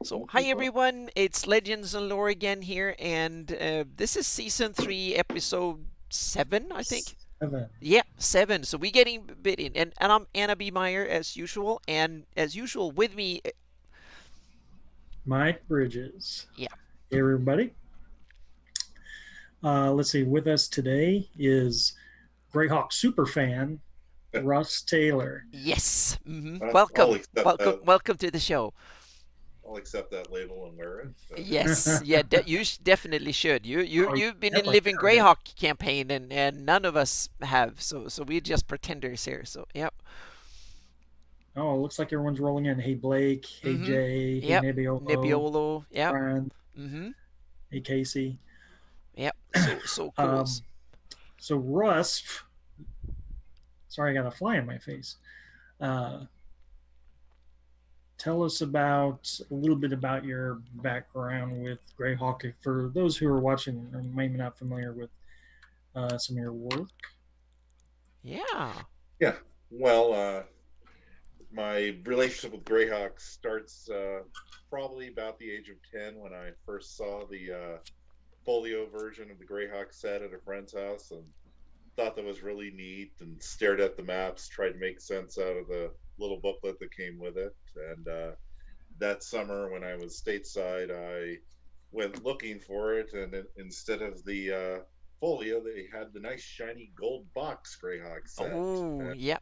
So, hi everyone, it's Legends and Lore again here, and this is season 3, episode 7, I think. Seven. Yeah, 7. So, we're getting a bit in, and I'm Anna B. Meyer as usual, and as usual, with me, Mike Bridges. yeah, Hey, everybody. Let's see. With us today is Greyhawk superfan Russ Taylor. yes, I'll welcome, accept welcome, that. welcome to the show. I'll accept that label and wear it. So. Yes, yeah, you definitely should. Oh, You've been yeah, in like Living Arrogant. Greyhawk campaign, and none of us have, so we're just pretenders here. So, yep, Oh, it looks like everyone's rolling in. Hey, Blake. Hey, Jay. Hey, yep, Nebbiolo. Nebbiolo, yep, Brian. mm-hmm. Hey, Casey. Yep. So cool. Um, so, Russ, sorry, I got a fly in my face. Uh, Tell us about a little bit about your background with Greyhawk for those who are watching or maybe not familiar with some of your work. Yeah. Yeah. Well, my relationship with Greyhawk starts probably about the age of 10 when I first saw the folio version of the Greyhawk set at a friend's house and thought that was really neat and stared at the maps, tried to make sense out of the little booklet that came with it. And that summer when I was stateside, I went looking for it, and instead of the folio, they had the nice shiny gold box Greyhawk set. Oh, yep.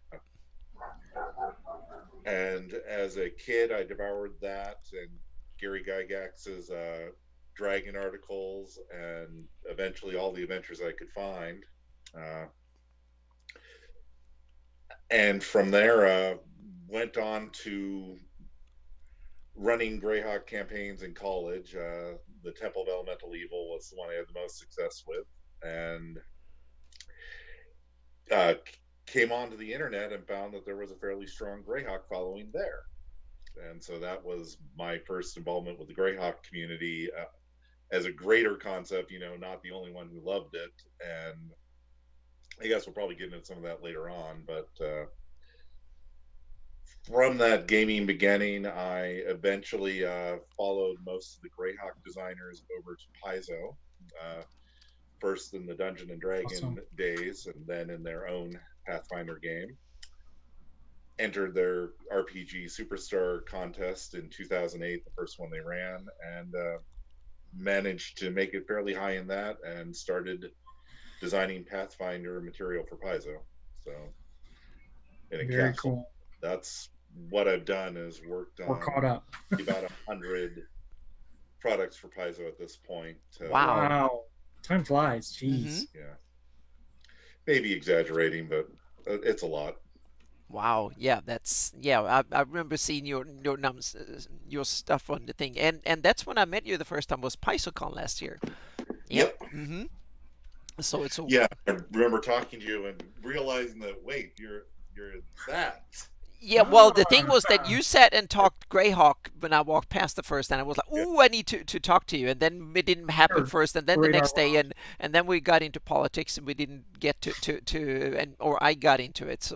And as a kid, I devoured that and Gary Gygax's Dragon articles, and eventually all the adventures I could find. Uh, and from there, went on to running Greyhawk campaigns in college. The Temple of Elemental Evil was the one I had the most success with, and uh, came onto the internet and found that there was a fairly strong Greyhawk following there. And so that was my first involvement with the Greyhawk community as a greater concept, not the only one who loved it. And I guess we'll probably get into some of that later on, but from that gaming beginning, I eventually followed most of the Greyhawk designers over to Paizo, uh, first in the Dungeon and Dragon Awesome. days, and then in their own Pathfinder game. Entered their RPG Superstar contest in 2008, the first one they ran, and managed to make it fairly high in that, and started designing Pathfinder material for Paizo. So, in a Very capsule, cool. that's what I've done is worked We're caught on up. about 100 products for Paizo at this point. Wow. Wow. Time flies. Mm-hmm. Jeez. Yeah, maybe exaggerating, but it's a lot. Wow. Yeah. That's yeah. I remember seeing your stuff on the thing, and that's when I met you the first time was PaizoCon last year. Yep. Yep. Mm-hmm. So it's a Yeah, I remember talking to you and realizing that you're that. Yeah, well, the thing Ah, was that you sat and talked Greyhawk when I walked past the first, and I was like, Yeah. "Ooh, I need to talk to you." And then it didn't happen sure. first, and then the Radar next day, went and then we got into politics, and we didn't get to and or I got into it.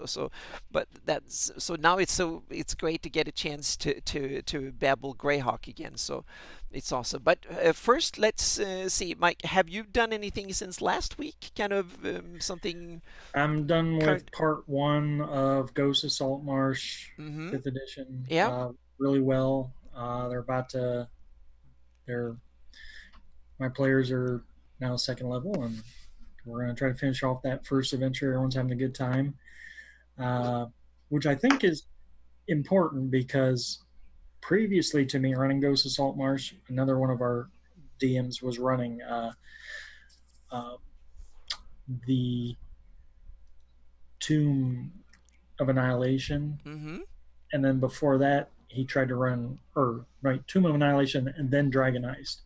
But that's so now it's great to get a chance to babble Greyhawk again. So it's awesome. But first, let's see, Mike. Have you done anything since last week? Kind of something I'm done with current? part one of Ghost of Saltmarsh, Mm-hmm. fifth edition. Yeah. Really well. They're about to. They're my players are now second level, and we're going to try to finish off that first adventure. Everyone's having a good time, uh, which I think is important because previously to me running Ghost of Saltmarsh, another one of our DMs was running uh, the Tomb of Annihilation, Mm-hmm. and then before that he tried to run or right Tomb of Annihilation and then Dragonized.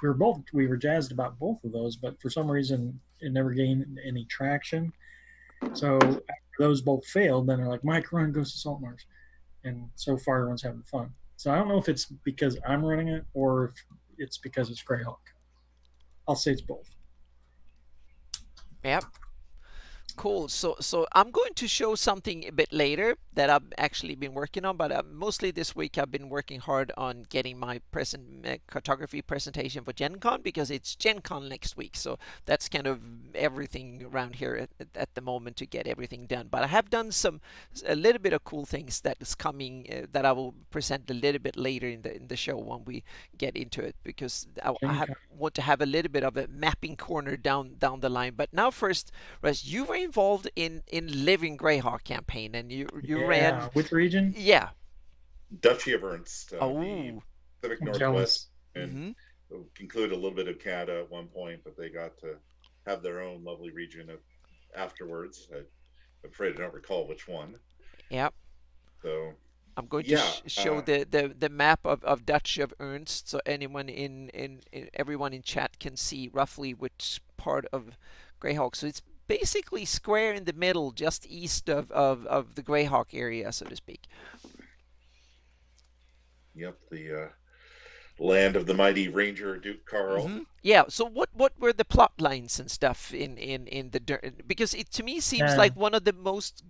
We were jazzed about both of those, but for some reason it never gained any traction. So after those both failed, then they're like, Mike, run Ghost of Saltmarsh, and so far everyone's having fun. So I don't know if it's because I'm running it or if it's because it's Greyhawk. I'll say it's both. Yep. Cool. So I'm going to show something a bit later that I've actually been working on, but mostly this week I've been working hard on getting my present cartography presentation for Gen Con, because it's Gen Con next week. So that's kind of everything around here at the moment to get everything done. But I have done a little bit of cool things that is coming that I will present a little bit later in the show when we get into it, because I want to have a little bit of a mapping corner down the line. But now first, Russ, you were involved in Living Greyhawk campaign, and you ran. Which region? Yeah. Duchy of Ernst, the Oh. Pacific I'm Northwest, jealous. and include a little bit of Canada at one point, but they got to have their own lovely region afterwards. I'm afraid I don't recall which one. Yep. So I'm going to show the map of Duchy of Ernst, so anyone everyone in chat can see roughly which part of Greyhawk. So it's basically square in the middle, just east of the Greyhawk area, so to speak. Yep, the land of the mighty Ranger Duke Carl. Yeah. So what were the plot lines and stuff in the, because it to me seems like one of the most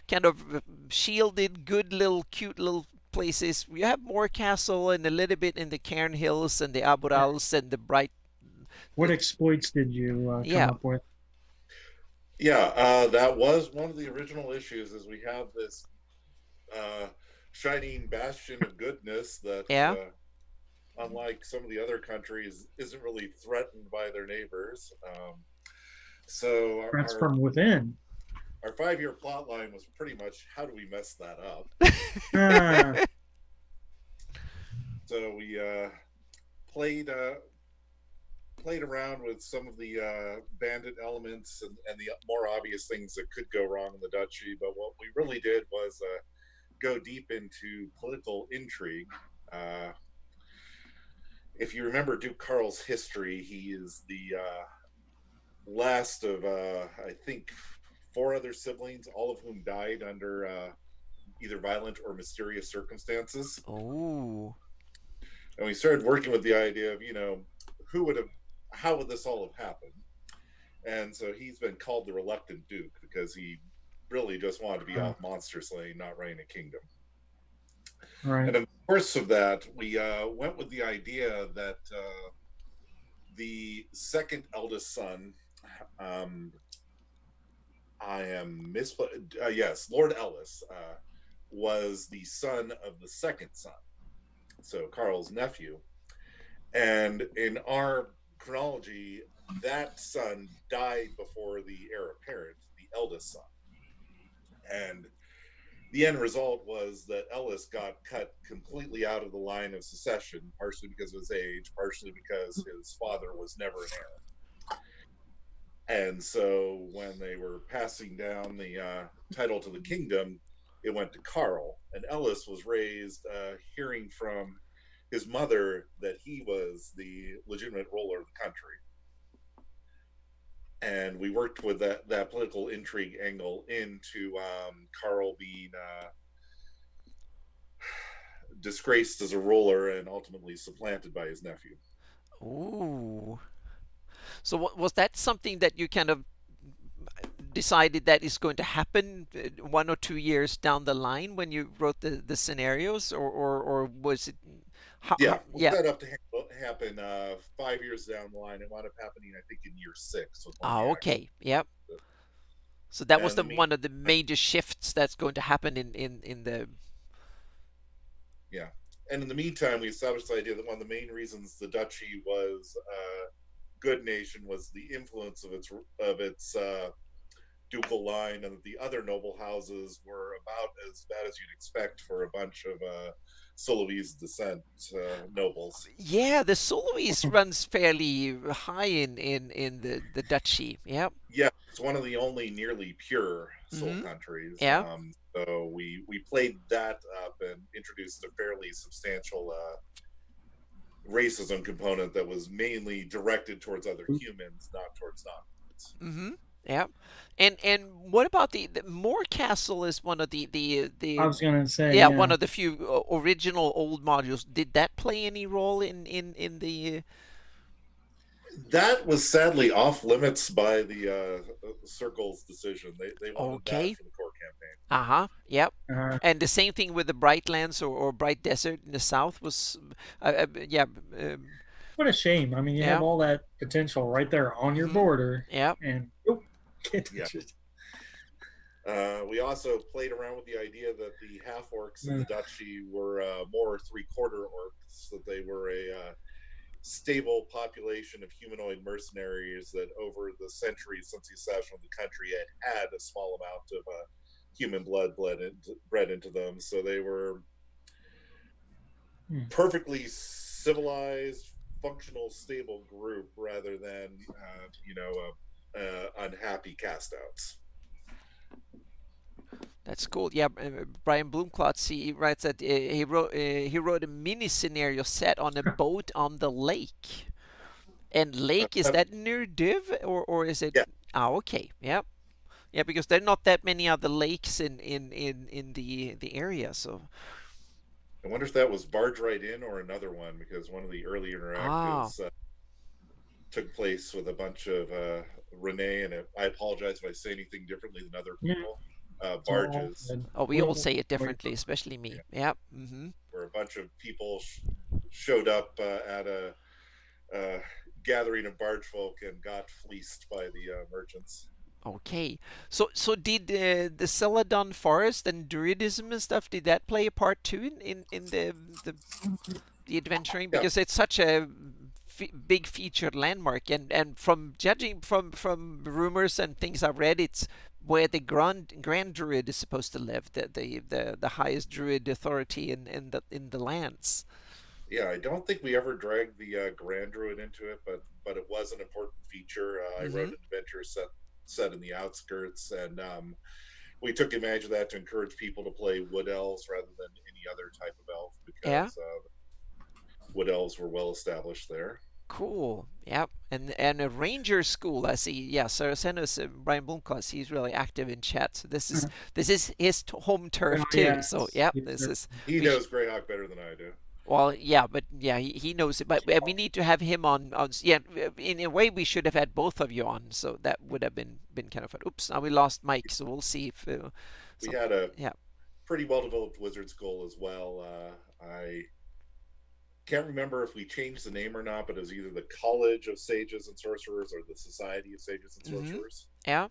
kind of shielded, good little, cute little places. You have Moorcastle and a little bit in the Cairn Hills and the Aborals and the Bright. What exploits did you come up with? Yeah, that was one of the original issues. Is we have this shining bastion of goodness that, unlike some of the other countries, isn't really threatened by their neighbors. So threats from within. Our 5-year plot line was pretty much, how do we mess that up? So we played around with some of the bandit elements and the more obvious things that could go wrong in the duchy. But what we really did was go deep into political intrigue. If you remember Duke Carl's history, he is the last of, I think, 4 other siblings, all of whom died under either violent or mysterious circumstances. Oh. And we started working with the idea of, how would this all have happened? And so he's been called the Reluctant Duke because he really just wanted to be off monster slaying, not running a kingdom. Right. And in the course of that, we went with the idea that the second eldest son, Lord Ellis, was the son of the second son, so Carl's nephew. And in our chronology, that son died before the heir apparent, the eldest son. And the end result was that Ellis got cut completely out of the line of succession, partially because of his age, partially because his father was never an heir. And so when they were passing down the title to the kingdom, it went to Carl. And Ellis was raised hearing from his mother that he was the legitimate ruler of the country. And we worked with that political intrigue angle into Carl being disgraced as a ruler and ultimately supplanted by his nephew. Ooh. So was that something that you kind of decided that is going to happen 1 or 2 years down the line when you wrote the scenarios, or was it? Set up to happen 5 years down the line. It wound up happening, I think, in year 6. Okay. Yep. So that was one of the major shifts that's going to happen in the. Yeah, and in the meantime, we established the idea that one of the main reasons the duchy was a good nation was the influence of its ducal line, and that the other noble houses were about as bad as you'd expect for a bunch of Soloese descent nobles. Yeah, the Soloese runs fairly high in the duchy. Yep. Yeah, it's one of the only nearly pure Sol countries. Yeah. So we played that up and introduced a fairly substantial racism component that was mainly directed towards other humans, not towards non-humans. Yeah. And what about the Moorcastle is one of the I was gonna say one of the few original old modules. Did that play any role in the? That was sadly off limits by the Circle's decision. They wanted that Okay. for the core campaign. Uh-huh. Yep. Uh, And the same thing with the Bright Lands or Bright Desert in the south was, yeah, what a shame. I mean, you have yeah, all that potential right there on your mm-hmm, border, yeah, and oh, get Yeah. just We also played around with the idea that the half orcs in the duchy were more three-quarter orcs, that they were a stable population of humanoid mercenaries that over the centuries since the establishment of the country had a small amount of human blood bred into them. So they were perfectly civilized, functional, stable group rather than, unhappy castouts. that's cool. Yeah, Brian Bloomclotz, he writes that he wrote a mini scenario set on a boat on the lake. And lake, is Uh, that near Div or is it? yeah, Ah, okay, yeah, yeah, because there are not that many other lakes in the area. So I wonder if that was Barge Right In or another one, because one of the early ah, interactives took place with a bunch of Renee, and I apologize if I say anything differently than other yeah, people. it's all Barges, good. oh, we all We'll say it wait differently, for especially me. yeah, Yeah. Mm-hmm. where a bunch of people showed up at a uh, gathering of barge folk and got fleeced by the merchants. Okay. So did the Celadon Forest and Druidism and stuff, did that play a part too in the adventuring? Yeah, Because it's such a big featured landmark, and from judging from rumors and things I've read, it's where the Grand Druid is supposed to live, the highest Druid authority in the lands. yeah. I don't think we ever dragged the Grand Druid into it, but it was an important feature. I wrote Mm-hmm. an adventure set in the outskirts, and we took advantage of that to encourage people to play wood elves rather than any other type of elf, Yeah. because wood elves were well established there. Cool. Yep. And a ranger school. I see. Yeah, Saracenos, Brian Blomklas, he's really active in chat. So this is his home oh, turf too. So yes, yep, yes, this sir. is He we knows Greyhawk better than I do. well, yeah, but yeah, he knows it. But we need to have him on. Yeah, in a way, we should have had both of you on. So that would have been kind of fun. Oops, now we lost Mike. So we'll see if We some. had a Yeah. pretty well developed wizard school as well. I can't remember if we changed the name or not, but it was either the College of Sages and Sorcerers or the Society of Sages and Mm-hmm. Sorcerers. Yeah.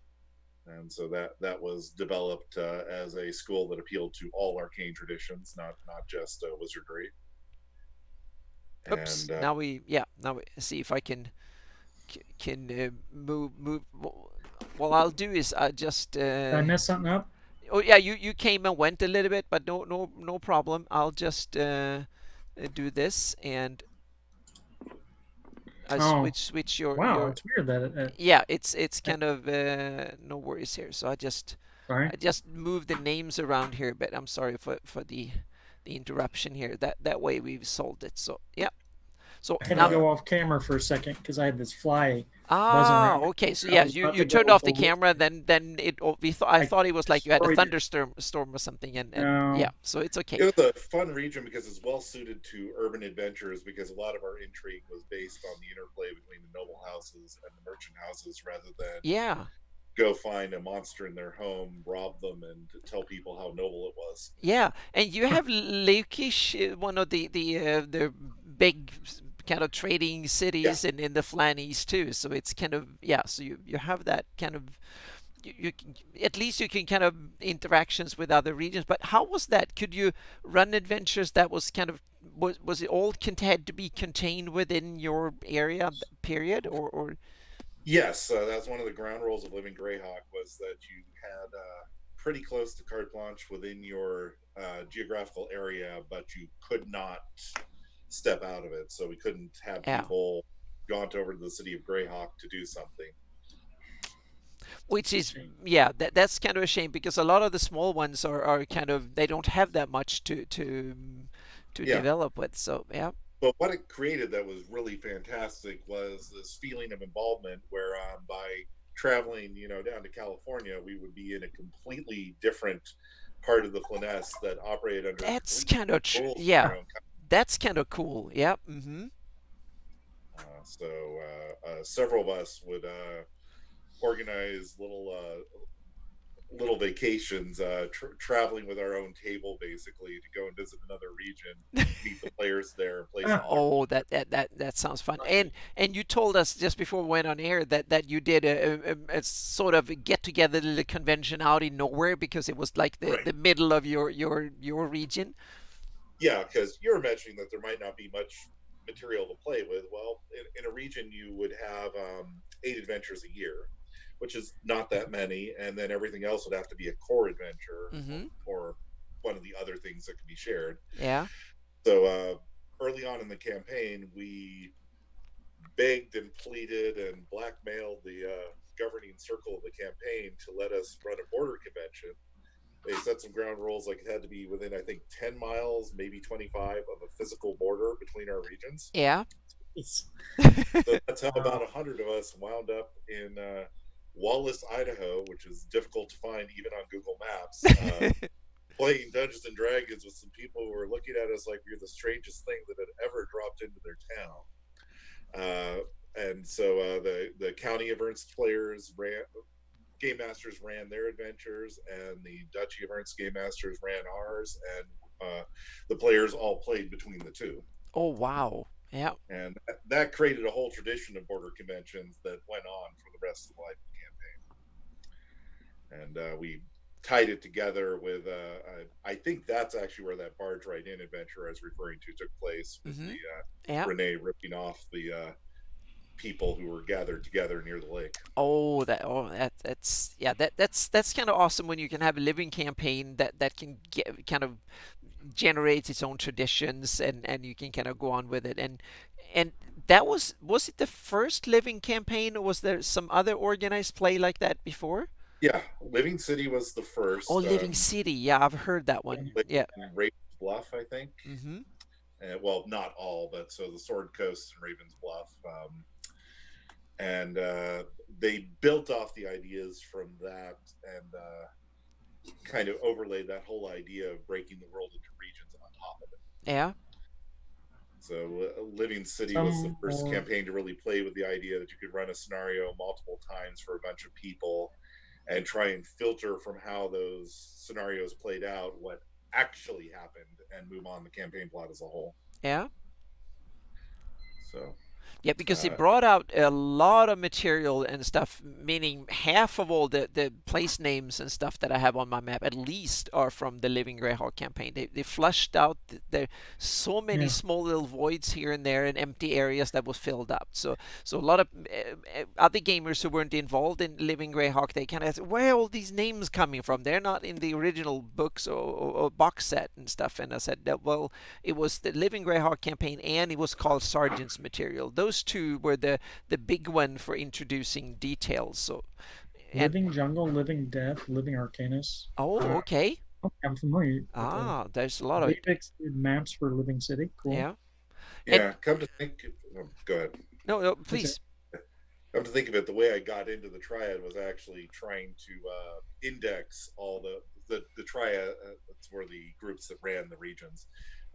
And so that was developed as a school that appealed to all arcane traditions, not just wizardry. Oops. And Now we see if I can move. What I'll do is I just. Did I mess something up? Oh yeah, you came and went a little bit, but no problem. I'll just do this and I Oh, switch wow, your it's weird that yeah. It's kind of no worries here. So sorry. I just moved the names around here, but I'm sorry for the interruption here. That way we've solved it. So yeah. So I had to now go off camera for a second because I had this fly buzzing ah, around. okay. So I yeah, was you about you to turned go off the over. camera, then it we thought I I thought it was like you had a destroyed it. thunderstorm or something, and No, yeah. So it's okay. it was a fun region because it's well suited to urban adventures, because a lot of our intrigue was based on the interplay between the noble houses and the merchant houses rather than Yeah. go find a monster in their home, rob them, and tell people how noble it was. Yeah, and you have Lakish, one of the big kind of trading Yeah, cities in the Flannies too. So it's kind of yeah. So you have that kind of you can, at least you can kind of interactions with other regions. But how was that? Could you run adventures that was kind of was it all had to be contained within your area period or yes, that's one of the ground rules of Living Greyhawk, was that you had pretty close to carte blanche within your geographical area, but you could not step out of it. So we couldn't have yeah. people gaunt over to the city of Greyhawk to do something. Which it's a is shame. yeah, that's kind of a shame because a lot of the small ones are kind of they don't have that much to Yeah, develop with. So yeah, but what it created that was really fantastic was this feeling of involvement, where by traveling, down to California, we would be in a completely different part of the Flanness that operated under that's completely kind of different rules from yeah, our own. that's kind of cool. Yeah. Mm-hmm. Several of us would organize little vacations, traveling with our own table basically to go and visit another region, meet the players there, and play some Ah, of their. Oh, that sounds fun. And you told us just before we went on air that you did a sort of a get together little convention out in nowhere because it was like Right. the middle of your region. Yeah, because you're mentioning that there might not be much material to play with. Well, in a region, you would have 8 adventures a year, which is not that many, and then everything else would have to be a core adventure Mm-hmm. or one of the other things that can be shared. Yeah. So early on in the campaign, we begged and pleaded and blackmailed the governing circle of the campaign to let us run a border convention. They set some ground rules, like it had to be within, I think, 10 miles, maybe 25 of a physical border between our regions. Yeah. it's So that's how about 100 of us wound up in Wallace, Idaho, which is difficult to find even on Google Maps, playing Dungeons and Dragons with some people who were looking at us like we were the strangest thing that had ever dropped into their town. And so the County of Ernst players Game Masters ran their adventures, and the Duchy of Ernst Game Masters ran ours, and the players all played between the two. Oh wow. Yeah. And that created a whole tradition of border conventions that went on for the rest of the life of the campaign. And we tied it together with, I think that's actually where that Barge Right In adventure I was referring to took place, with Mm-hmm. the Yeah. Renee ripping off the people who were gathered together near the lake. That's yeah, that's kind of awesome when you can have a living campaign that can get kind of generates its own traditions and you can kind of go on with it and that was it the first living campaign or was there some other organized play like that before? Yeah, Living City was the Oh, first. Living City, yeah, I've heard that one, yeah. Ravens Bluff, I think. Mm-hmm. Well, not all, but so the Sword Coast and Ravens Bluff. And they built off the ideas from that and kind of overlaid that whole idea of breaking the world into regions on top of it. Yeah. So Living City was the some first more. campaign to really play with the idea that you could run a scenario multiple times for a bunch of people and try and filter from how those scenarios played out what actually happened and move on the campaign plot as a whole. Yeah. So Yeah, because it uh, brought out a lot of material and stuff, meaning half of all the place names and stuff that I have on my map at least are from the Living Greyhawk campaign. They flushed out there so many Yeah. small little voids here and there and empty areas that was filled up. So a lot of other gamers who weren't involved in Living Greyhawk, they kind of said, where are all these names coming from? They're not in the original books or box set and stuff. And I said that, well, it was the Living Greyhawk campaign and it was called Sergeant's Material. Those two were the big one for introducing details. So and Living Jungle, Living Death, Living Arcanus. oh, okay. I'm familiar with the There's a lot of they've executed maps for Living City. Cool. yeah. And yeah, come to think, go ahead. no, That's it. please. Come to think of it, the way I got into the triad was actually trying to index all the triad. Were the groups that ran the regions.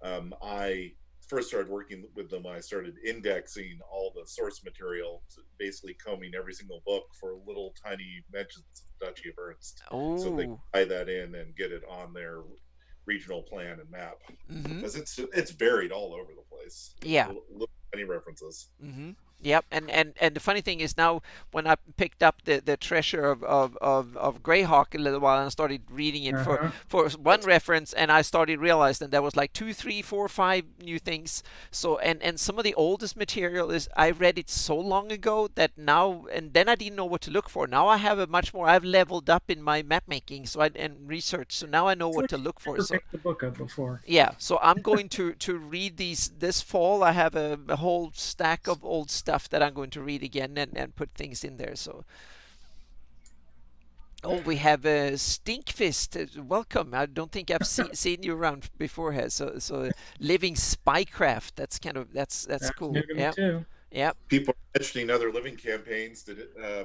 I first started working with them. I started indexing all the source material, basically combing every single book for little tiny mentions of Duchy of Ernst, so they can Oh, tie that in and get it on their regional plan and map, mm-hmm. because it's buried all over the place. Yeah. Little tiny references. Mm-hmm. Yep, and the funny thing is now when I picked up the treasure of Greyhawk a little while and started reading it Uh-huh. for one reference, and I started realizing there was like 2, 3, 4, 5 new things. So and some of the oldest material is I read it so long ago that now and then I didn't know what to look for. Now I have a much more. I've leveled up in my map making and research, so now I know It's what like to look you for. never So picked the book up before. yeah, so I'm going to read these this fall. I have a whole stack of old stuff that I'm going to read again and put things in there. So oh, we have Stinkfist. Welcome. I don't think I've seen you around before here. So living spycraft. That's kind of that's That's cool. new to me Yeah, too. yeah, People are mentioning other living campaigns.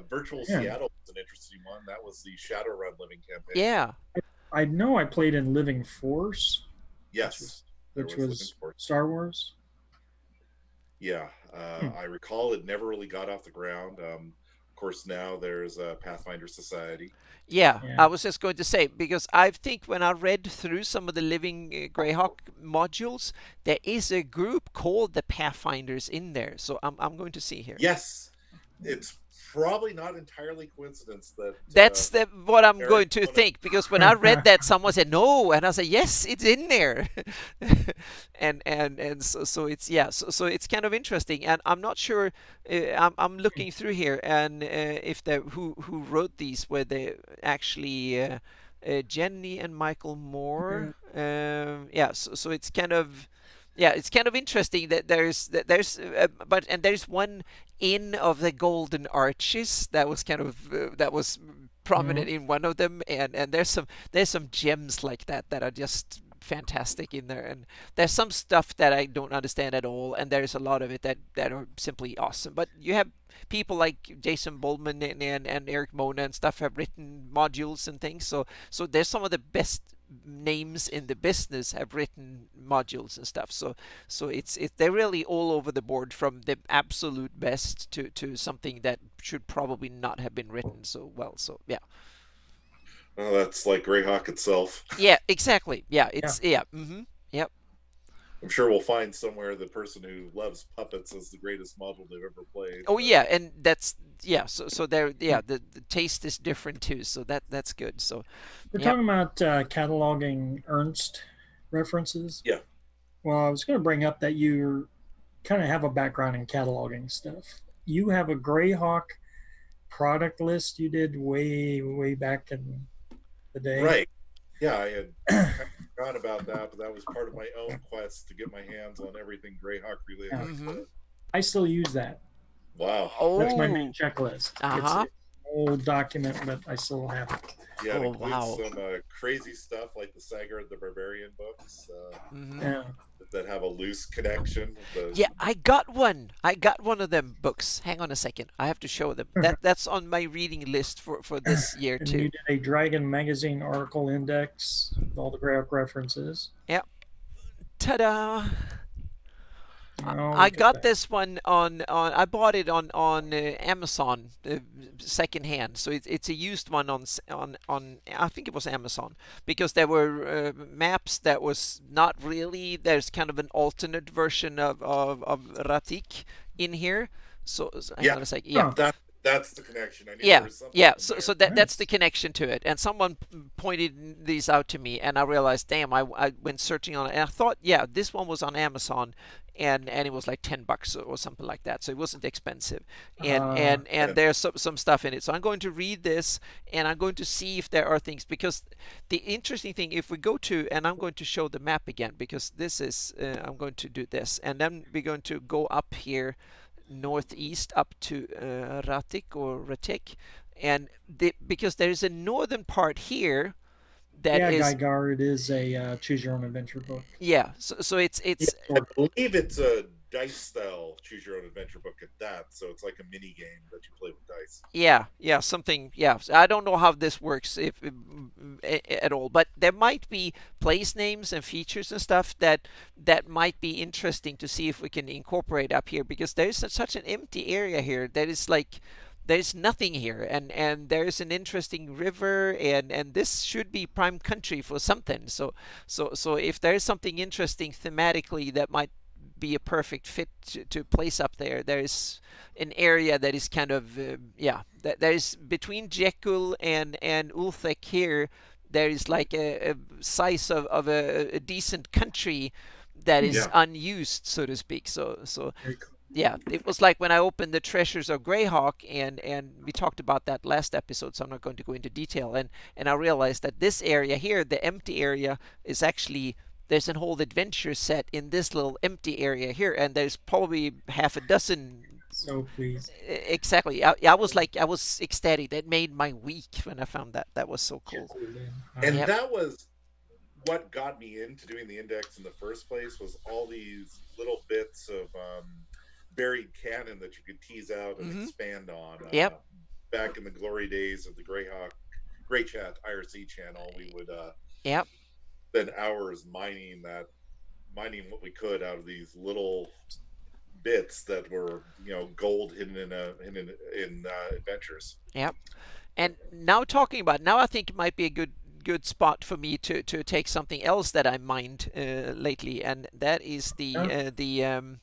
Virtual Yeah. Seattle was an interesting one. That was the Shadowrun living campaign. yeah. I know I played in Living Force, Yes. which there was Living Force. Star Wars. Yeah, Hmm. I recall it never really got off the ground. Of course, now there's a Pathfinder Society. Yeah, Yeah. I was just going to say, because I think when I read through some of the Living Greyhawk modules, there is a group called the Pathfinders in there. So I'm going to see here. Yes, it's probably not entirely coincidence that That's what I'm Eric going to Mona. think, because when I read that, someone said no, and I said yes, it's in there, and so it's, yeah, so it's kind of interesting, and I'm not sure. I'm looking through here, and if the who wrote these, were they actually Jenny and Michael Moore? Yeah, so it's kind of. Yeah, it's kind of interesting that but and there's one Inn of the Golden Arches that was kind of that was prominent Mhm. in one of them, and there's some gems like that that are just fantastic in there, and there's some stuff that I don't understand at all, and there's a lot of it that are simply awesome. But you have people like Jason Bowman and Eric Mona and stuff have written modules and things, so there's some of the best names in the business have written modules and stuff. So they're really all over the board, from the absolute best to something that should probably not have been written so well. So yeah. Well, that's like Greyhawk itself. Yeah, exactly. Yeah, Yeah. it's yeah. Yep. I'm sure we'll find somewhere the person who loves puppets as the greatest model they've ever played. Oh But yeah, and that's yeah. So there, yeah. The taste is different too. So that's good. So We're yep. talking about cataloging Ernst references. yeah, Well, I was going to bring up that you kind of have a background in cataloging stuff. You have a Greyhawk product list you did way back in the day. right. Yeah, I had kind of forgot about that, but that was part of my own quest to get my hands on everything Greyhawk related. Yeah. Mm-hmm. I still use that. Wow. That's my main Oh. checklist. It's Uh-huh. an old document, but I still have it. Yeah, it Oh includes wow. some crazy stuff like the Sagar the Barbarian books Mm-hmm. Yeah. that have a loose connection. Yeah, I got one. I got one of them books. Hang on a second. I have to show them. That's on my reading list for this year And you too. did a Dragon magazine article index with all the Greyhawk references. Yep. Ta-da! Oh, I look at got that. this one on I bought it on Amazon second hand. So it's a used one on I think it was Amazon, because there were maps that was not really, there's kind of an alternate version of Ratik in here. So hang Yeah, on a second. Yeah. Huh. that's the connection. I knew there Yeah, was something yeah. in So there. that's the Nice. connection to it. And someone pointed these out to me, and I realized, damn, I went searching on it, and I thought, yeah, this one was on Amazon, and it was like $10 or something like that. So it wasn't expensive, and And there's some stuff in it. So I'm going to read this, and I'm going to see if there are things, because the interesting thing, if we go to, and I'm going to show the map again, because this is I'm going to do this, and then we're going to go up here northeast up to Ratik or Ratik, and because there is a northern part here that Yeah, is, Gygar, it is a choose your own adventure book. yeah. So it's Yeah, I believe it's a dice style choose your own adventure book at that. So it's like a mini game that you play with dice. yeah, something, yeah. So I don't know how this works if at all, but there might be place names and features and stuff that might be interesting to see if we can incorporate up here, because there is such an empty area here that is like there's nothing here, and there's an interesting river, and this should be prime country for something. So if there's something interesting thematically that might be a perfect fit to place up there, there's an area that is kind of yeah, that there's between Jekyll and Ulthek here, there is like a size of a decent country that is Yeah. unused, so to speak. So very cool. yeah, it was like when I opened the Treasures of Greyhawk, and we talked about that last episode, so I'm not going to go into detail. And I realized that this area here, the empty area, is actually, there's a whole adventure set in this little empty area here, and there's probably half a dozen. So pleased. Exactly. I was like, I was ecstatic. That made my week when I found that. That was so cool. And Yep. that was what got me into doing the index in the first place, was all these little bits of buried canon that you could tease out and Mm-hmm. expand on. Yep. Back in the glory days of the Greyhawk Grey Chat IRC channel, we would Yep. spend hours mining what we could out of these little bits that were gold hidden in adventures. Yeah. And now talking about now, I think it might be a good spot for me to take something else that I mined lately, and that is Yeah. the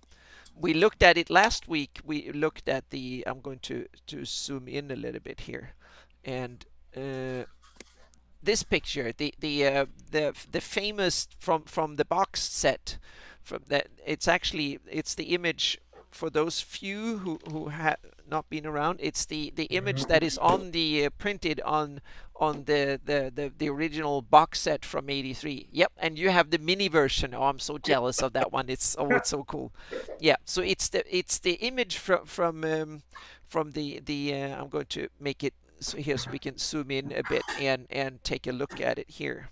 we looked at it last week. We looked at the. I'm going to zoom in a little bit here, and this picture, the famous from the box set, from that. It's the image for those few who have not been around. It's the image that is on the printed on the original box set from '83. Yep, and you have the mini version. Oh, I'm so jealous of that one. It's so cool. Yeah, so it's the image from the I'm going to make it so here so we can zoom in a bit and take a look at it here.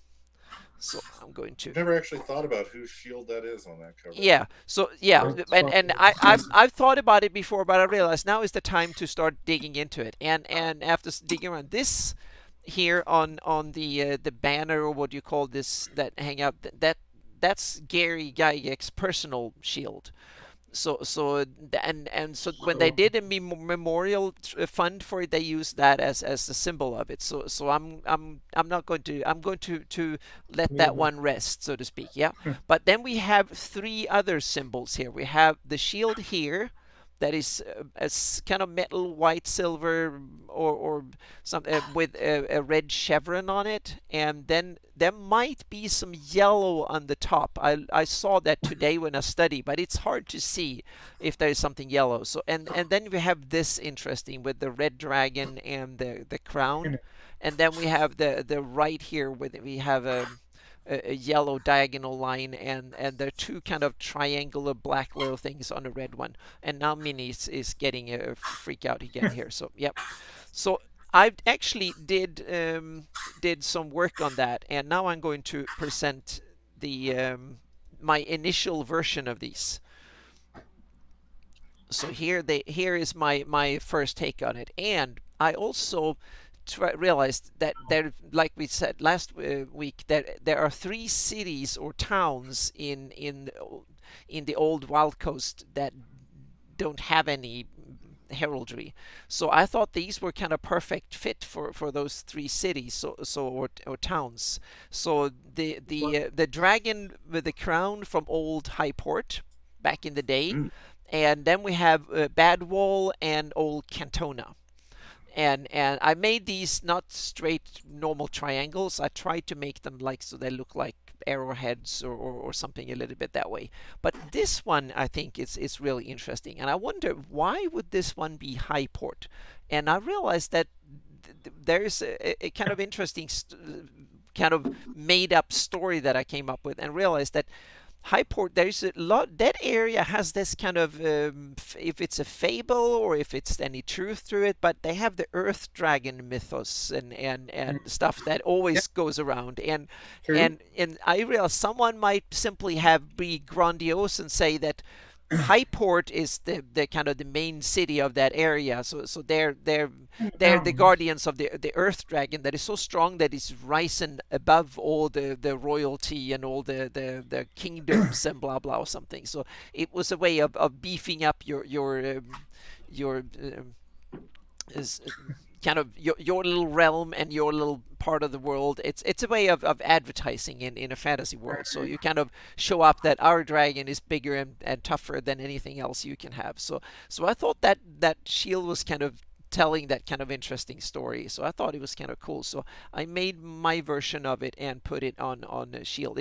So I'm going to. I've never actually thought about whose shield that is on that cover. Yeah. So yeah, and I've thought about it before, but I realized now is the time to start digging into it. And after digging around this here on the banner, or what do you call this that hang out, that's Gary Gygax's personal shield. So when they did a memorial fund for it, they used that as the symbol of it. So I'm not going to I'm going to let that one rest, so to speak. Yeah. But then we have three other symbols here. We have the shield here, that is a kind of metal, white, silver, or some with a red chevron on it, and then there might be some yellow on the top. I saw that today when I studied, but it's hard to see if there is something yellow. So and then we have this interesting with the red dragon and the crown, and then we have the right here with we have a yellow diagonal line, and there are two kind of triangular black little things on the red one. And now Minnie is getting a freak out again here. So yep. So I actually did some work on that, and now I'm going to present the my initial version of these. So here is my first take on it, and I also realized that there, like we said last week, that there are three cities or towns in the old Wild Coast that don't have any heraldry. So I thought these were kind of perfect fit for those three cities, or towns. So the dragon with the crown from Old Highport back in the day, and then we have Badwall and Old Cantona. And I made these not straight normal triangles. I tried to make them like so they look like arrowheads or something a little bit that way. But this one I think is really interesting, and I wonder why would this one be Highport? And I realized that there's a kind of interesting kind of made up story that I came up with, and realized that Highport, there's a lot. That area has this kind of, if it's a fable or if it's any truth to it, but they have the Earth Dragon mythos and stuff that always goes around. And I realize someone might simply be grandiose and say that Highport is the kind of the main city of that area. So they're the guardians of the Earth Dragon that is so strong that it's rising above all the royalty and all the kingdoms and blah blah or something. So it was a way of beefing up your is kind of your little realm and your little part of the world. It's a way of advertising in a fantasy world. So you kind of show up that our dragon is bigger and tougher than anything else you can have. So I thought that shield was kind of telling that kind of interesting story. So I thought it was kind of cool. So I made my version of it and put it on a shield.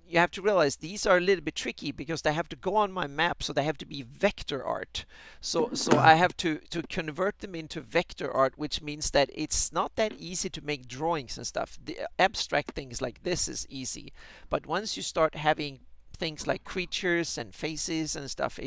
You have to realize these are a little bit tricky because they have to go on my map, so they have to be vector art. So I have to convert them into vector art, which means that it's not that easy to make drawings and stuff. The abstract things like this is easy, but once you start having things like creatures and faces and stuff,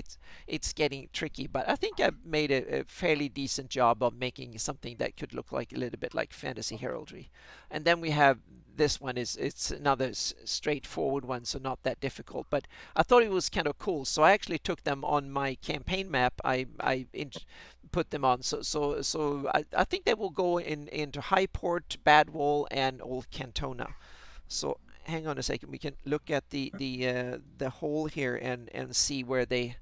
it's getting tricky. But I think I made a fairly decent job of making something that could look like a little bit like fantasy heraldry. And then we have this one it's another straightforward one, so not that difficult. But I thought it was kind of cool, so I actually took them on my campaign map. I put them on. So I think they will go into Highport, Badwall, and Old Cantona. So hang on a second. We can look at the hole here and see where they.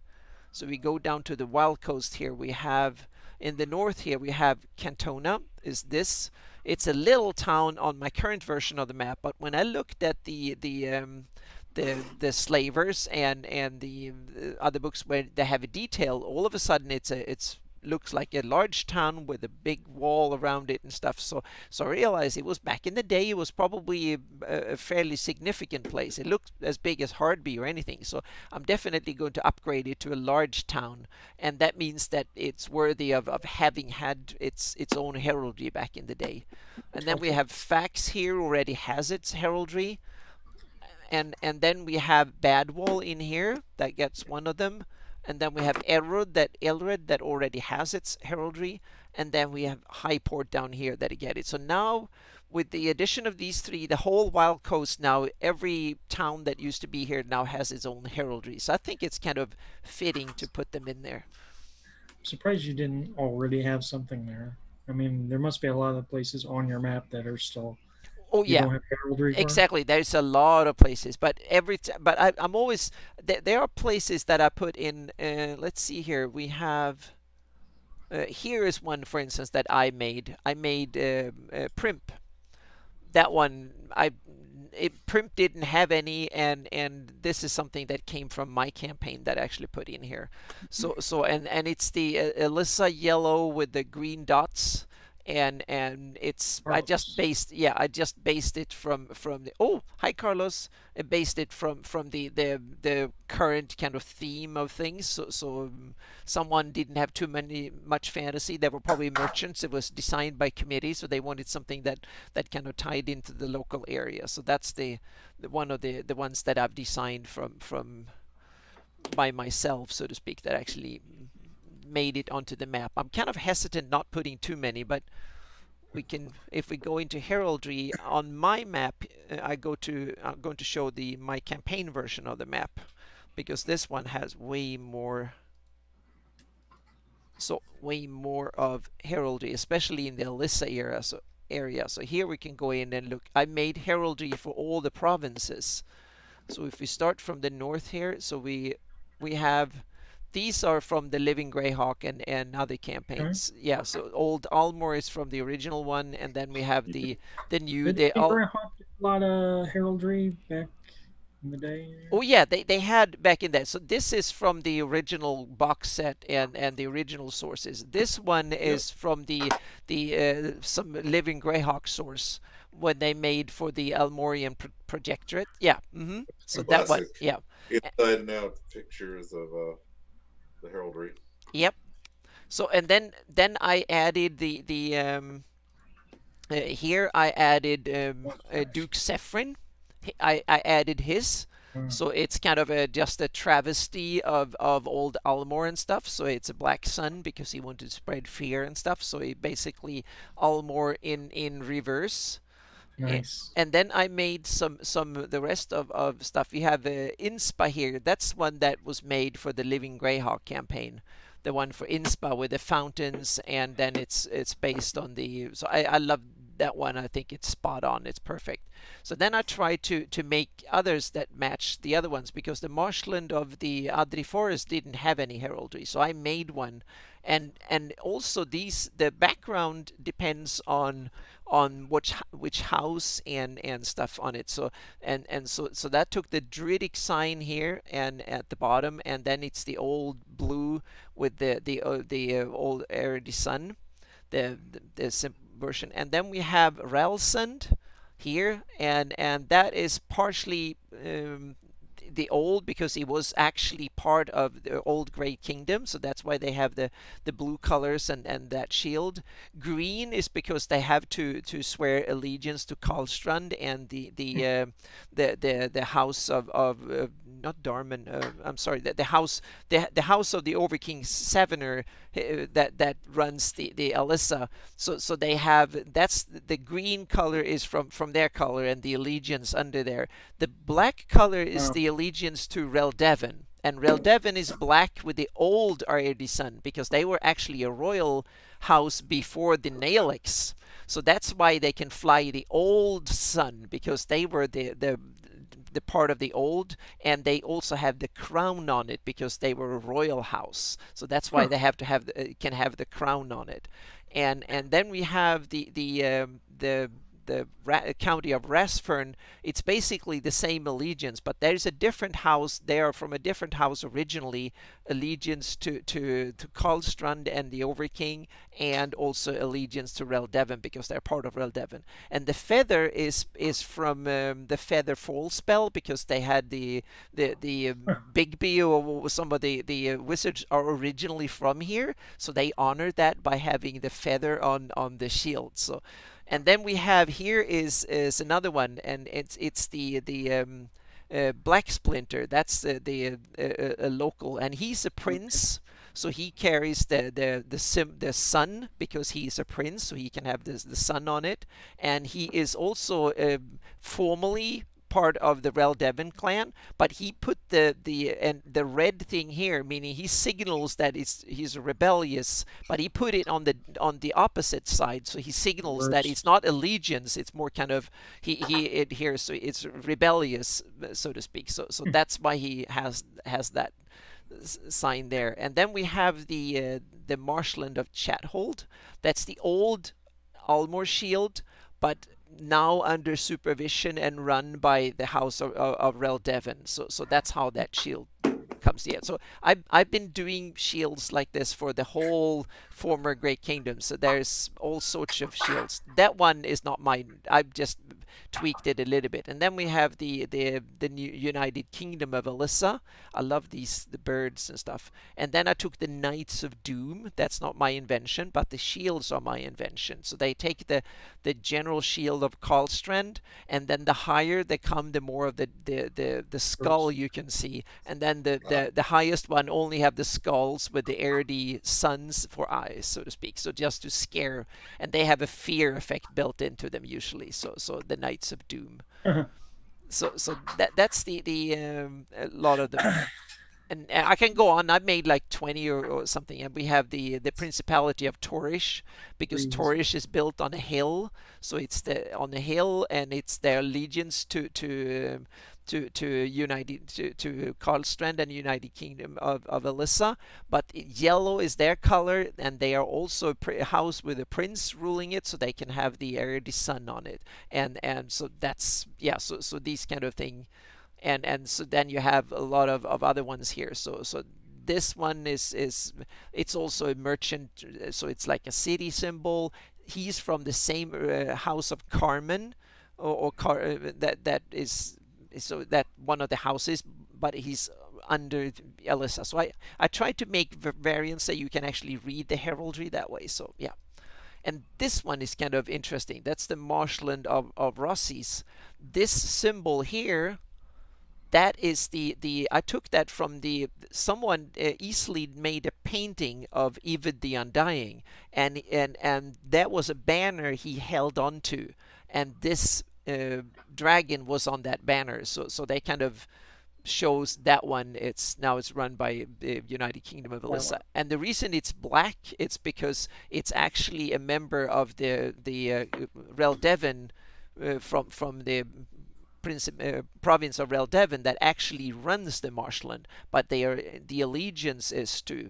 So we go down to the Wild Coast here. We have in the north here we have Cantona. Is this? It's a little town on my current version of the map, but when I looked at the slavers and the other books where they have a detail, all of a sudden it's looks like a large town with a big wall around it and stuff. So I realized it was back in the day. It was probably a fairly significant place. It looked as big as Hardby or anything. So I'm definitely going to upgrade it to a large town, and that means that it's worthy of having had its own heraldry back in the day. And then we have Fax here already has its heraldry, and then we have Badwall in here that gets one of them, and then we have Elred that already has its heraldry, and then we have Highport down here that get it. So now with the addition of these three, the whole Wild Coast now, every town that used to be here now has its own heraldry. So I think it's kind of fitting to put them in there. I'm surprised you didn't already have something there. I mean, there must be a lot of places on your map that are still Oh you yeah, don't have heraldry for. exactly. There's a lot of places, but I'm always there are places that I put in. Let's see here. We have here is one, for instance, that I made. I made Primp. That one Primp didn't have any, and this is something that came from my campaign that I actually put in here. And it's the Alyssa yellow with the green dots, and it's I just based it from the hi Carlos. I based it from the current kind of theme of things. So someone didn't have much fantasy. They were probably merchants. It was designed by committee, so they wanted something that kind of tied into the local area. So that's the one of the ones that I've designed from by myself, so to speak, that actually made it onto the map. I'm kind of hesitant not putting too many, but we can, if we go into heraldry on my map, I'm going to show my campaign version of the map, because this one has way more of heraldry, especially in the Alyssa area. So here we can go in and look. I made heraldry for all the provinces. So if we start from the north here, so we have, these are from the Living Greyhawk and other campaigns. Okay. Yeah, so Old Almor is from the original one, and then we have the new Did the Greyhawk get a lot of heraldry back in the day? Oh yeah, they had back in that. So this is from the original box set and the original sources. This one is from the some Living Greyhawk source when they made for the Almorian Projectorate. Yeah. So that one. Yeah. Inside and out pictures of the heraldry. Yep. So and then I added the here I added Duke Sephrin. I added his. So it's kind of just a travesty of old Almor and stuff. So it's a black sun because he wanted to spread fear and stuff. So he basically Almor in reverse. Nice. And then I made some the rest of stuff. We have Inspa here. That's one that was made for the Living Greyhawk campaign. The one for Inspa with the fountains, and then it's based on the. So I love that one. I think it's spot on. It's perfect. So then I tried to make others that match the other ones, because the marshland of the Adri Forest didn't have any heraldry. So I made one, and also the background depends on which house and stuff on it. So so that took the Druidic sign here and at the bottom, and then it's the old blue with the old Eredi sun, the version, and then we have Relsund here, and that is partially the old, because he was actually part of the old Great Kingdom, so that's why they have the blue colors and that shield. Green is because they have to swear allegiance to Karlstrand and the house of not Darman. I'm sorry, the house of the Overking Sevener that runs the Alyssa. So they have, that's the green color is from their color, and the allegiance under there. The black color is the allegiance to Reldeven. And Reldeven is black with the old Ardi Sun, because they were actually a royal house before the Naelix. So that's why they can fly the old sun, because they were the the part of the old, and they also have the crown on it because they were a royal house. So that's why Huh. they have to have can have the crown on it. And then we have the county of Rathfern. It's basically the same allegiance, but there's a different house. They are from a different house originally, allegiance to Karlstrand and the Overking, and also allegiance to Reldevon because they're part of Reldevon. And the feather is from the Feather Fall spell because they had the Bigby or some of the wizards are originally from here, so they honor that by having the feather on the shield. So, and then we have here is another one, and it's the Black Splinter. That's the a local, and he's a prince. So he carries the sun because he's a prince, so he can have the sun on it, and he is also formally part of the Reldevon clan, but he put the red thing here, meaning he signals that he's rebellious, but he put it on the opposite side, so he signals that it's not allegiance, it's more kind of he adheres, so it's rebellious, so to speak. So that's why he has that sign there. And then we have the Marshland of Chathold. That's the old Almor shield, but now under supervision and run by the House of Reldevon. So that's how that shield comes in. So I've been doing shields like this for the whole former Great Kingdom. So there's all sorts of shields. That one is not mine. I've just tweaked it a little bit. And then we have the new United Kingdom of Alyssa. I love the birds and stuff. And then I took the Knights of Doom. That's not my invention, but the shields are my invention. So they take the general shield of Karlstrand, and then the higher they come, the more of the skull you can see. And then the highest one only have the skulls with the Erdi suns for eyes, so to speak. So just to scare, and they have a fear effect built into them usually. So the Knights of Doom. So that's a lot of them. And I can go on. I've made like 20 or something, and we have the Principality of Torish because Torish is built on a hill, so it's on a hill, and it's their allegiance to United to Karlstrand and United Kingdom of Alyssa. But yellow is their color, and they are also a house with a prince ruling it, so they can have the Eredi sun on it, and so that's so these kind of thing. And so then you have a lot of other ones here. So this one is it's also a merchant, so it's like a city symbol. He's from the same house of Carmen, that is, so that one of the houses, but he's under Alyssa. So I tried to make variants that you can actually read the heraldry that way. So yeah. And this one is kind of interesting. That's the Marshland of Rossi's. This symbol here, that is the I took that from someone easily made a painting of Ivid the Undying, and that was a banner he held onto, and this dragon was on that banner. So they kind of shows that one. It's run by the United Kingdom of Alyssa, and the reason it's black, it's because it's actually a member of the Reldevon from the province of Reldevon that actually runs the marshland, but the allegiance is to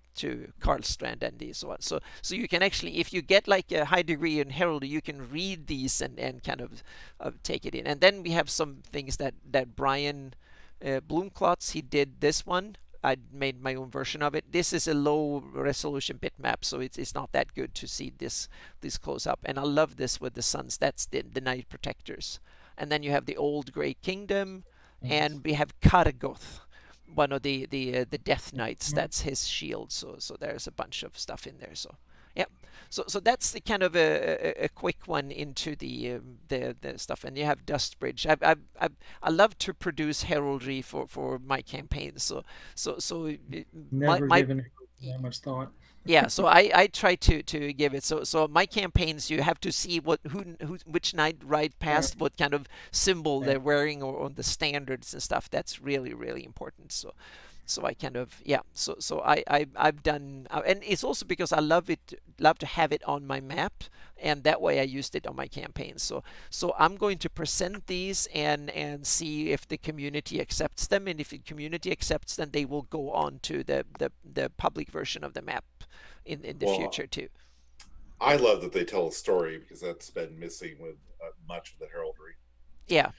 Karlstrand and these ones. So you can actually, if you get like a high degree in heraldry, you can read these and kind of take it in. And then we have some things that Brian Bloomclots, he did this one. I made my own version of it. This is a low resolution bitmap, so it's not that good to see this close up. And I love this with the suns. That's the Night Protectors. And then you have the Old Great Kingdom, and we have Karagoth, one of the Death Knights. That's his shield. So there's a bunch of stuff in there. So yeah. So that's the kind of a quick one into the stuff. And you have Dustbridge. I love to produce heraldry for my campaigns. So never given that much thought. Yeah, so I try to give it. So my campaigns, you have to see which knight ride past, what kind of symbol they're wearing, or on the standards and stuff. That's really, really important. So So I kind of, yeah, so I've done, and it's also because I love to have it on my map, and that way I used it on my campaign. So I'm going to present these and see if the community accepts them, and if the community accepts them, they will go on to the public version of the map in the Well, future too. I love that they tell a story because that's been missing with much of the heraldry. Yeah.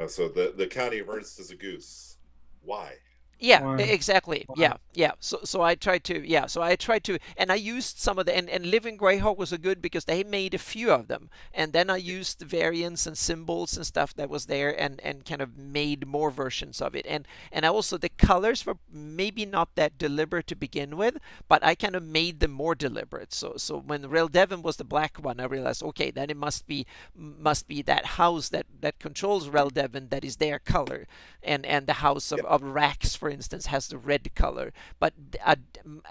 So the county of Ernst is a goose. Why? Yeah, Why? exactly. Why? Yeah. So I tried to, and I used some of the, and Living Greyhawk was a good because they made a few of them, and then I used the variants and symbols and stuff that was there, and kind of made more versions of it, and I also, the colors were maybe not that deliberate to begin with, but I kind of made them more deliberate. So when Rel Devon was the black one, I realized, okay, then it must be that house that controls Rel Devon that is their color, and the house Yeah. of Rax, for instance, has the red color. But uh,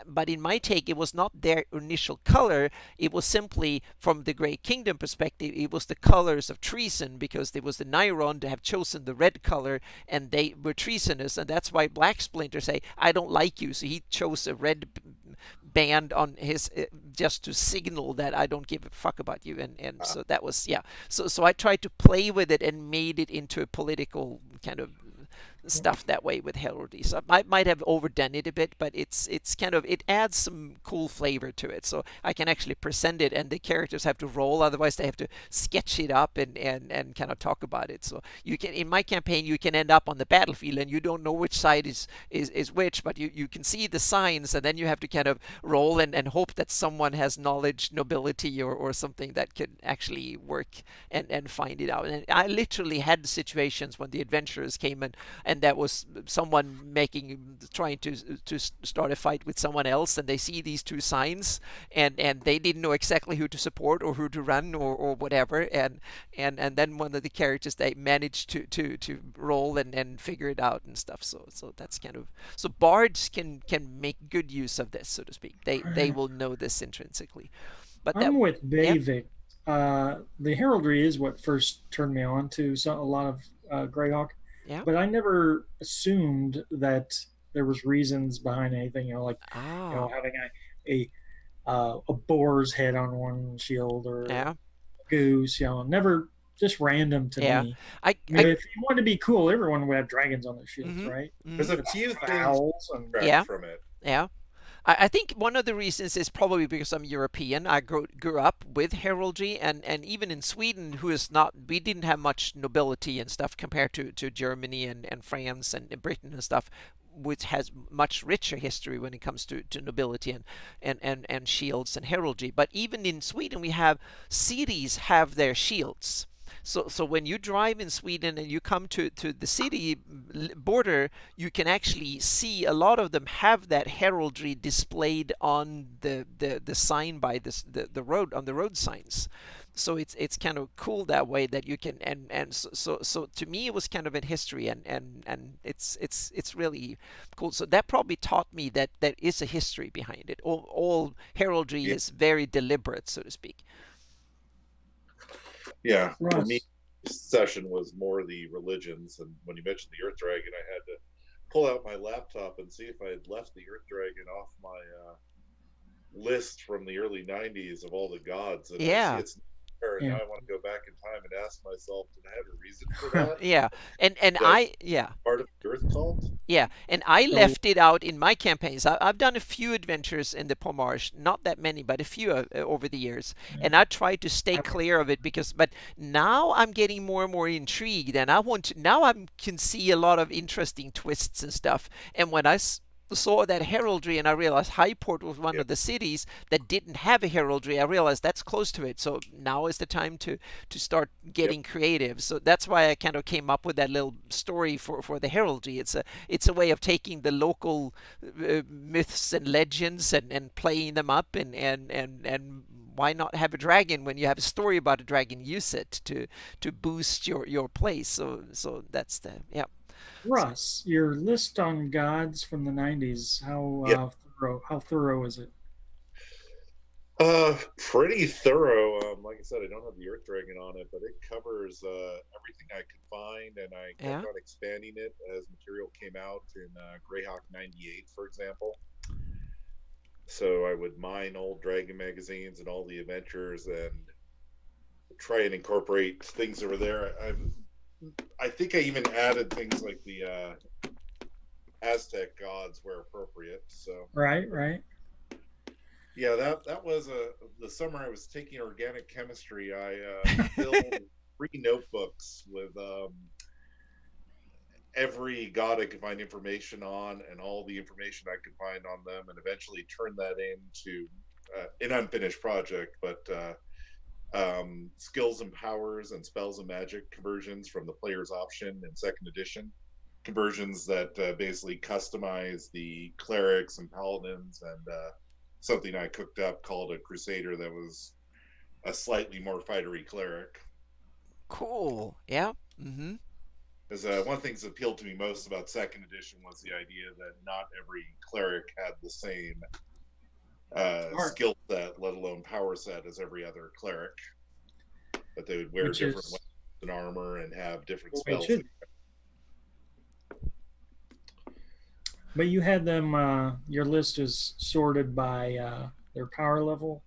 but in my take, it was not their initial color. It was simply from the Grey Kingdom perspective. It was the colors of treason because there was the Nairon to have chosen the red color, and they were treasonous, and that's why Black Splinter say, "I don't like you," so he chose a red band on his, just to signal that I don't give a fuck about you, and Uh, so that was, yeah. So I tried to play with it and made it into a political kind of stuff that way with heraldry. So I might have overdone it a bit, but it's kind of, it adds some cool flavor to it. So I can actually present it, and the characters have to roll. Otherwise, they have to sketch it up and kind of talk about it. So you can, in my campaign, you can end up on the battlefield and you don't know which side is which, but you can see the signs, and then you have to kind of roll and hope that someone has knowledge, nobility, or something that could actually work and find it out. And I literally had situations when the adventurers came and that was someone trying to start a fight with someone else, and they see these two signs, and they didn't know exactly who to support or who to run or whatever, and then one of the characters, they managed to roll and figure it out and stuff. So that's kind of, so bards can make good use of this, so to speak. They will know this intrinsically, but that, I'm with yeah, Davik. The heraldry is what first turned me on to a lot of Greyhawk, yeah. but I never assumed that there was reasons behind anything. Like Ah, having a boar's head on one shield or yeah, a goose. Never just random to yeah. me. I mean, I if you wanted to be cool, everyone would have dragons on their shields, mm-hmm, right? there's mm-hmm, a But few things owls and subtract yeah, from it. yeah. I think one of the reasons is probably because I'm European. I grew up with heraldry, and even in Sweden, who is not, we didn't have much nobility and stuff compared to Germany and France and Britain and stuff, which has much richer history when it comes to nobility and shields and heraldry. But even in Sweden, we have cities have their shields. So when you drive in Sweden and you come to the city border, you can actually see a lot of them have that heraldry displayed on the sign by the road, on the road signs. So it's kind of cool that way that you can, and so to me it was kind of in history, and it's really cool. So that probably taught me that there is a history behind it. All heraldry Yeah, is very deliberate, so to speak. yeah. For me, Russ. this session was more the religions, and when you mentioned the Earth Dragon, I had to pull out my laptop and see if I had left the Earth Dragon off my list from the early '90s of all the gods, and I see Yeah. it's there, and now Yeah. I want to go back in time and ask myself, did I have a reason for that? Yeah, and Did I I, yeah, part of the Earth cult? yeah, and I So left it out in my campaigns. I've done a few adventures in the Pomarsh, not that many, but a few over the years, and I tried to stay I, clear of it because. But now I'm getting more and more intrigued, and I want to. Now I can see a lot of interesting twists and stuff. And when I saw that heraldry, and I realized Highport was one Yeah, of the cities that didn't have a heraldry, I realized that's close to it. So now is the time to start yep, getting creative. So that's why I kind of came up with that little story for the heraldry. It's a way of taking the local myths and legends and playing them up, and why not have a dragon when you have a story about a dragon? Use it to boost your place. So that's the, yeah. So Russ, your list on gods from the '90s. yeah. How thorough is it? Pretty thorough. Like I said, I don't have the Earth Dragon on it, but it covers everything I could find, and I kept Yeah. on expanding it as material came out in Greyhawk '98, for example. So I would mine old Dragon magazines and all the adventures, and try and incorporate things over there. I think I even added things like the Aztec gods where appropriate. So Right, right. yeah, that was the summer I was taking organic chemistry. I filled 3 notebooks with every god I could find information on and all the information I could find on them, and eventually turned that into an unfinished project, but skills and powers and spells and magic conversions from the player's option in second edition. Conversions that basically customize the clerics and paladins, and something I cooked up called a crusader that was a slightly more fightery cleric. Cool. Yeah. Mm-hmm. Because one of the things that appealed to me most about second edition was the idea that not every cleric had the same skill set, let alone power set, as every other cleric. But they would wear Which different is weapons and armor and have different the way it spells. should. But you had them. Your list is sorted by their power level,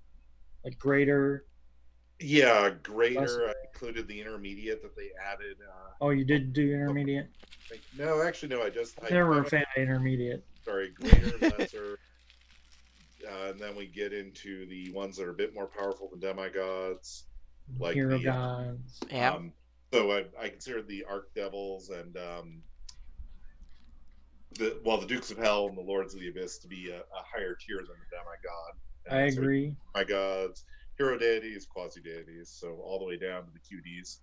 like greater. Yeah, greater. Lesser. I included the intermediate that they added. Oh, you did do intermediate. No, actually, no. I Never a fan of intermediate. Sorry, greater, lesser, and then we get into the ones that are a bit more powerful than demigods, like Hero the gods. Yeah. so I considered the Archdevils and the Dukes of Hell and the Lords of the Abyss to be a higher tier than the demigod. I So agree. demigods, hero deities, quasi deities, so all the way down to the QDs.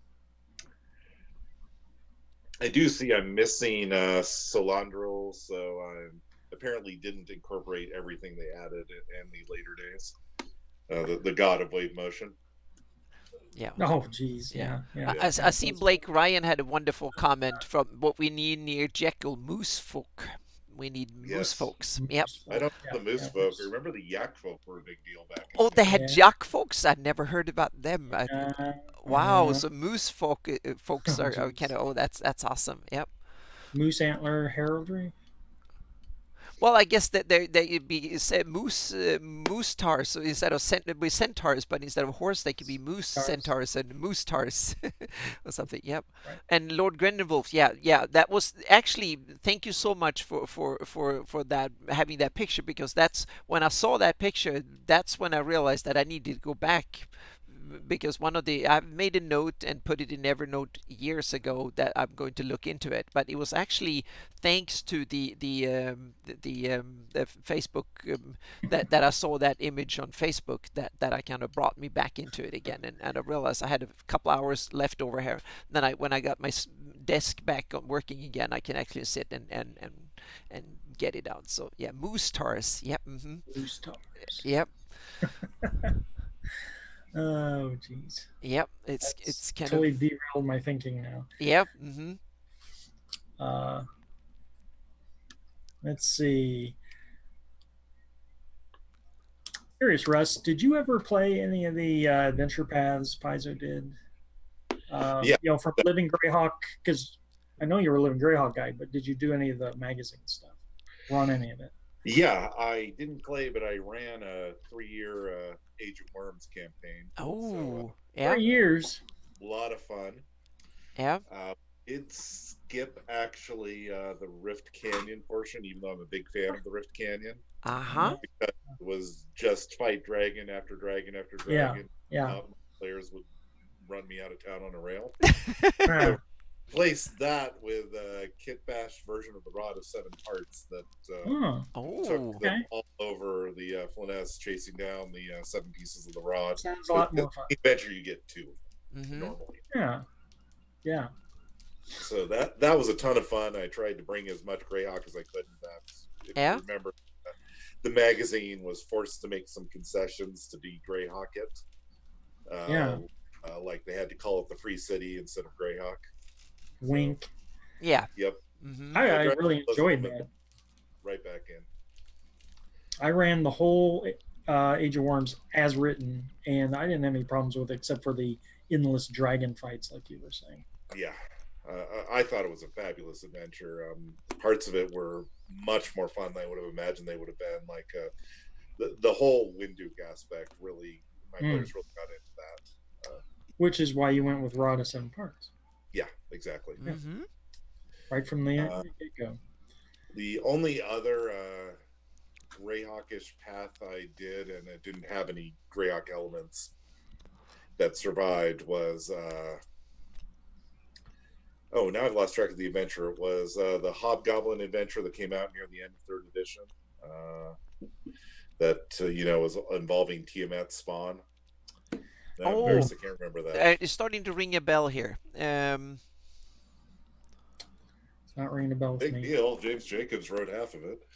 I do see I'm missing Solandril, so I apparently didn't incorporate everything they added in the later days. The god of wave motion. Yeah. Oh, geez. Yeah. Yeah. I see Blake Ryan had a wonderful comment from what we need near Jekyll, moose folk. We need moose Yes. folks. Yep. I don't Yeah, know the moose yeah, folk. moose. I remember the yak folk were a big deal back in Oh, the they day. had Yeah. Jack folks. I'd never heard about them. Wow. Uh, So moose folk folks Oh, are geez. kind of. Oh, that's awesome. Yep. Moose antler heraldry. Well, I guess that they be moose tars. So instead of centaurs, but instead of horse, they could be moose Tars. centaurs and moose tars or something. Yep. Right. And Lord Grendelwolf, yeah, that was actually. Thank you so much for that, having that picture, because that's when I saw that picture. That's when I realized that I needed to go back, because I made a note and put it in Evernote years ago that I'm going to look into it. But it was actually thanks to the Facebook that I saw that image on Facebook that I kind of brought me back into it again, and I realized I had a couple hours left over here. Then when I got my desk back on working again, I can actually sit and get it out. So yeah, moose tars. Yep. Mm-hmm. Moose tars. Yep. Oh, geez. Yep. It's kind Totally of. derailed my thinking now. Yep. Mm-hmm. Let's see. Curious, Russ, did you ever play any of the adventure paths Paizo did? Yeah. You know, from Living Greyhawk, because I know you were a Living Greyhawk guy, but did you do any of the magazine stuff? Run any of it? Yeah, I didn't play, but I ran a 3-year Age of Worms campaign. Oh, yeah, 3 years. A lot of fun. yeah. It skip actually the Rift Canyon portion, even though I'm a big fan of the Rift Canyon. Uh-huh. It was just fight dragon after dragon after Yeah, dragon. yeah. Players would run me out of town on a rail. Yeah. Replace that with a Kit Bash version of the Rod of Seven Hearts that Oh, Oh, took them all over the Floness, chasing down the 7 pieces of the rod. sounds a lot more fun. Eventually, you get 2 mm-hmm. normally. Yeah, yeah. So that was a ton of fun. I tried to bring as much Greyhawk as I could in that. If Yeah. you remember, the magazine was forced to make some concessions to de-Greyhawk it. Yeah. Like they had to call it the Free City instead of Greyhawk. Wink. Yeah. Yep. Mm-hmm. I really enjoyed that. Right back in. I ran the whole Age of Worms as written, and I didn't have any problems with it except for the endless dragon fights, like you were saying. Yeah, I thought it was a fabulous adventure. Parts of it were much more fun than I would have imagined they would have been. Like the whole Winduke aspect, really, my Mm. players really got into that. Which is why you went with Raw to 7 parts, Yeah, exactly. Mm-hmm. right from the Uh, get go. the only other Greyhawkish path I did, and it didn't have any Greyhawk elements that survived, was oh, now I've lost track of the adventure. It was the Hobgoblin adventure that came out near the end of third edition. That was involving Tiamat spawn. Now I'm Oh, embarrassed I can't remember that. it's starting to ring a bell here. It's not ringing a bell with Big me. deal. James Jacobs wrote half of it.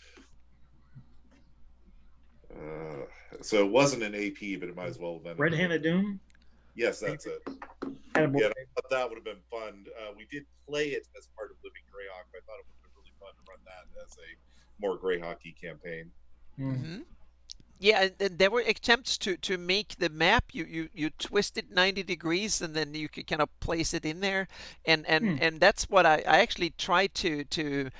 So it wasn't an AP, but it might as well have been. Red Hand of Doom? Yes, that's it. Attaboy. Yeah, I thought that would have been fun. We did play it as part of Living Greyhawk. I thought it would have been really fun to run that as a more Greyhawky campaign. Mm. Mm-hmm. Yeah, and there were attempts to make the map. You twist it 90 degrees, and then you could kind of place it in there, and that's what I actually tried to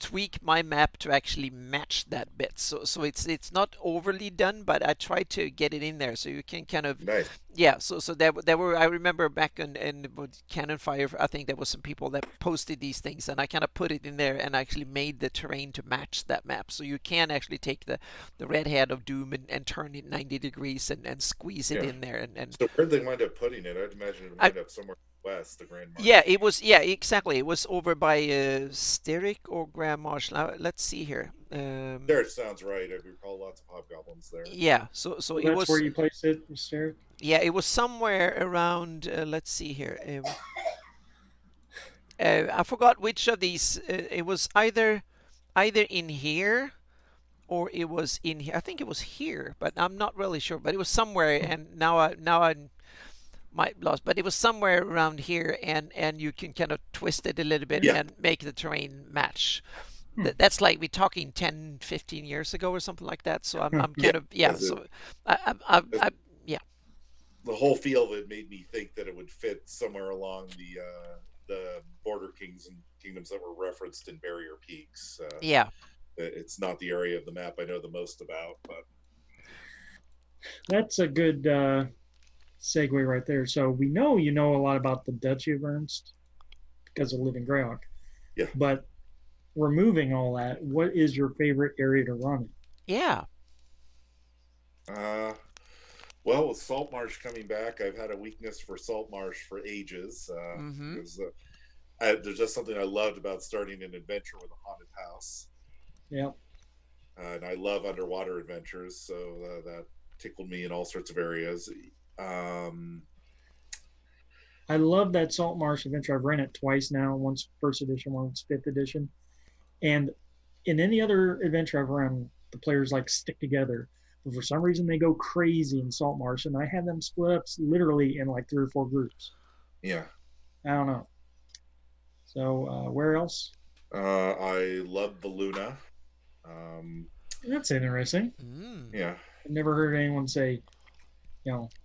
tweak my map to actually match that bit. So it's not overly done, but I tried to get it in there so you can kind of Nice. yeah. So there were, I remember back in with Cannon Fire, I think there was some people that posted these things, and I kind of put it in there and actually made the terrain to match that map. So you can actually take the Red Hand of Doom and turn it 90 degrees and squeeze it Yeah. in there and So where'd they wind up putting it? I'd imagine it would I, wind up somewhere west, the Grand Marsh. yeah, it was. Yeah, exactly. It was over by Styric or Grand Marsh. Now, let's see here. There, it sounds right. I recall lots of hobgoblins there. Yeah. So So it that's was. where you place it, Sarah? Yeah, it was somewhere around. Let's see here. I forgot which of these. It was either in here or it was in here. I think it was here, but I'm not really sure. But it was somewhere, and now I might lost, but it was somewhere around here, and you can kind of twist it a little bit Yeah. and make the terrain match. That's like we're talking 10, 15 years ago or something like that. So I'm kind of yeah. That's it. So I yeah. The whole feel of it made me think that it would fit somewhere along the border kingdoms that were referenced in Barrier Peaks. Yeah. It's not the area of the map I know the most about, but That's a good segue right there. So we know you know a lot about the Duchy of Ernst because of Living Greyhawk. Yeah. But removing all that, what is your favorite area to run in? Yeah. Well, with Saltmarsh coming back, I've had a weakness for Saltmarsh for ages. Mm-hmm. Because there's just something I loved about starting an adventure with a haunted house. Yeah. And I love underwater adventures, so that tickled me in all sorts of areas. I love that Saltmarsh adventure. I've ran it twice now, once first edition, once fifth edition. And in any other adventure I've run, the players like stick together. But for some reason they go crazy in Saltmarsh, and I have them split up literally in like 3 or 4 groups. Yeah. I don't know. So where else? I love the Luna. That's interesting. Yeah. I've never heard anyone say,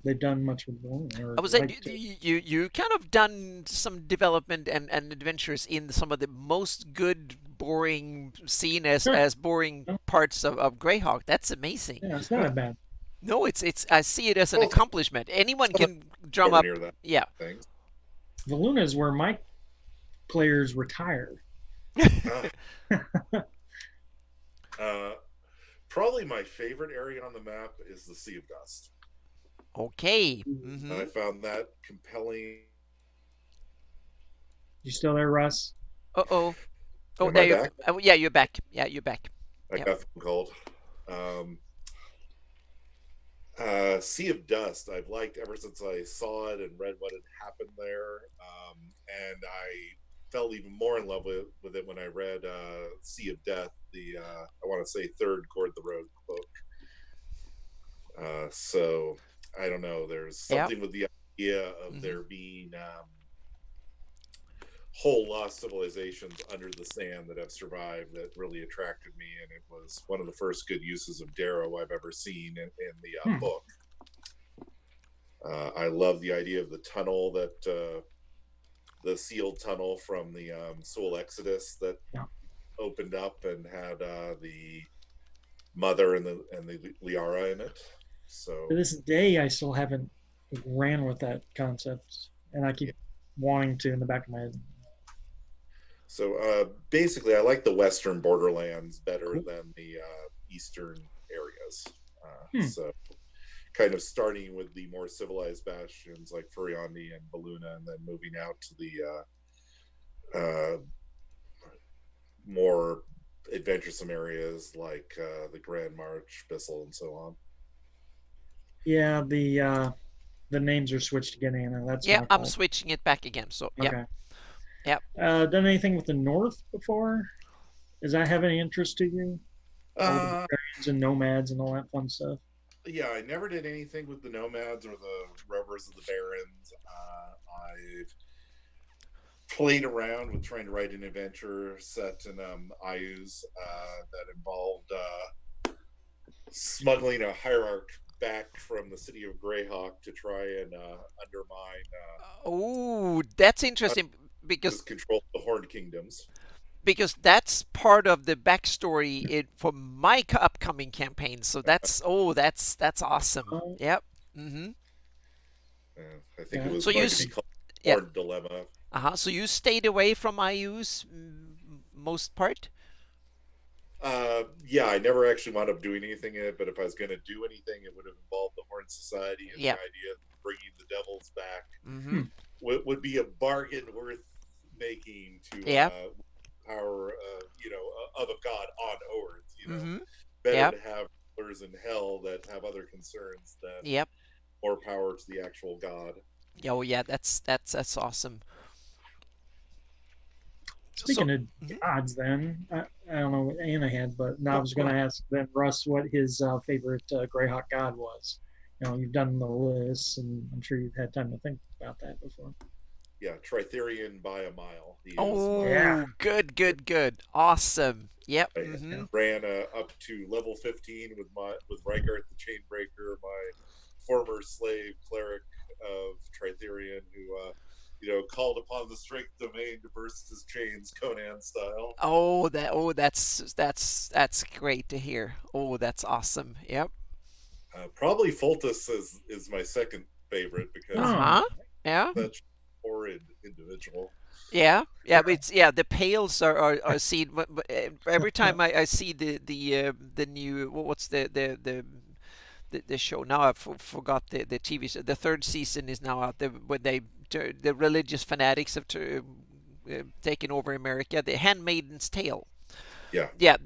they've done much with Luna. I was saying you kind of done some development and adventures in some of the most good boring seen as boring parts of Greyhawk. That's amazing. Yeah, it's not that bad. No, it's I see it as an accomplishment. Anyone can drum up. Yeah. Things. The Luna is where my players retire. Probably my favorite area on the map is the Sea of Dust. Okay. Mm-hmm. I found that compelling. You still there, Russ? Oh, Am there I you. back? Yeah, you're back. Yeah, you're back. I got cold. Sea of Dust, I've liked ever since I saw it and read what had happened there, and I fell even more in love with it when I read Sea of Death, the I want to say third Gord the Road book. So I don't know. There's something with the idea of there being whole lost civilizations under the sand that have survived that really attracted me, and it was one of the first good uses of Darrow I've ever seen in the Hmm. book. I love the idea of the tunnel that the sealed tunnel from the Sewell Exodus that Yeah. opened up and had the mother and the Liara in it. So To this day, I still haven't ran with that concept, and I yeah. keep wanting to in the back of my head. So basically, I like the Western borderlands better Cool. than the Eastern areas. Hmm. So kind of starting with the more civilized bastions like Furiandi and Baluna, and then moving out to the more adventuresome areas like the Grand March, Bissell, and so on. Yeah, the names are switched again, Anna. That's Yeah, my I'm fault. switching it back again. So yeah, Okay. yeah. Done anything with the North before? Does that have any interest to you? All the Uh, barbarians and nomads and all that fun stuff. yeah, I never did anything with the Nomads or the Rovers of the Barrens. I've played around with trying to write an adventure set in Ayus that involved smuggling a hierarch back from the city of Greyhawk to try and undermine Oh, that's interesting his because control of the Horned Kingdoms. that's part of the backstory for my upcoming campaign. So that's awesome. Oh, Yep. Mm-hmm. I think it yeah. was So you going to be called yeah. Horned Dilemma. So you stayed away from IU's most part. Yeah, I never actually wound up doing anything in it, but if I was going to do anything, it would have involved the Horned Society, and the Yep. idea of bringing the devils back Mm-hmm. Hmm. would be a bargain worth making to Yep. power, of a god on Earth. Mm-hmm. Better Yep. to have rulers in hell that have other concerns than Yep. more power to the actual god. Oh yeah, that's awesome. So Speaking of mhm. gods, then I don't know what Anna had, but now I Go was go going to ahead. ask then Russ what his favorite Greyhawk god was. You've done the list, and I'm sure you've had time to think about that before. Yeah, Tritherian by a mile. He is my. Yeah. Oh, good, good, good. Awesome. Yep. I Mm-hmm. Yeah. ran up to level 15 with Rykart the Chainbreaker, my former slave cleric of Tritherian, who called upon the strength domain to burst his chains, Conan style. That's great to hear. Oh, that's awesome. Yep. Probably Foltus is my second favorite because Oh, Uh-huh. Yeah. such a horrid individual. Yeah, yeah, but it's the pails are seen. But every time I see the new what's the show now, forgot the TV show. The third season is now out there when the religious fanatics have taken over America. The Handmaiden's Tale. Yeah, Yeah,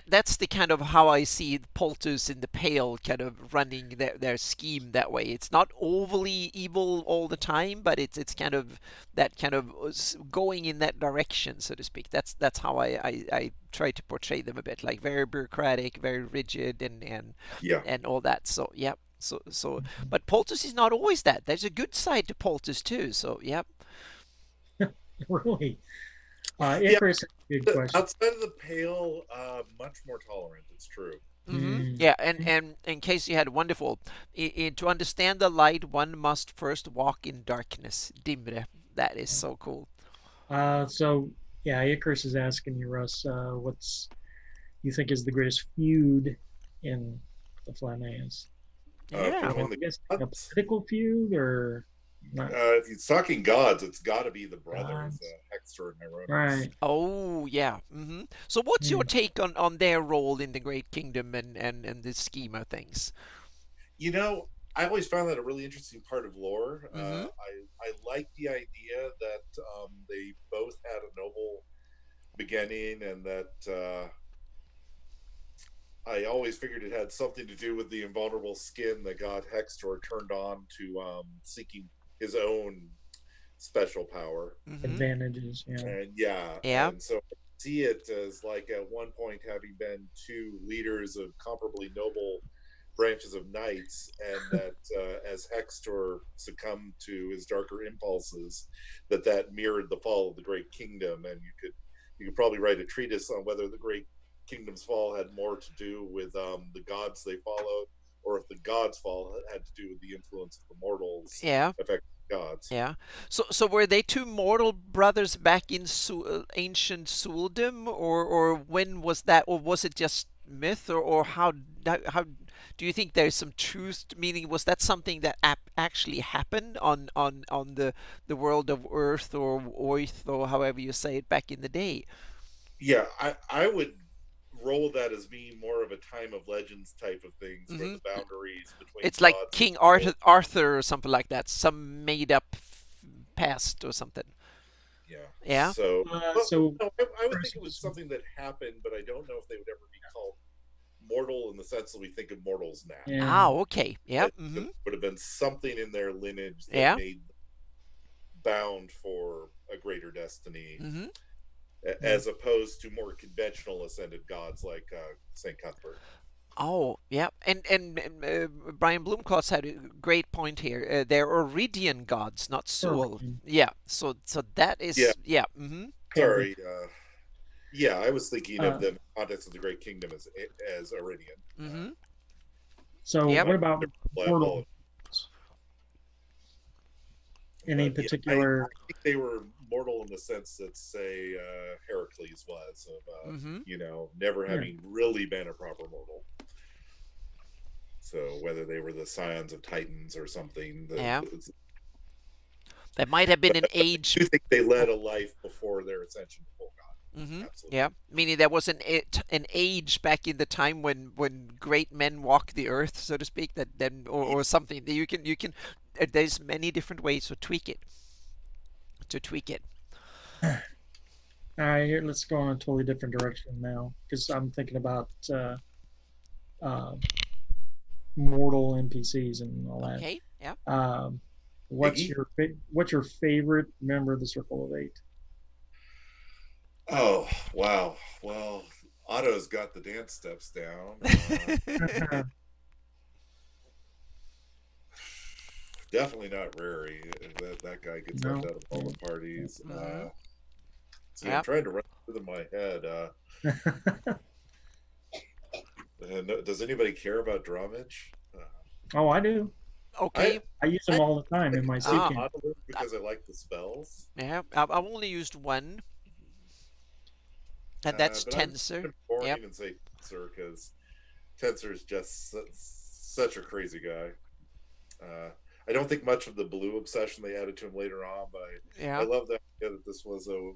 that's the kind of how I see Poltus in the Pale kind of running their scheme that way. It's not overly evil all the time, but it's kind of that kind of going in that direction, so to speak. That's how I try to portray them a bit, like very bureaucratic, very rigid, yeah. and all that. So yeah. But Poltus is not always that. There's a good side to Poltus too. So yeah. really? Yeah, Icarus, good question. outside of the pale, much more tolerant. It's true. Mm-hmm. Mm. Yeah, and in case you had wonderful, to understand the light, one must first walk in darkness. Dimre. That is so cool. So yeah, Icarus is asking you, Russ, what's you think is the greatest feud in the Flameas? Yeah. Between I the guess a gods, political feud or not if he's talking gods, it's got to be the brothers, gods? Hector and Ironicus. Right. Oh, yeah. So, what's your Hmm. take on their role in the Great Kingdom and the scheme of things? I always found that a really interesting part of lore. Mm-hmm. I like the idea that they both had a noble beginning, and that I always figured it had something to do with the invulnerable skin that God Hextor turned on to seeking his own special power. Mm-hmm. Advantages. Yeah. And yeah, Yeah. and so I see it as like at one point having been two leaders of comparably noble branches of knights, and that as Hextor succumbed to his darker impulses, that mirrored the fall of the Great Kingdom, and you could probably write a treatise on whether the Great Kingdom's fall had more to do with the gods they followed, or if the gods' fall had to do with the influence of the mortals Yeah. affecting gods. Yeah. So were they two mortal brothers back in ancient Suldum, or when was that, or was it just myth, or how do you think there's some truth? Meaning, was that something that actually happened on the world of Earth or Oith or however you say it back in the day? Yeah, I would roll that as being more of a time of legends type of things, where Hmm. the boundaries between It's like gods and King people. Arthur or something like that, some made up past or something. Yeah. Yeah. So, well, So no, I would think it was versus something that happened, but I don't know if they would ever be called mortal in the sense that we think of mortals now. yeah. Ah, okay. Yeah. It Hmm. would have been something in their lineage that Yeah. made them bound for a greater destiny, Hmm. as opposed to more conventional ascended gods like Saint Cuthbert. Oh, yeah. And Brian Blumkloss had a great point here. They're Oridian gods, not Sul. Origin. Yeah. So that Yeah, is, yeah. Hmm. Yeah, they, sorry. Yeah, I was thinking of uh, them in the context of the Great Kingdom as Iridian. Hmm. so Yep. what about I mortal? apologize. Any But yeah, I particular? think they were mortal in the sense that, say, Heracles was, of Hmm. never Yeah. having really been a proper mortal. So whether they were the scions of Titans or something, Yeah. That might have been an I age. do think they led a life before their ascension to full God. Hmm. Absolutely. Yeah. Meaning there was an age back in the time when great men walked the earth, so to speak. That then or something that you can. There's many different ways to tweak it. To tweak it. All right, here, let's go in a totally different direction now because I'm thinking about uh, mortal NPCs and all that. Okay. Yeah. What's Iggy? your favorite member of the Circle of Eight? Oh, wow. Well, Otto's got the dance steps down. Definitely not Rary. That guy gets No. left out of all the parties. Mhm. See, Yeah. I'm trying to run through my head. Does anybody care about Drummage? Oh, I do. Okay. I use them all the time in my I seeking. because I like the spells. Yeah. I've only used one, and that's But I'm Tensor. boring Yep. and say Tensor because Tensor is just such a crazy guy. I don't think much of the blue obsession they added to him later on, but I Yeah. love the idea that this was a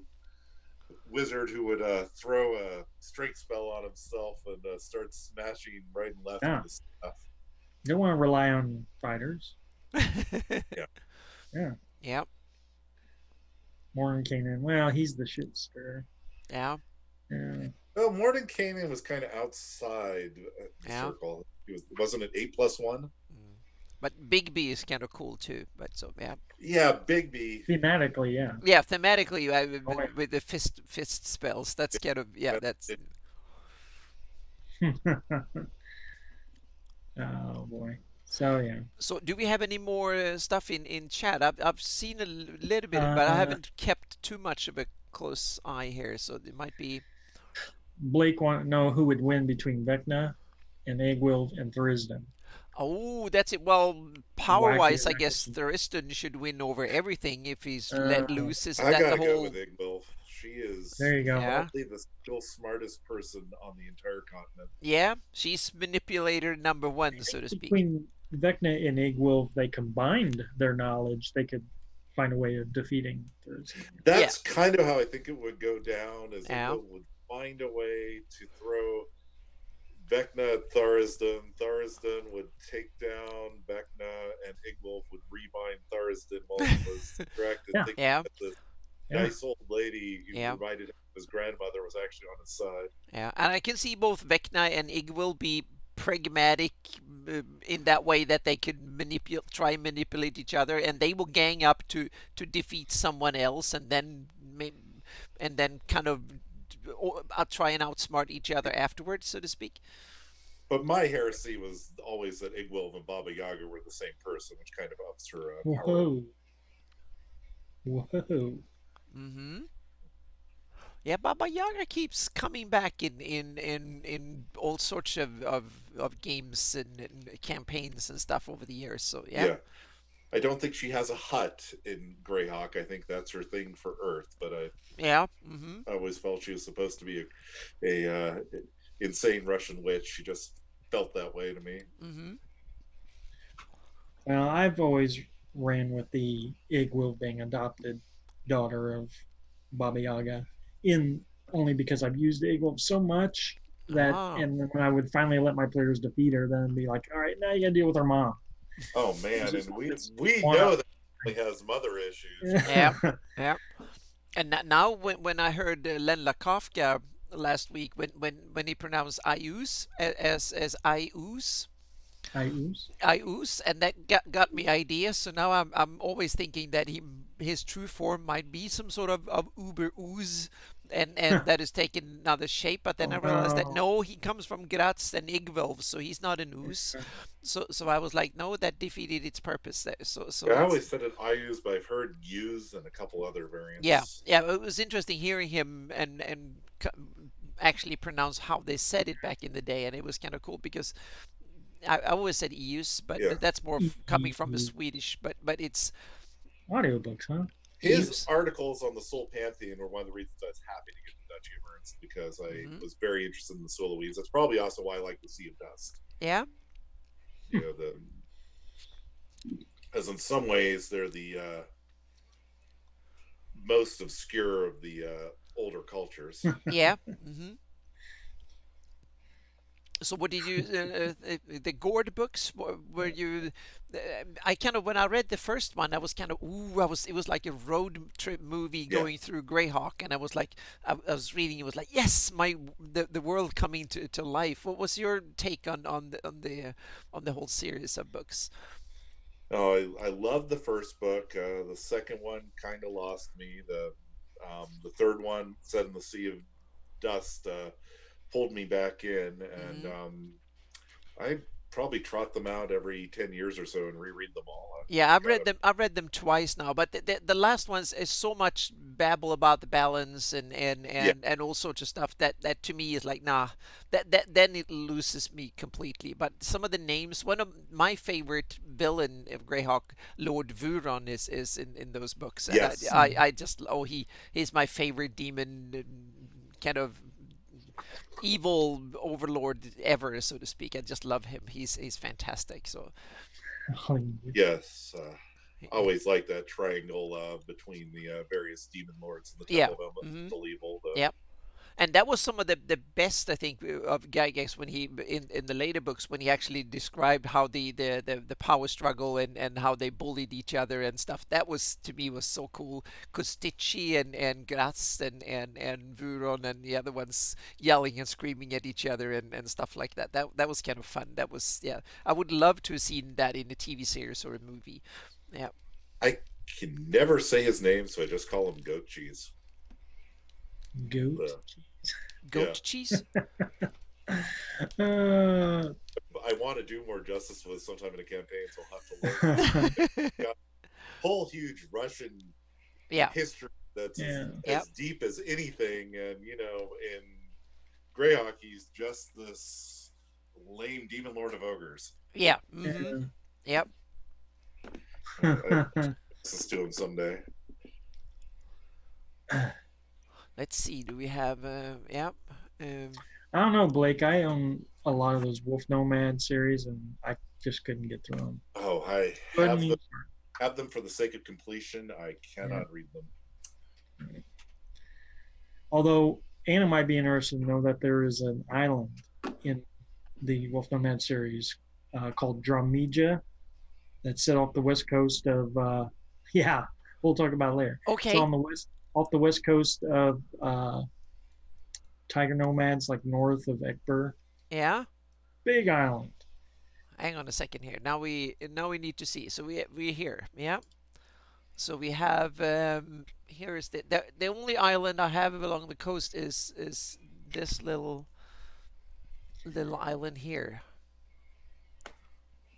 wizard who would throw a strength spell on himself and start smashing right and left Yeah. with the stuff. Don't want to rely on fighters. Yeah. Yep. Mordenkainen. Well, he's the shit stir. Yeah. Yeah. Well, Mordenkainen was kind of outside the Yeah. circle. Wasn't it 8+1? Mm. But Bigby is kind of cool too. But so yeah. Yeah, Bigby. Thematically, yeah. Yeah. Thematically, Oh, yeah. with the fist spells, that's kind of yeah. That's Oh boy. So yeah. so. Do we have any more stuff in chat? I've seen a little bit, but I Uh, haven't kept too much of a close eye here. So it might be. Blake want to know who would win between Vecna and Egwild and Thurisdan. Oh, that's it. Well, power-wise, I Wacky guess Racky. Thuristan should win over everything if he's let loose. Isn't I that gotta the go whole? with Igbilf. She is There you go. Yeah. probably the still smartest person on the entire continent. Yeah, she's manipulator number one, so to speak. Between Vecna and Egwild, they combined their knowledge. They could find a way of defeating Thurisdan. That's kind of how I think it would go down. Is Yeah. Igbilf would find a way to throw Vecna at Thurisdan. Thurisdan would take down Vecna, and Igbilf would rebind Thurisdan while he was distracted, Yeah. thinking Yeah. that the Yeah. nice old lady who Yeah. reminded him of his grandmother was actually on his side. Yeah, and I can see both Vecna and Igwil be pragmatic in that way that they could try and manipulate each other, and they will gang up to defeat someone else, and then kind of try and outsmart each other afterwards, so to speak. But my heresy was always that Igwilv and Baba Yaga were the same person, which kind of ups her power. Whoa. Whoa. Mm-hmm. Yeah, Baba Yaga keeps coming back in all sorts of games and campaigns and stuff over the years. So yeah. Yeah. I don't think she has a hut in Greyhawk. I think that's her thing for Earth. But Yeah. Mm-hmm. I always felt she was supposed to be a insane Russian witch. She just felt that way to me. Mm-hmm. Well, I've always ran with the Igwil being adopted daughter of Baba Yaga, in only because I've used Igwil so much that, Oh. and then when I would finally let my players defeat her, then be like, all right, now you got to deal with her mom. Oh man, It's just- and we it's know that he has mother issues. Yeah. Yeah. And now when I heard Len Lakofka last week when he pronounced Ayus as Ayus. I use. Ayus, and that got me ideas. So now I'm always thinking that his true form might be some sort of Uber ooze, and that is taking another shape. But then I realized that no, he comes from Graz and Igvelv, so he's not an ooze. So I was like, no, that defeated its purpose there. So Yeah, I always said it I use, but I've heard use and a couple other variants. yeah, it was interesting hearing him and actually pronounce how they said it back in the day, and it was kind of cool because I always said EUs, but Yeah. that's more coming from a Swedish, but it's Audiobooks, huh? His Use. articles on the Soul Pantheon were one of the reasons I was happy to get the Duchy of Ernst, because I was very interested in the Soul Louise. That's probably also why I like the Sea of Dust. yeah, You know, as in some ways they're the most obscure of the older cultures. yeah. So what did you the Gord books were you? I kind of when I read the first one, I was kind of it was like a road trip movie going through Greyhawk, and I was like I was reading, it was like yes, the world coming to life. What was your take on the whole series of books? Oh, I loved the first book. The second one kind of lost me. The third one, set in the Sea of Dust, pulled me back in, and I probably trot them out every 10 years or so and reread them all. Yeah, I've read them twice now, but the last ones is so much babble about the balance and all sorts of stuff that to me is like nah, that then it loses me completely. But some of the names, one of my favorite villain of Greyhawk, Lord Vuron, is in those books. And Yes. I just he's my favorite demon, kind of evil overlord ever, so to speak. I just love him. He's fantastic. So yes, always like that triangle between the various demon lords and the Temple of Elemental Evil. Yep. And that was some of the best, I think, of Gygax when he in the later books, when he actually described how the power struggle and how they bullied each other and stuff. That was, to me, was so cool. Kostichi and Graz and Vuron and the other ones yelling and screaming at each other and stuff like that. That was kind of fun. That was, yeah. I would love to have seen that in a TV series or a movie. Yeah. I can never say his name, so I just call him Goat Cheese. Goat cheese? I want to do more justice with sometime in a campaign, so I'll have to learn. Whole huge Russian history that's as deep as anything, and in Greyhawk he's just this lame demon lord of ogres. Yeah. Mm-hmm. Yep. This is to him someday. Let's see. Do we have? I don't know, Blake. I own a lot of those Wolf Nomad series, and I just couldn't get through them. Oh, I have them for the sake of completion. I cannot read them. Although Anna might be interested to know that there is an island in the Wolf Nomad series called Dromija that's set off the west coast of. We'll talk about it later. Okay. It's on the off the west coast of Tiger Nomads, like north of Ekber. Yeah. Big island. Hang on a second here. Now we need to see. So we're here. Yeah. So we have here is the only island I have along the coast is this little. little island here.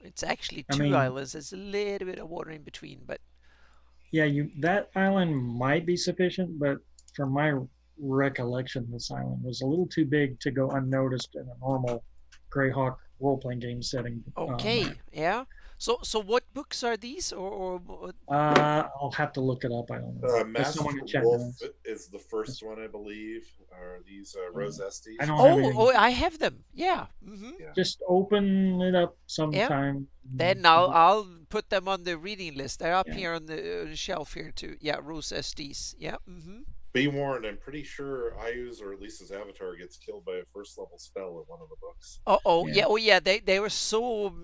It's actually I two mean, islands. There's a little bit of water in between, but yeah, you that island might be sufficient, but from my recollection, this island was a little too big to go unnoticed in a normal Greyhawk role playing game setting map. okay, yeah. So what books are these, I'll have to look it up. I don't know. If someone Master in chat Wolf knows. is the first one, I believe. Are these Rose I Estes? don't have Oh, anything. I have them. Yeah. Yeah. Just open it up Yeah. sometime. Then I'll put them on the reading list. They're up Yeah. here on the shelf here too. Yeah, Rose SDs. Yeah. Be warned, I'm pretty sure Ayu's or at least his avatar gets killed by a first level spell in one of the books. Oh Yeah. yeah. Oh yeah. They were so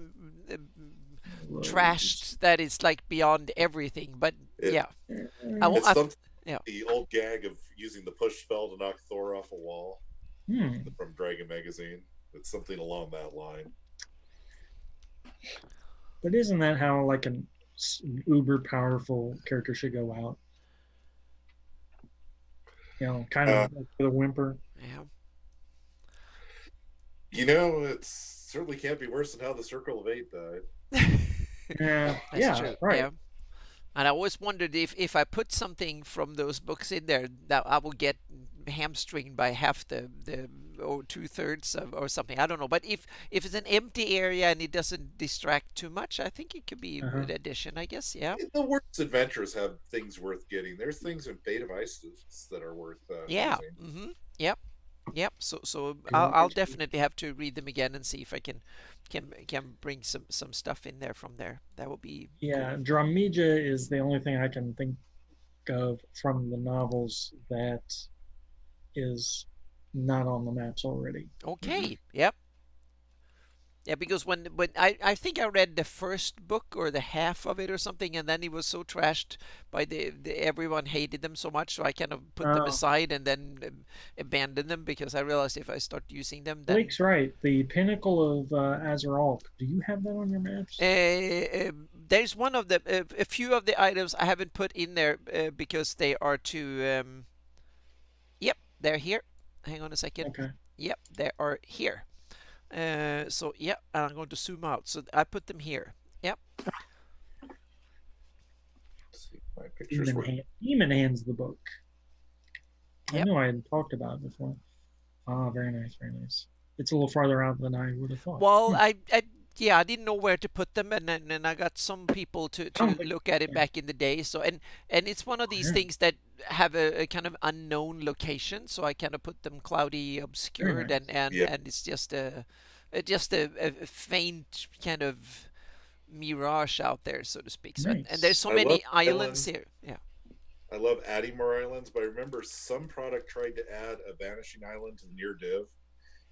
trashed that it's like beyond everything. But It, yeah, it's something yeah. the old gag of using the push spell to knock Thor off a wall from Dragon Magazine. It's something along that line. But isn't that how like an uber powerful character should go out? You know, kind of like with a whimper. Yeah. You know, it certainly can't be worse than how the Circle of Eight died. Yeah, That's yeah, true. right. Yeah. And I always wondered if I put something from those books in there that I will get hamstringed by half the or 2/3 of or something. I don't know. But if it's an empty area and it doesn't distract too much, I think it could be a good addition. I guess. Yeah. The worst adventures have things worth getting. There's things in Fate of Isis that are worth Yeah. using. Yep. Yep. So I'll definitely have to read them again and see if I can bring some stuff in there from there. That would be Yeah, Dramija is the only thing I can think of from the novels that is not on the maps already. okay. Yep. Yeah, because when I think I read the first book or the half of it or something, and then it was so trashed by the everyone hated them so much, so I kind of put them aside and then abandoned them because I realized if I start using them, then Blake's right. The Pinnacle of Azeralp. Do you have that on your maps? there's one of the a few of the items I haven't put in there because they are too. Yep, they're here. Hang on a second. Okay. Yep, they are here. So yeah, I'm going to zoom out. So I put them here. Yep. Let's see, my pictures were... Demon Hands the book. Yep. I know I had talked about it before. Ah, very nice, very nice. It's a little farther out than I would have thought. Well, yeah, I didn't know where to put them, and then I got some people to look at it back in the day. So and it's one of these things that have a kind of unknown location. So I kind of put them cloudy, obscured, nice. and it's just a faint kind of mirage out there, so to speak. So Nice. and there's so many islands here. Yeah. I love adding more islands, but I remember some product tried to add a vanishing island to the near div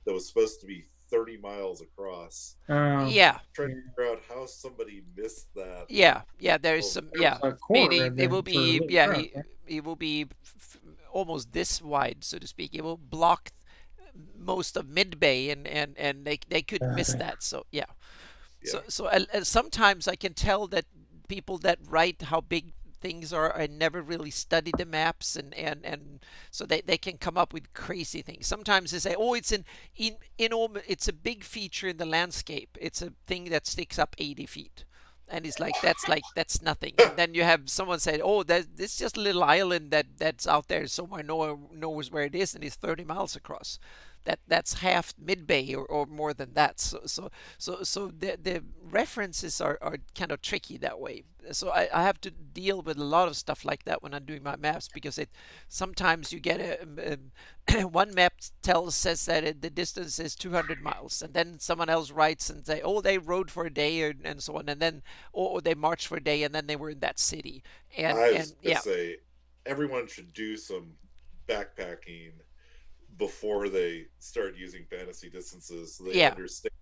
that was supposed to be 30 miles across. Yeah. Trying to figure out how somebody missed that. Yeah. There is some. Yeah. Meaning it will be. Yeah. It will be almost this wide, so to speak. It will block most of mid bay, and they could miss that. So yeah. So sometimes I can tell that people that write how big things are, I never really studied the maps, and so they can come up with crazy things. Sometimes they say, oh, it's it's a big feature in the landscape. It's a thing that sticks up 80 feet. And it's like that's nothing. And then you have someone say, "Oh, this is just a little island that's out there somewhere. No one knows where it is, and it's 30 miles across." That's half mid bay or more than that. So the references are kind of tricky that way. So I have to deal with a lot of stuff like that when I'm doing my maps because sometimes you get one map says that the distance is 200 miles, and then someone else writes and say, oh, they rode for a day and so on, and then or they marched for a day and then they were in that city. And I was gonna say everyone should do some backpacking before they start using fantasy distances so they understand,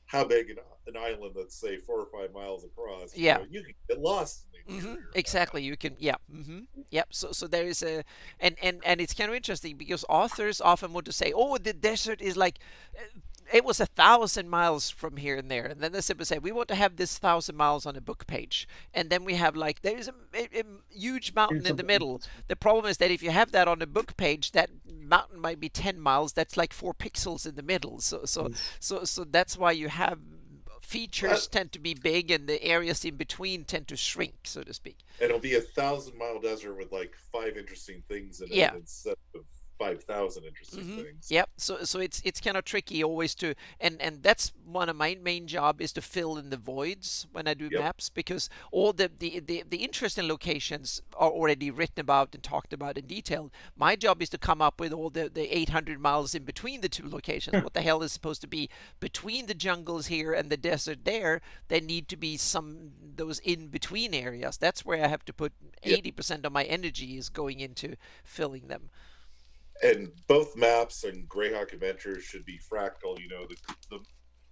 how big an island that's say 4 or 5 miles across. You can get lost in the exactly. You can yep. So there is and it's kind of interesting because authors often want to say, oh, the desert is like it was 1,000 miles from here and there, and then they simply say we want to have this 1,000 miles on a book page, and then we have like there is a huge mountain in the middle. The problem is that if you have that on a book page, that mountain might be 10 miles, that's like 4 pixels in the middle. Yes. So that's why you have features tend to be big and the areas in between tend to shrink, so to speak. It'll be 1,000-mile desert with like 5 interesting things in it Yeah. instead of 5,000 interesting things. Yep. So it's kind of tricky always to, and that's one of my main job is to fill in the voids when I do Yep. maps, because all the interesting locations are already written about and talked about in detail. My job is to come up with all the 800 miles in between the two locations. What the hell is supposed to be between the jungles here and the desert there? There need to be some those in between areas. That's where I have to put Yep. 80% of my energy is going into filling them. And both maps and Greyhawk Adventures should be fractal.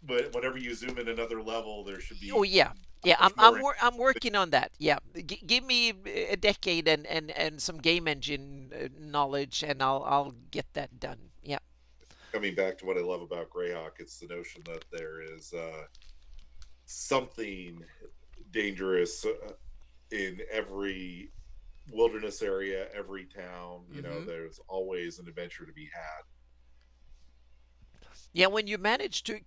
But whenever you zoom in another level, there should Oh be yeah, yeah. much more. I'm working on that. Yeah, give me a decade and some game engine knowledge, and I'll get that done. Yeah. Coming back to what I love about Greyhawk, it's the notion that there is something dangerous in every wilderness area, every town. There's always an adventure to be had. Yeah, when you manage to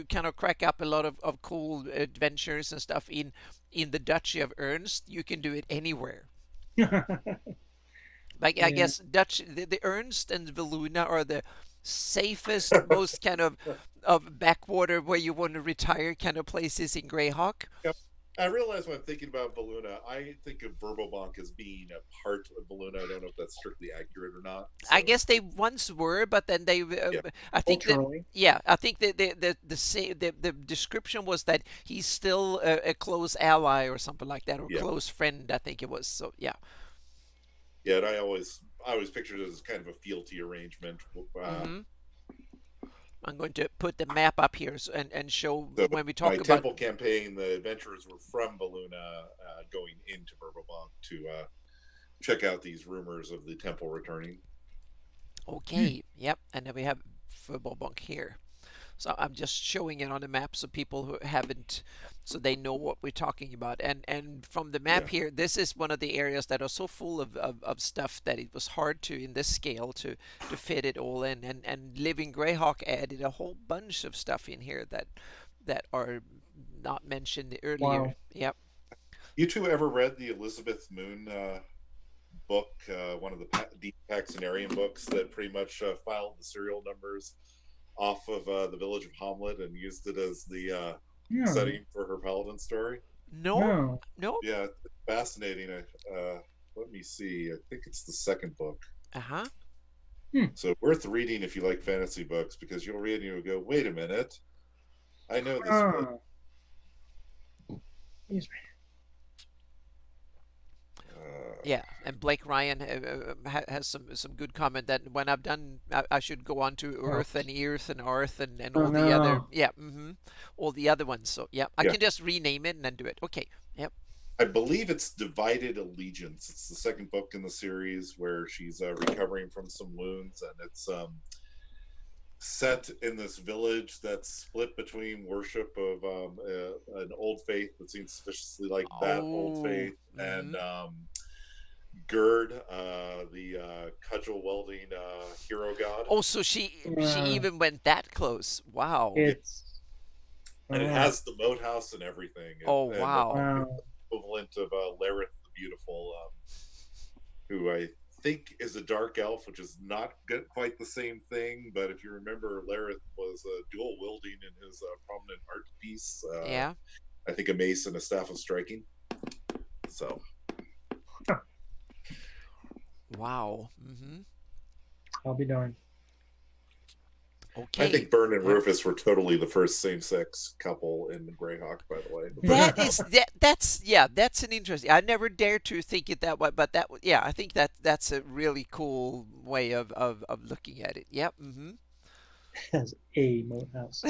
kind of crack up a lot of cool adventures and stuff in the Duchy of Ernst, you can do it anywhere. Like I Yeah. guess the Ernst and Veluna are the safest, most kind of backwater where you want to retire kind of places in Greyhawk. Yep. I realize when I'm thinking about Baluna, I think of Verbobonk as being a part of Baluna. I don't know if that's strictly accurate or not. I So, guess they once were, but then they. yeah. I think that. Culturally. Yeah, I think that the description was that he's still a close ally or something like that, or Yeah. close friend. I think it was. So yeah. Yeah, and I always pictured it as kind of a fealty arrangement. hmm I'm going to put the map up here and show So when we my talk about. temple campaign, the adventurers were from Baluna, going into Verbobonk to check out these rumors of the temple returning. Okay. Yep. And then we have football bunk here. So I'm just showing it on the map so people who haven't, so they know what we're talking about. And from the map Yeah. here, this is one of the areas that are so full of stuff that it was hard to, in this scale, to fit it all in. And Living Greyhawk added a whole bunch of stuff in here that are not mentioned earlier. Wow. Yep. You two ever read the Elizabeth Moon book, one of the Deep Paxtonarian books that pretty much filed the serial numbers off of the village of Hamlet and used it as the Yeah. setting for her Paladin story? No. No. No. Yeah, it's fascinating. Let me see. I think it's the second book. Uh-huh. So worth reading if you like fantasy books, because you'll read and you'll go, wait a minute, I know this book. Excuse me. Yeah, and Blake Ryan has some good comment that when I've done, I should go on to Earth and Earth and Arth and all the other, yeah, all the other ones. So yeah, I Yeah. can just rename it and then do it. Okay, yep. I believe it's Divided Allegiance. It's the second book in the series where she's recovering from some wounds, and it's set in this village that's split between worship of an old faith that seems suspiciously like that old faith, and Gerd, the cudgel welding hero god. Oh, so she even went that close. Wow. It's And it has the moat house and everything. Oh, and wow. wow. Equivalent of Lareth the Beautiful, who I think is a dark elf, which is not quite the same thing. But if you remember, Lareth was dual wielding in his prominent art piece. Yeah. I think a mace and a staff of striking. So Wow. I'll be darned. Okay. I think Byrne and Rufus were totally the first same-sex couple in Greyhawk, by the way. That's an interesting. I never dared to think it that way, but I think that's a really cool way of looking at it. Yep. Has a moat house.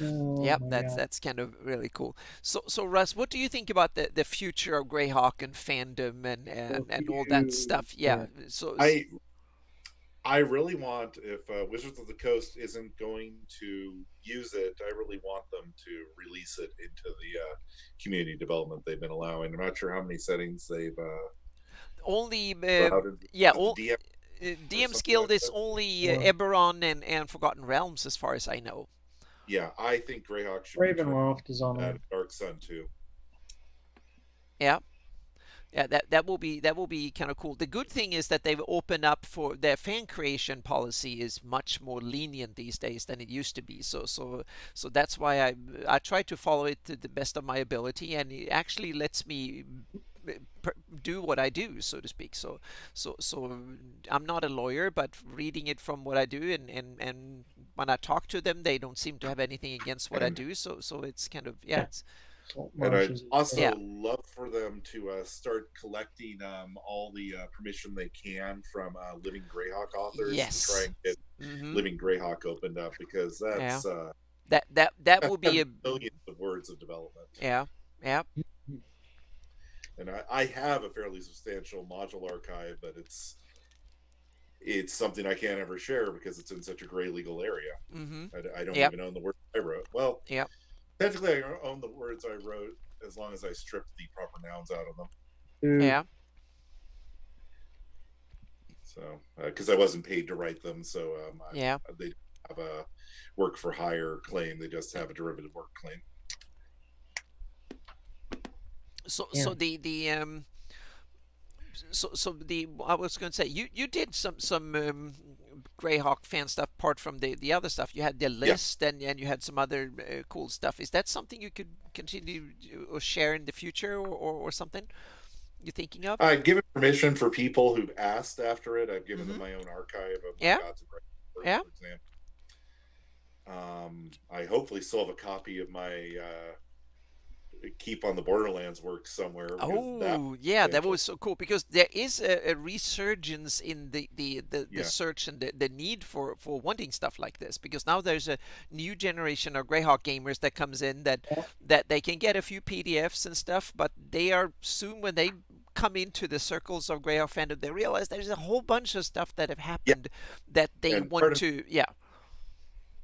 Oh, Yep, my God. that's kind of really cool. So Russ, what do you think about the future of Greyhawk and fandom and all that stuff? Yeah. So I really want, if Wizards of the Coast isn't going to use it, I really want them to release it into the community development they've been allowing. I'm not sure how many settings they've only Allowed in yeah, the DM or DM's something Guild like is that. only Or Eberron and Forgotten Realms, as far as I know. Yeah, I think Greyhawk should be turned Ravenloft is on at them. Dark Sun too. Yeah. Yeah, that will be kind of cool. The good thing is that they've opened up for their fan creation policy is much more lenient these days than it used to be. So that's why I try to follow it to the best of my ability, and it actually lets me do what I do, so to speak. So I'm not a lawyer, but reading it from what I do, and when I talk to them, they don't seem to have anything against what I And do. So it's kind of yeah, Yeah, it's Salt and I'd Marshes. also yeah. love for them to start collecting all the permission they can from living Greyhawk authors to try Yes. and get Mm-hmm. living Greyhawk opened up because Yeah. That that's will be a millions of words of development. yeah, yeah. And I have a fairly substantial module archive, but it's something I can't ever share because it's in such a gray legal area. Mm-hmm. I don't Yep. even own the words I wrote. Well, Yep. technically, I own the words I wrote as long as I stripped the proper nouns out of them. Dude, Yeah. So, because I wasn't paid to write them, so Yeah. they have a work for hire claim. They just have a derivative work claim. So yeah. the I was going to say you did some Greyhawk fan stuff apart from the other stuff. You had the Yeah, list and you had some other cool stuff. Is that something you could continue or share in the future or something you're thinking of? I've given permission for people who've asked after it. I've given them Mm-hmm. my own archive of my Yeah. Gods of Greyhawk, Yeah. for example. I hopefully still have a copy of my Keep on the Borderlands work somewhere because that Oh, yeah, that potential. was so cool because there is a resurgence in the Yeah, search and the need for wanting stuff like this because now there's a new generation of Greyhawk gamers that comes in that they can get a few PDFs and stuff, but they are soon when they come into the circles of Greyhawk fandom, they realize there's a whole bunch of stuff that have yeah. happened that they And want to, yeah,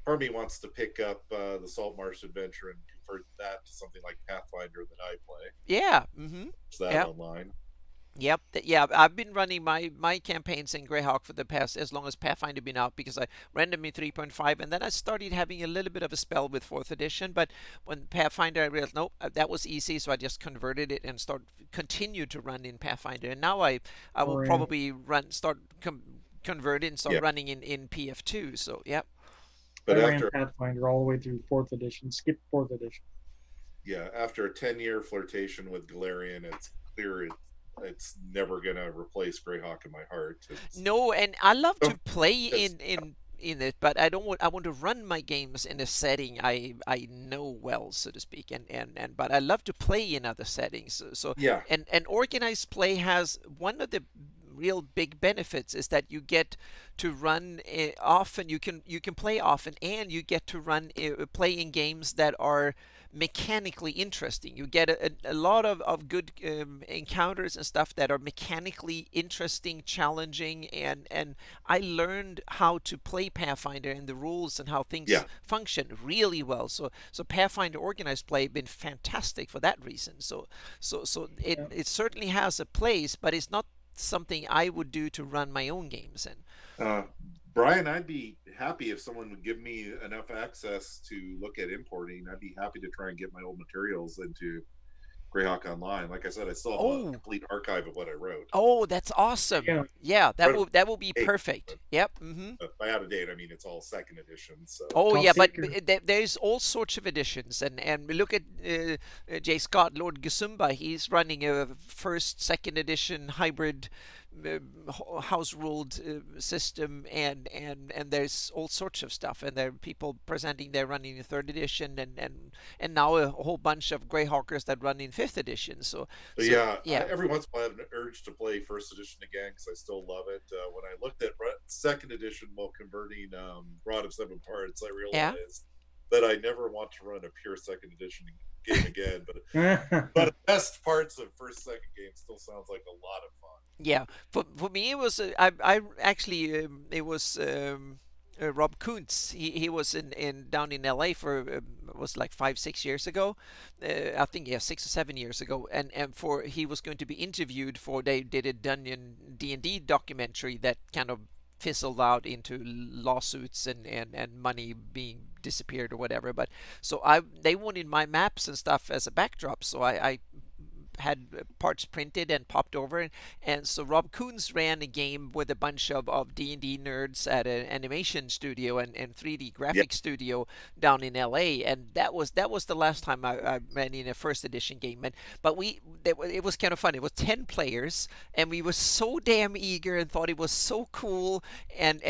part of me wants to pick up the Salt Marsh Adventure and convert that to something like Pathfinder that I play. yeah, mm-hmm. Is that Yeah. online? Yep. Yeah, I've been running my campaigns in Greyhawk for the past as long as Pathfinder been out because I ran them in 3.5 and then I started having a little bit of a spell with 4th edition. But when Pathfinder, I realized nope, that was easy, so I just converted it and continued to run in Pathfinder. And now I will Or in probably convert it and start Yeah, running in PF2. So yep. I but ran after Pathfinder all the way through 4th edition, skipped 4th edition. after a 10-year flirtation with Galarian, it's clear it's never gonna replace Greyhawk in my heart. No, and I love to play It's in it, but I don't want I want to run my games in a setting I know well, so to speak, and but I love to play in other settings. yeah, And organized play has one of the real big benefits is that you get to run often. You can play often, and you get to run play in games that are mechanically interesting. You get a lot of good encounters and stuff that are mechanically interesting, challenging, and I learned how to play Pathfinder and the rules and how things yeah. function really well. So Pathfinder organized play been fantastic for that reason. So Yeah. it certainly has a place, but it's not something I would do to run my own games in. Uh, Brian, I'd be happy if someone would give me enough access to look at importing. I'd be happy to try and get my old materials into Greyhawk Online. Like I said, I still have a Oh, complete archive of what I wrote. oh, that's awesome. Yeah. Yeah, Incredible that will be date, perfect. Yep. Mm-hmm. but by out of date, I mean it's all second edition. So Oh Top yeah, but secret. there's all sorts of editions, and we look at Jay Scott, Lord Gasumba. He's running a first, second edition hybrid house ruled system, and there's all sorts of stuff, and there are people presenting they're running in third edition, and now a whole bunch of Greyhawkers that run in fifth edition. But So yeah, yeah, every once in a while I have an urge to play first edition again because I still love it. When I looked at second edition while converting Rod of Seven Parts, I yeah. realized that I never want to run a pure second edition game again. But Yeah. the best parts of first second game still sounds like a lot of fun. Yeah, for me it was I actually it was Rob Kuntz. He was in down in L.A. for was like 5 6 years ago, I think, yeah, 6 or 7 years ago, and for he was going to be interviewed for, they did a Dungeon D&D documentary that kind of fizzled out into lawsuits and money being disappeared or whatever. But so I they wanted my maps and stuff as a backdrop, so I had parts printed and popped over, and so Rob Coons ran a game with a bunch of D&D nerds at an animation studio and 3D Yeah, graphic studio down in LA, and that was the last time I ran in a first edition game. And but it was kind of fun. It was 10 players, and we were so damn eager and thought it was so cool, and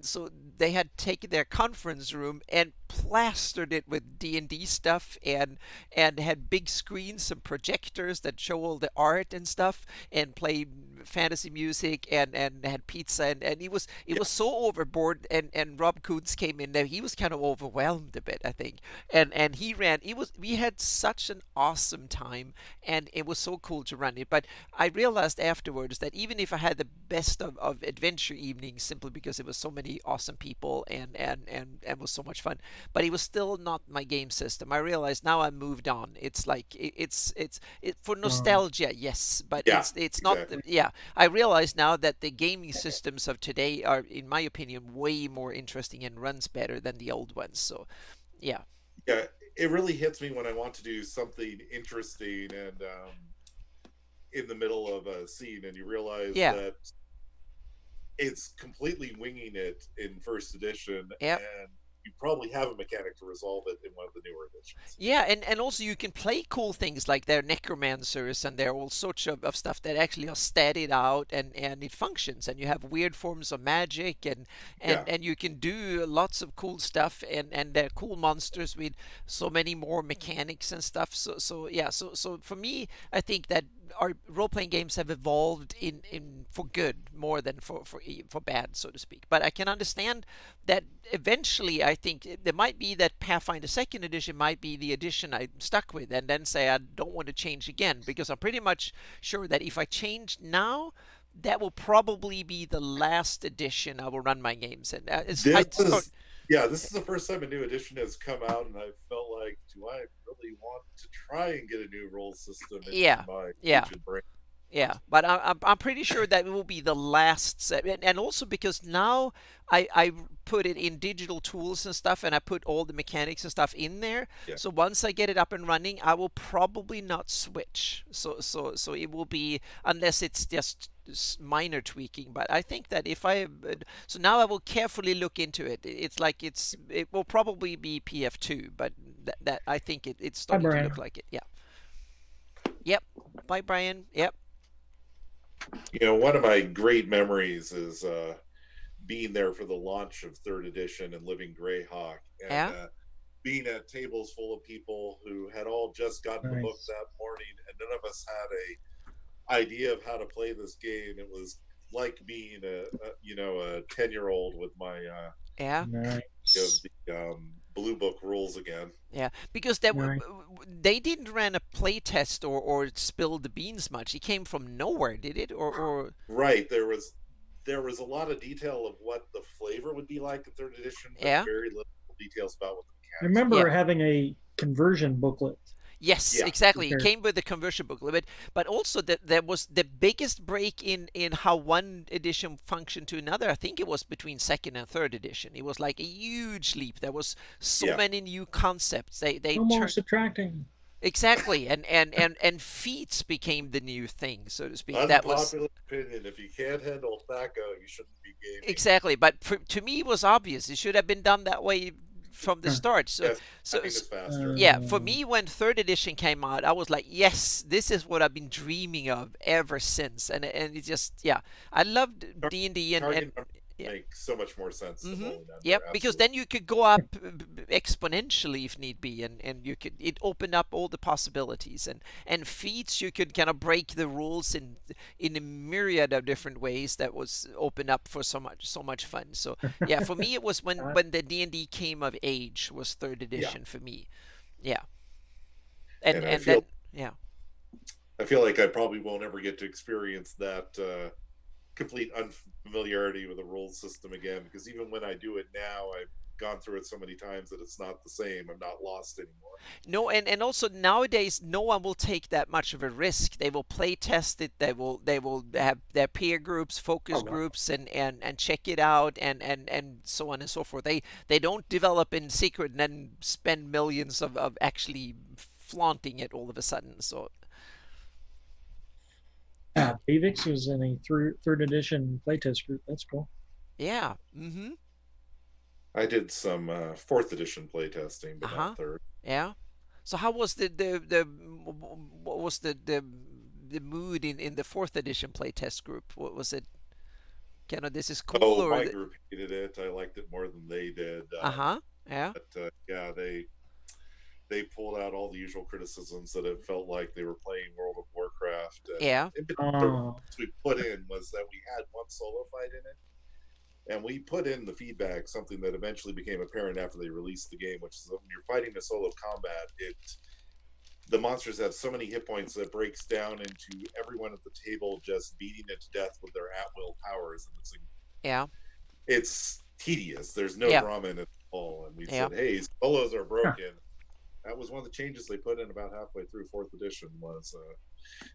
so they had taken their conference room and plastered it with D&D stuff, and had big screens and projectors that show all the art and stuff, and played fantasy music, and had pizza, and it yeah, was so overboard. And Rob Coons came in there. He was kind of overwhelmed a bit, I think, and he ran. It was We had such an awesome time, and it was so cool to run it. But I realized afterwards that even if I had the best of adventure evenings, simply because it was so many awesome people and was so much fun, but it was still not my game system. I realized now I moved on. It's like for Um, nostalgia, yes, but yeah, it's not exactly. yeah. I realize now that the gaming systems of today are, in my opinion, way more interesting and runs better than the old ones. So yeah, Yeah, it really hits me when I want to do something interesting and in the middle of a scene, and you realize yeah, that it's completely winging it in first edition, yeah. and you probably have a mechanic to resolve it in one of the newer editions. Yeah, and also you can play cool things like they're necromancers, and there are all sorts of stuff that actually are statted out, and it functions, and you have weird forms of magic, Yeah, and you can do lots of cool stuff, and they're cool monsters with so many more mechanics and stuff. So yeah, so for me, I think that our role playing games have evolved in for good more than for bad, so to speak. But I can understand that eventually, I think there might be that Pathfinder Second Edition might be the edition I'm stuck with, and then say I don't want to change again, because I'm pretty much sure that if I change now, that will probably be the last edition I will run my games in. this I start. is yeah, this is the first time a new edition has come out, and I felt like, do I really want to try and get a new role system into Yeah, my yeah. agent brain? Yeah, but I'm pretty sure that it will be the last set, and also because now I put it in digital tools and stuff, and I put all the mechanics and stuff in there. Yeah, So once I get it up and running, I will probably not switch. So it will be, unless it's just minor tweaking. But I think that if I so now I will carefully look into it. It's like it will probably be PF2, but that I think it's Hi, starting to Brian. look like it. Yeah. Yep. Bye, Brian. Yep. one of my great memories is being there for the launch of third edition and living Greyhawk, and Yeah. being at tables full of people who had all just gotten the book Nice. that morning, and none of us had a idea of how to play this game. It was like being a 10-year-old with my Yeah. of Nice. the blue book rules again. Yeah, because that Nice. they didn't run a play test or spill the beans much. It came from nowhere, did it? Or Right, there was a lot of detail of what the flavor would be like in third edition, but yeah, very little details about what the I mechanics would be. yeah. remember having a conversion booklet Yes, Yeah, exactly. It prepared. came with the conversion booklet, but also that there was the biggest break in how one edition functioned to another. I think it was between second and third edition. It was like a huge leap. There was so yeah. many new concepts. They No more turned subtracting. exactly, and feats became the new thing, so to speak. That was Unpopular opinion: if you can't handle Thaco, you shouldn't be gaming. exactly, but to me, it was obvious. It should have been done that way from the Huh. start. So, Yes, so, tapping so is faster. yeah, for Uh, me, when third edition came out, I was like, yes, this is what I've been dreaming of ever since. And it just, yeah, I loved D&D Target and numbers yeah. make so much more sense than Mm-hmm. rolling number. Yep, because Absolutely. then you could go up exponentially if need be, and you could it opened up all the possibilities, and feats you could kind of break the rules in a myriad of different ways that was open up for so much fun. So yeah, for me it was when I, when the D&D came of age was third Yeah, edition for me. Yeah, and I and feel then yeah, I feel like I probably won't ever get to experience that complete unfamiliarity with the rules system again, because even when I do it now, I've gone through it so many times that it's not the same. I'm not lost anymore. No, and also nowadays no one will take that much of a risk. They will play test it. They will have their peer groups, focus Oh, wow. groups, and check it out, and so on and so forth. They don't develop in secret and then spend millions of actually flaunting it all of a sudden. So Bavix was in a third edition playtest group. That's cool. yeah, mm-hmm, I did some fourth edition playtesting, but uh-huh, not third. yeah. So how was what was the mood in the fourth edition playtest group? What was it? Kind of this is cool Oh, or my the, group hated it. I liked it more than they did. uh-huh, yeah, But yeah, they pulled out all the usual criticisms that it felt like they were playing World of Warcraft. And yeah, in particular, what we put in was that we had one solo fight in it, and we put in the feedback something that eventually became apparent after they released the game, which is that when you're fighting a solo combat, the monsters have so many hit points that it breaks down into everyone at the table just beating it to death with their at will powers, and yeah, it's tedious. There's no yeah, drama in it at all. And we yeah. said, hey, solos are Huh. broken. That was one of the changes they put in about halfway through fourth edition, was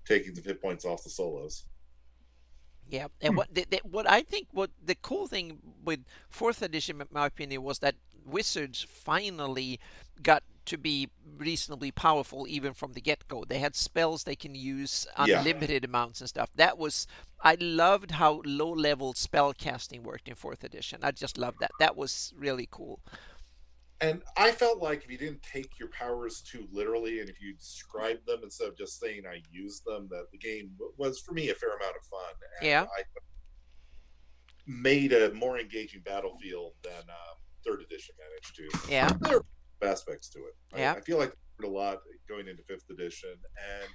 taking the hit points off the solos. Yeah, and what I think what the cool thing with fourth edition, in my opinion, was that wizards finally got to be reasonably powerful even from the get-go. They had spells they can use Yeah. unlimited amounts and stuff. That was I loved how low-level spell casting worked in fourth edition. I just loved that. That was really cool. And I felt like if you didn't take your powers too literally, and if you described them instead of just saying I used them, that the game was for me a fair amount of fun, and Yeah, I made a more engaging battlefield than third edition managed to. yeah, There are aspects to it. yeah, I feel like I learned a lot going into fifth edition, and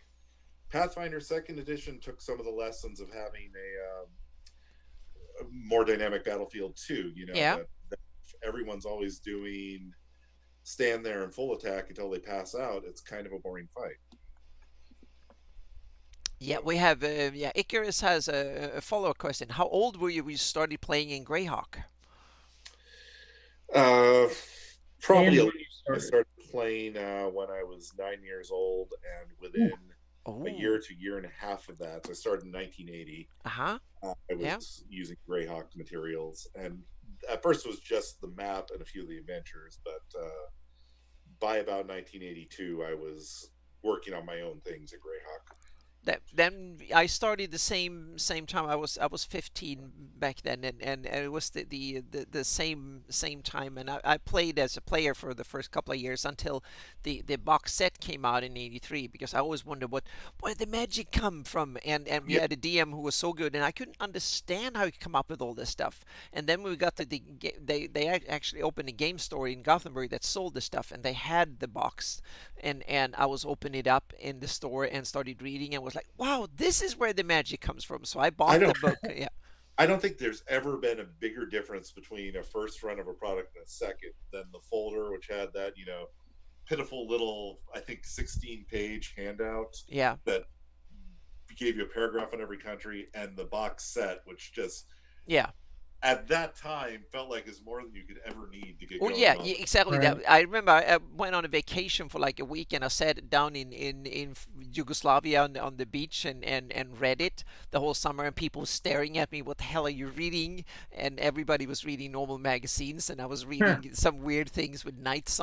Pathfinder second edition took some of the lessons of having a more dynamic battlefield too. You know, yeah. that everyone's always doing stand there in full attack until they pass out. It's kind of a boring fight. Yeah, So, we have. Yeah, Icarus has a follow-up question. How old were you when you started playing in Greyhawk? uh, probably And a, when you I started. started playing when I was 9 years old, and within a Oh, year to year and a half of that, so I started in 1980. uh-huh. I Yeah. was using Greyhawk materials, and at first it was just the map and a few of the adventures, but by about 1982, I was working on my own things at Greyhawk. That then I started the same time. I was 15 back then, and it was the same time. And I played as a player for the first couple of years until the box set came out in '83. Because I always wondered where did the magic come from, and we Yep. had a DM who was so good, and I couldn't understand how he come up with all this stuff. And then when we got to they actually opened a game store in Gothenburg that sold the stuff, and they had the box, and I was opening it up in the store and started reading and was like, wow, this is where the magic comes from. So I I bought the don't. book. Yeah, I don't think there's ever been a bigger difference between a first run of a product and a second than the folder, which had that pitiful little, I think, 16-page handout yeah, that gave you a paragraph on every country, and the box set, which just yeah. at that time felt like is more than you could ever need to get Oh going yeah, on. exactly. Right. That I remember. I went on a vacation for like a week, and I sat down in Yugoslavia on the beach and read it the whole summer. And people staring at me, "What the hell are you reading?" And everybody was reading normal magazines, and I was Huh. reading some weird things with knights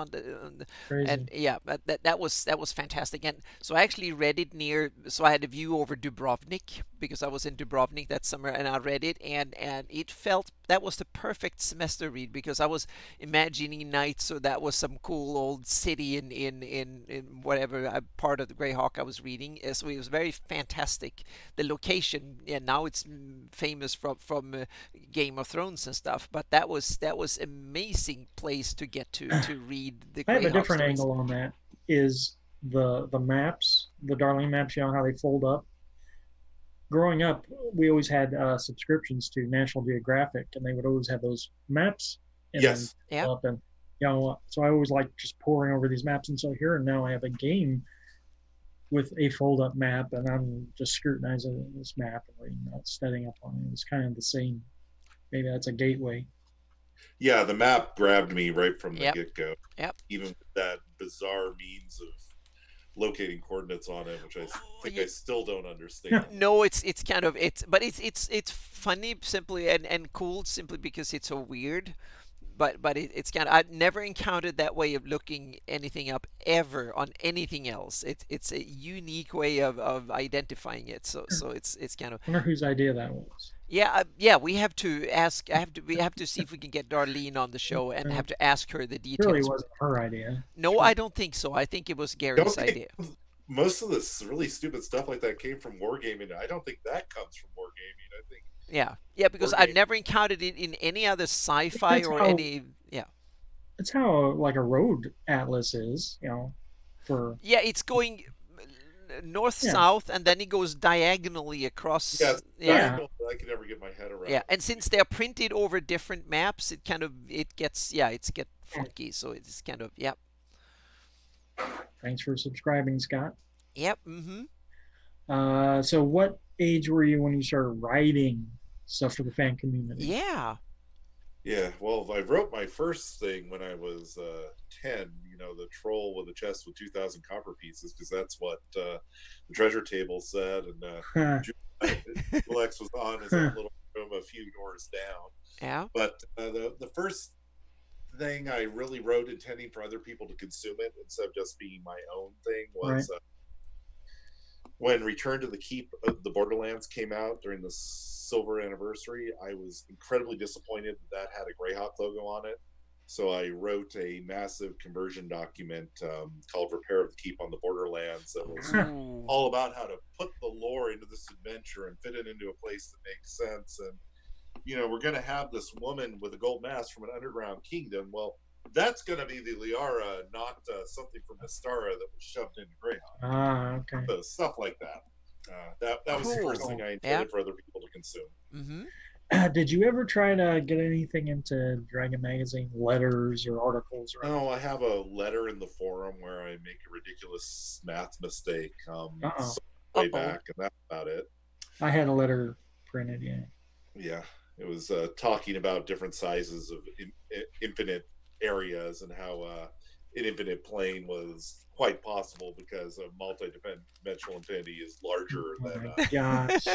Crazy. and yeah, but that was fantastic. And so I actually read it near. So I had a view over Dubrovnik because I was in Dubrovnik that summer, and I read it, and it felt that was the perfect semester read because I was imagining nights, so that was some cool old city in whatever part of the Greyhawk I was reading. So it was very fantastic. The location, yeah, now it's famous from Game of Thrones and stuff, but that was amazing place to get to read the I have a Greyhawk different stories. angle on that. Is the maps, the Darling maps, how they fold up? Growing up, we always had subscriptions to National Geographic, and they would always have those maps and then Yes. Yeah, up so I always like just poring over these maps. And so here and now I have a game with a fold-up map, and I'm just scrutinizing this map and reading out, studying up on it. It's kind of the same. Maybe that's a gateway. Yeah, the map grabbed me right from the Yep. get-go. Yep. Even with that bizarre means of locating coordinates on it, which I think I still don't understand. No, it's kind of but it's funny simply and cool simply because it's so weird. But it's kind of I've never encountered that way of looking anything up ever on anything else. It's a unique way of identifying it. So it's kind of I wonder whose idea that was. yeah. We have to ask. We have to see if we can get Darlene on the show and have to ask her the Surely details. wasn't her idea. No, I don't think so. I think it was Gary's Don't idea. think most of this really stupid stuff like that came from wargaming. I don't think that comes from wargaming. I think Yeah, because I've Wargaming. never encountered it in any other sci-fi That's or how- any. Yeah, That's how like a road atlas is, for yeah. It's going north Yeah. south and then it goes diagonally across. yeah, Yeah. I can never get my head around. Yeah, and since they're printed over different maps, it gets funky. So it's kind of yeah. thanks for subscribing, Scott. Yep. Mm-hmm. So what age were you when you started writing stuff for the fan community? Yeah. Yeah, well, I wrote my first thing when I was 10, the troll with a chest with 2,000 copper pieces, because that's what the treasure table said. And Lex was on his own little room a few doors down. Yeah. But the first thing I really wrote intending for other people to consume it instead of just being my own thing was when Return to the Keep of the Borderlands came out during the silver anniversary. I was incredibly disappointed that had a Greyhawk logo on it. So I wrote a massive conversion document called Repair of the Keep on the Borderlands that was Ooh. all about how to put the lore into this adventure and fit it into a place that makes sense. And we're going to have this woman with a gold mask from an underground kingdom. Well, that's going to be the Liara, not something from Mystara that was shoved into Greyhawk. Okay. So stuff like that. That was the Cool. first thing I intended Yeah. for other people to consume. Mm-hmm. Did you ever try to get anything into Dragon Magazine letters or articles? Or No, I have a letter in the forum where I make a ridiculous math mistake way back, and that's about it. I had a letter printed, yeah. Yeah, it was talking about different sizes of infinite areas and how an infinite plane was quite possible because a multi-dimensional infinity is larger Oh than. my gosh.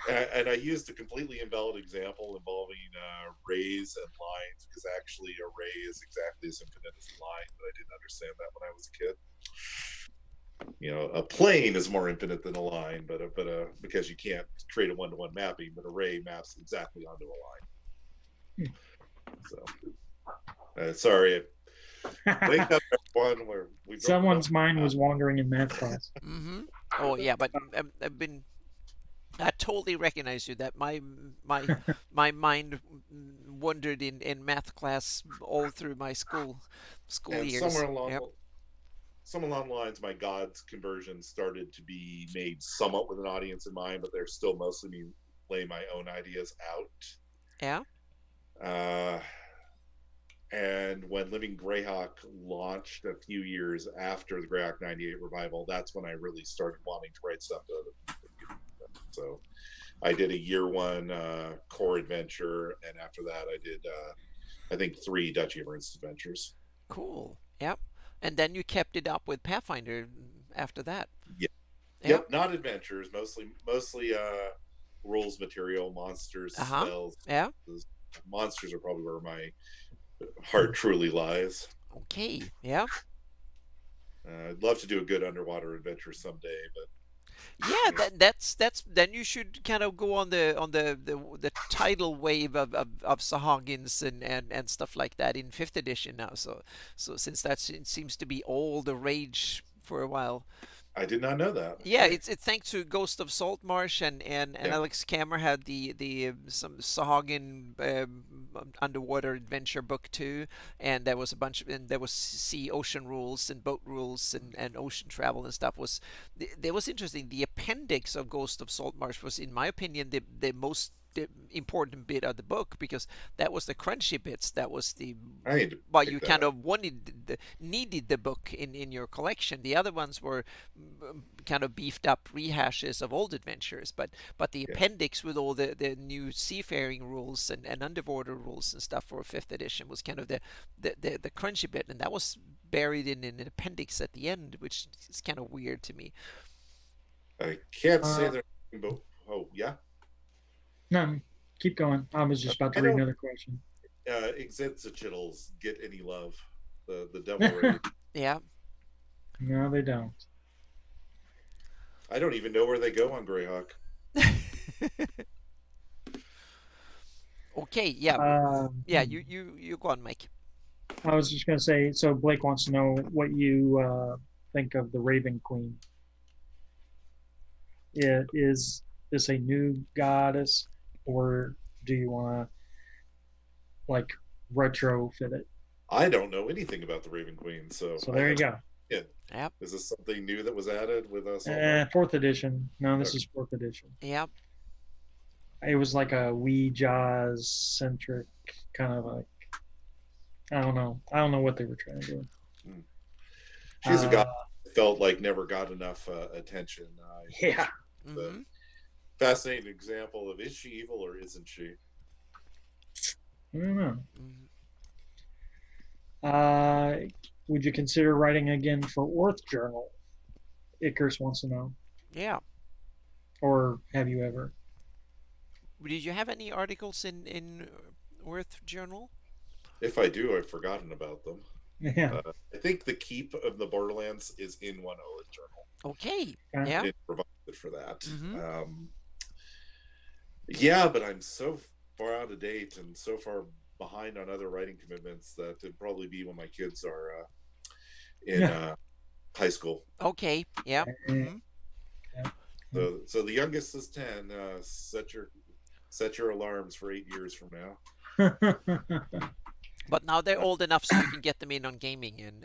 And I used a completely invalid example involving rays and lines because actually a ray is exactly as infinite as a line, but I didn't understand that when I was a kid. A plane is more infinite than a line, but because you can't create a one-to-one mapping, but a ray maps exactly onto a line. So, sorry. Wake up, everyone. Someone's mind was wandering in math class. Mm-hmm. Oh yeah, but I totally recognize you. That my mind wandered in math class all through my school and years. somewhere along the lines, my God's conversion started to be made somewhat with an audience in mind, but they're still mostly me laying my own ideas out. Yeah. And when Living Greyhawk launched a few years after the Greyhawk 98 revival, that's when I really started wanting to write stuff to other people. So I did a year one core adventure, and after that I did I think 3 Duchy of Ernst adventures. Cool. Yep. And then you kept it up with Pathfinder after that. Yep, not adventures, mostly rules material, monsters, spells. Yeah. Monsters are probably where my heart truly lies. Okay. Yeah. I'd love to do a good underwater adventure someday, but yeah, that's then you should kind of go on the tidal wave of Sahagins and stuff like that in 5th edition now. So since that seems to be all the rage for a while. I did not know that. Yeah, it's thanks to Ghost of Saltmarsh and Alex Kammer had the some Sahagin underwater adventure book too, and there was a bunch of, and there was sea ocean rules and boat rules and ocean travel and stuff. There was interesting. The appendix of Ghost of Saltmarsh was, in my opinion, the most important bit of the book, because that was the crunchy bits. That was the I need to but pick you that kind up. of needed the book in your collection. The other ones were kind of beefed up rehashes of old adventures, but the Yeah. appendix with all the new seafaring rules and underwater rules and stuff for fifth edition was kind of the crunchy bit, and that was buried in an appendix at the end, which is kind of weird to me. I can't say Uh, that, but oh yeah, no, keep going. I was just about to I read don't. another question. Exenzichitals get any love. The devil ray. Yeah. No, they don't. I don't even know where they go on Greyhawk. Okay. Yeah. Yeah. Hmm. You go on, Mike. I was just going to say, so Blake wants to know what you think of the Raven Queen. Is this a new goddess, or do you want to like retrofit it? I don't know anything about the Raven Queen, so So I there you have. go. Yeah. Yep. Is this something new that was added with us? All Fourth edition. No, this Okay. is fourth edition. Yep. It was like a wee Jaws centric kind of like, I don't know. I don't know what they were trying to do. She's a god Uh, that felt like never got enough attention. yeah. Hmm. Fascinating example of, is she evil or isn't she? I don't know. Hmm. Would you consider writing again for Orth Journal? Icarus wants to know. Yeah. Or have you ever? Did you have any articles in Worth Journal? If I do, I've forgotten about them. Yeah. I think the keep of the Borderlands is in one Orth Journal. Okay. Okay. Yeah. It provided for that. Mhm. Yeah, but I'm so far out of date and so far behind on other writing commitments that it'd probably be when my kids are in Yeah. high school. Okay. Yeah. Eh, So the youngest is 10. Set your alarms for 8 years from now. But now they're old enough so you can get them in on gaming and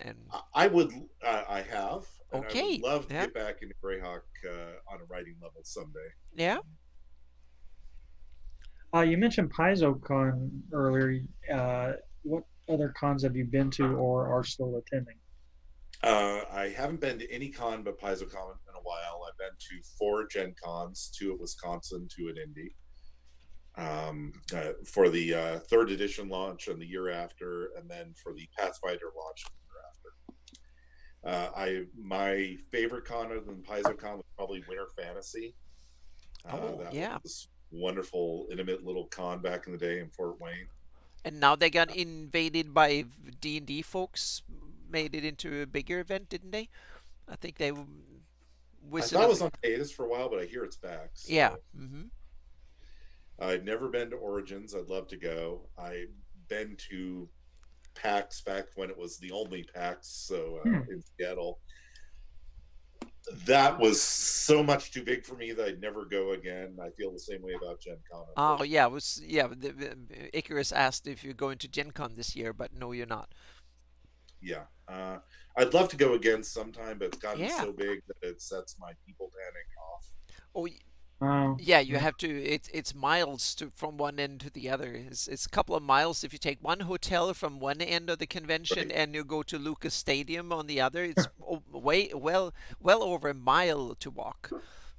I would. I have. And I okay. would love to Yeah. get back into Greyhawk on a writing level someday. Yeah. You mentioned PaizoCon earlier. What other cons have you been to or are still attending? I haven't been to any con but PaizoCon in a while. I've been to 4 Gen Cons, 2 at Wisconsin, 2 at Indy. For the third edition launch and the year after, and then for the Pathfinder launch the year after. My favorite con other than PaizoCon was probably Winter Fantasy. Oh, That yeah. was wonderful, intimate little con back in the day in Fort Wayne. And now they got invaded by D&D folks, made it into a bigger event, didn't they? I think they I whistled thought it up. was on hiatus for a while, but I hear it's back. So. Yeah. Hmm. I've never been to Origins. I'd love to go. I've been to PAX back when it was the only PAX, so in Seattle. That was so much too big for me that I'd never go again. I feel the same way about Gen Con. Oh yeah, Icarus asked if you're going to Gen Con this year, but no, you're not. Yeah. I'd love to go again sometime, but it's gotten Yeah. so big that it sets my people panic off. Oh Oh, yeah, you have to. It's miles to from one end to the other. It's a couple of miles if you take one hotel from one end of the convention Right. and you go to Lucas Stadium on the other. It's well over a mile to walk.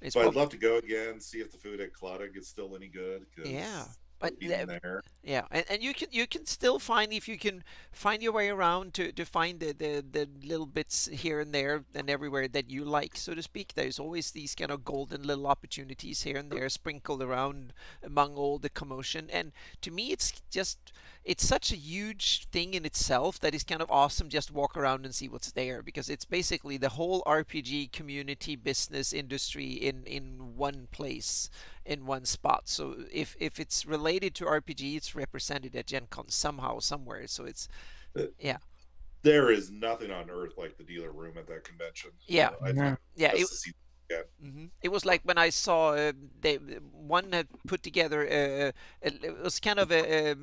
It's So I'd prob- love to go again, see if the food at Claudic is still any good. 'Cause yeah, but I've eaten there. yeah, and you can still find, if you can find your way around to find the little bits here and there and everywhere that you like, so to speak. There's always these kind of golden little opportunities here and there sprinkled around among all the commotion. And to me, it's such a huge thing in itself that it's kind of awesome just walk around and see what's there, because it's basically the whole RPG community business industry in one place, in one spot. So if it's related to RPG, it's represented at Gen Con somehow, somewhere. So it's yeah, There is nothing on earth like the dealer room at that convention. yeah, I'd no. yeah. just to see that. It was like when I saw one had put together it was kind of a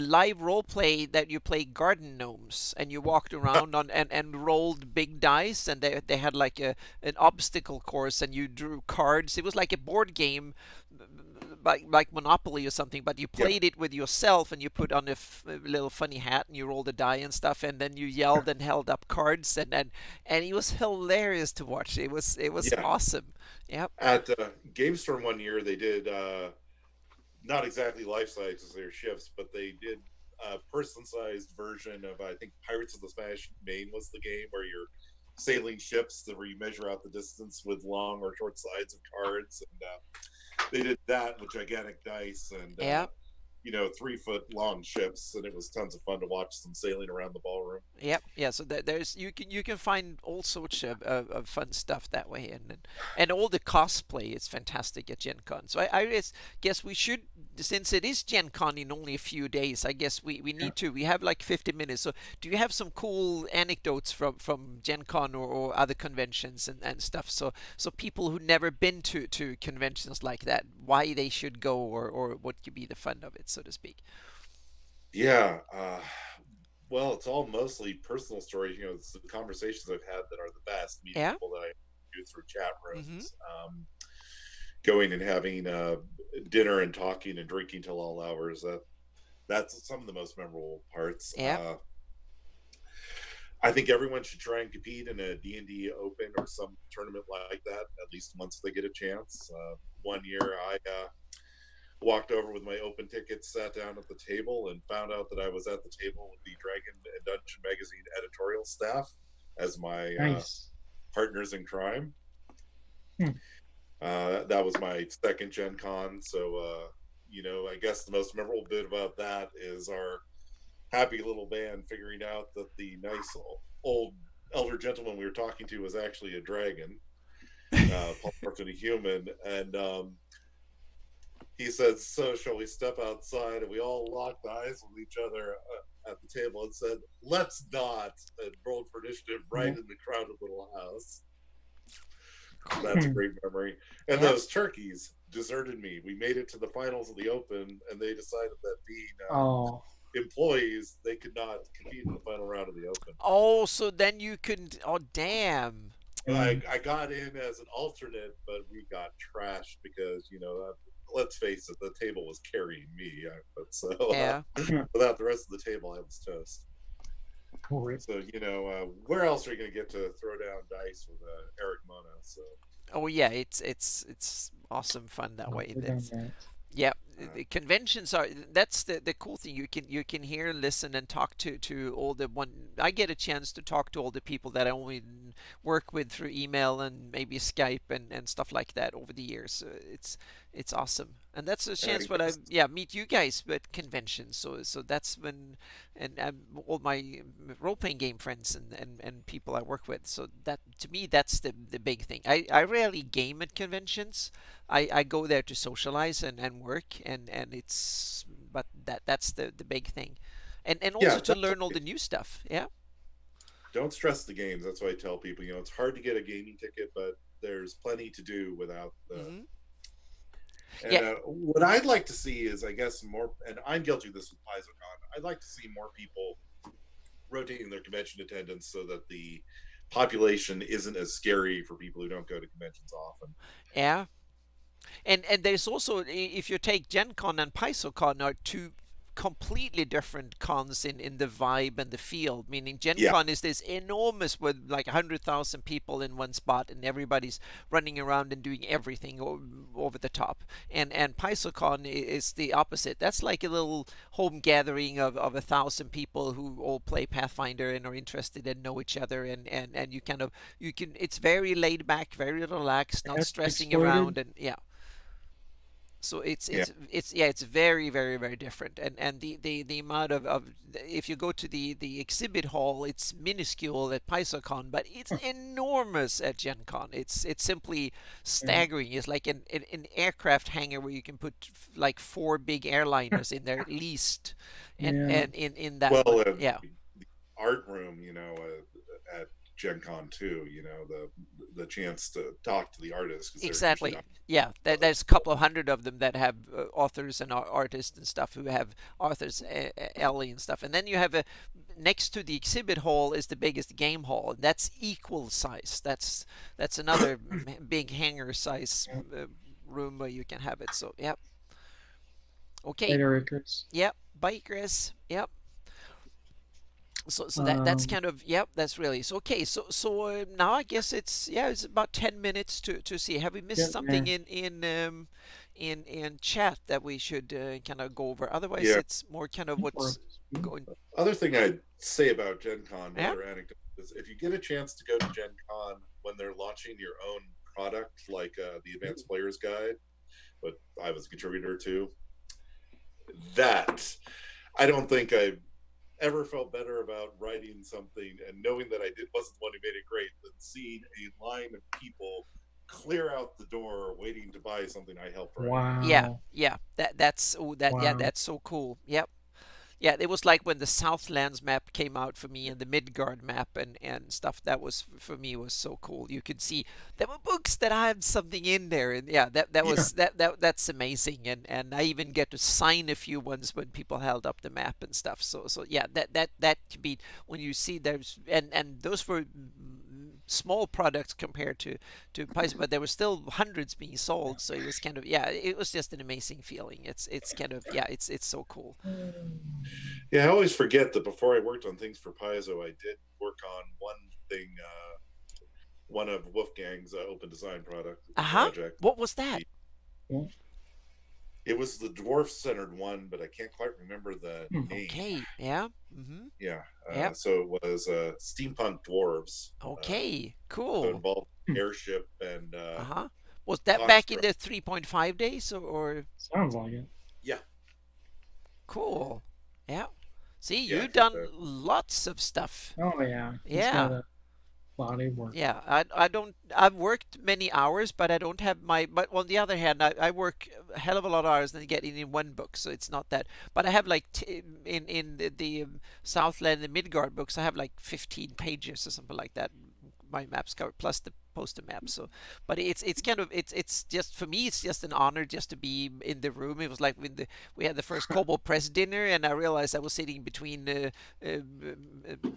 live role play that you play garden gnomes and you walked around on and rolled big dice, and they had like an obstacle course and you drew cards. It was like a board game like Monopoly or something, but you Yeah. played it with yourself and you put on a little funny hat and you rolled a die and stuff, and then you yelled and held up cards, and it was hilarious to watch. It was Yeah. awesome. Yep. At GameStorm one year, they did not exactly life size as their ships, but they did a person-sized version of, I think, Pirates of the Spanish Main was the game where you're sailing ships where you measure out the distance with long or short sides of cards, and they did that with gigantic dice and Yeah. 3 foot long ships, and it was tons of fun to watch them sailing around the ballroom. Yep, yeah. So there's you can find all sorts of fun stuff that way, and all the cosplay is fantastic at Gen Con. So I guess we should, since it is Gen Con in only a few days, I guess we Yeah. need to. We have like 50 minutes. So do you have some cool anecdotes from Gen Con or other conventions and stuff? So people who never been to conventions like that, why they should go, or what could be the fun of it, so to speak. Yeah. Well, it's all mostly personal stories. It's the conversations I've had that are the best, meeting Yeah. people that I do through chat Mm-hmm. rooms, going and having dinner and talking and drinking till all hours. That's some of the most memorable parts. Yeah. I think everyone should try and compete in a D&D Open or some tournament like that, at least once they get a chance. One year, I walked over with my open tickets, sat down at the table, and found out that I was at the table with the Dragon and Dungeon magazine editorial staff as my Nice. partners in crime. Hmm. That was my second Gen Con, so I guess the most memorable bit about that is our happy little band figuring out that the nice old elder gentleman we were talking to was actually a dragon, polymorphed into a human, and he said, "So shall we step outside?" And we all locked eyes with each other at the table and said, "Let's not," and rolled for initiative right in the crowded little house. That's a great memory. And Yeah. those turkeys deserted me. We made it to the finals of the Open, and they decided that being Oh, employees, they could not compete in the final round of the Open. Oh, so then you couldn't. Oh, damn. I got in as an alternate, but we got trashed because let's face it, the table was carrying me. But so Yeah. without the rest of the table, I was toast. rip. So where else are you going to get to throw down dice with Eric Mona? So Oh, yeah. It's awesome fun that way. We've done That's that. Yeah, the conventions are, that's the cool thing. You can hear, listen, and talk to all the one. I get a chance to talk to all the people that I only work with through email and maybe Skype and stuff like that over the years. It's awesome, and that's a I chance when I, guess yeah, meet you guys at conventions. So that's when, and all my role playing game friends and people I work with. So that, to me, that's the big thing. I rarely game at conventions. I go there to socialize and work, and it's, but that's the big thing, and also yeah. to learn all the new stuff. Yeah. Don't stress the games. That's why I tell people. It's hard to get a gaming ticket, but there's plenty to do without the. Hmm. And Yeah. what I'd like to see is, I guess, more. And I'm guilty of this with PaizoCon. I'd like to see more people rotating their convention attendance so that the population isn't as scary for people who don't go to conventions often. Yeah. And there's also, if you take Gen Con and PaizoCon, are two completely different cons in the vibe and the field. Meaning Gen Yeah, Con is this enormous with like 100,000 people in one spot, and everybody's running around and doing everything over the top. And PaizoCon is the opposite. That's like a little home gathering of 1,000 people who all play Pathfinder and are interested and know each other, and you kind of, you can, it's very laid back, very relaxed, not Has stressing exploded. around, and yeah. So it's yeah, it's it's yeah, it's very very very different, and the amount of, if you go to the exhibit hall, it's minuscule at PaizoCon, but it's enormous at Gen Con. It's simply Yeah. staggering. It's like an aircraft hangar where you can put like four big airliners in there at least, Yeah. and in that well, one, and yeah. the art room, at Gen Con too, the chance to talk to the artists because they're usually Exactly. not. Yeah, there's a couple of hundred of them that have authors and artists and stuff who have Arthur's Alley and stuff. And then you have next to the exhibit hall is the biggest game hall. And that's equal size. That's another big hangar size Yeah. room where you can have it. So yeah. Okay. Later, Icarus. Yep. Bye, Chris. Yep. So that's Um, kind of, yep, that's really so. Okay, now I guess it's about 10 minutes to see. Have we missed Getting something there. in chat that we should kind of go over? Otherwise, Yeah. it's more kind of Or- what's going. Other thing I'd say about Gen Con, Yeah. another anecdote, is if you get a chance to go to Gen Con when they're launching your own product, like the Advanced Players Guide, but I was a contributor to that. I don't think I've ever felt better about writing something and knowing that wasn't the one who made it great than seeing a line of people clear out the door waiting to buy something I helped write. Yeah, Wow. yeah. That's oh that yeah, Wow. that's so cool. Yep. Yeah, it was like when the Southlands map came out for me and the Midgard map and stuff. That was for me was so cool. You could see there were books that had something in there, and yeah, that Yeah. was that's amazing. And I even get to sign a few ones when people held up the map and stuff. So yeah, that could be when you see there's and those were small products compared to Paizo, but there were still hundreds being sold. So it was kind of yeah, it was just an amazing feeling. It's kind of yeah, it's so cool. Yeah, I always forget that before I worked on things for Paizo, I did work on one thing, one of Wolfgang's open design Uh-huh. project. What was that? It was the dwarf centered one, but I can't quite remember the name. Okay. Yeah. Mm-hmm. Yeah, Yep. so it was steampunk dwarves. Okay. So it Cool. involved airship and Uh-huh. Was that back in construct. the 3.5 days or Sounds like it. Yeah, cool? Yeah. See, yeah, you've 'cause, done lots of stuff. Oh yeah. He's got Yeah. a body of work. Yeah, I don't I've worked many hours, but I don't have my but on the other hand I work a hell of a lot of hours and get it in one book, so it's not that. But I have like in the Southland and Midgard books, I have like 15 pages or something like that. My maps cover plus the poster map. So, but it's kind of it's just for me it's just an honor just to be in the room. It was like when we had the first Kobold Press dinner, and I realized I was sitting between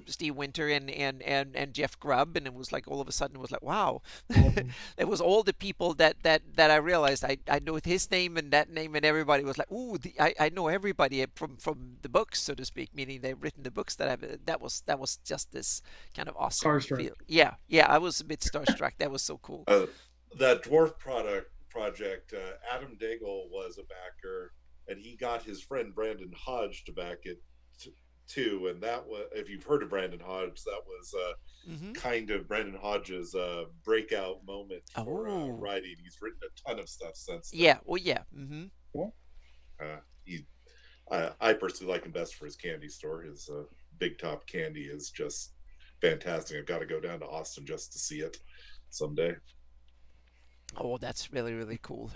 Steve Winter and Jeff Grubb, and it was like all of a sudden it was like wow, it was all the people that I realized I know his name and that name, and everybody was like ooh I know everybody from the books, so to speak, meaning they've written the books that I've that was just this kind of awesome Starstruck. feel. Yeah, yeah, I was a bit starstruck. That was so cool. That dwarf project, Adam Daigle was a backer, and he got his friend Brandon Hodge to back it too. And that was, if you've heard of Brandon Hodge, that was Mm-hmm. kind of Brandon Hodge's breakout moment for Oh, writing. He's written a ton of stuff since then. yeah. Oh, yeah. Mm-hmm. Cool. He, I personally like him best for his candy store. His Big Top Candy is just fantastic. I've got to go down to Austin just to see it someday. Oh, that's really really cool.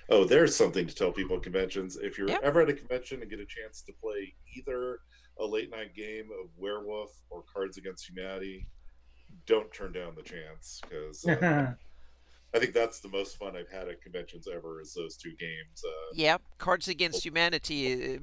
Oh, there's something to tell people at conventions. If you're Yeah. ever at a convention and get a chance to play either a late night game of Werewolf or Cards Against Humanity, don't turn down the chance because I think that's the most fun I've had at conventions ever is those two games. Yeah. Cards Against Humanity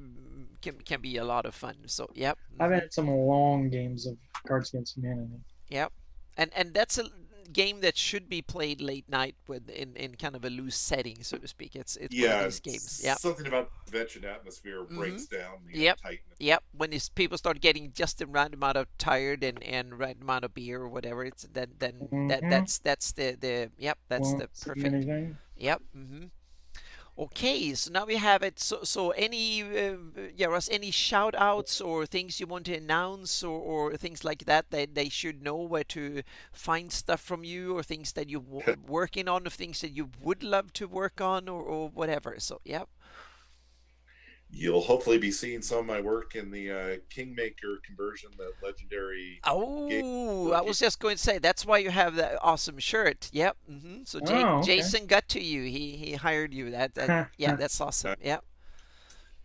can be a lot of fun. So, yep. I've Mhm. had some long games of Cards Against Humanity. Yep. And that's a game that should be played late night with in kind of a loose setting, so to speak. It's one of Yeah, these games. Yep. something about the convention atmosphere Mm-hmm. breaks down the Yep. tightness. Yep. When these people start getting just the right amount of tired and right amount of beer or whatever, it's then Mhm. that's the yep, that's the Won't see perfect. anything. Yep. Mm-hmm. Okay, so now we have it. So any yeah, Russ, any shout outs or things you want to announce or things like that they should know where to find stuff from you or things that you're working on or things that you would love to work on or whatever. So, yep. You'll hopefully be seeing some of my work in the Kingmaker conversion, that legendary game. Oh, I was just going to say that's why you have that awesome shirt. Yep. Mm-hmm. So Oh, okay. Jason got to you. He hired you. That yeah, that's awesome. Yep.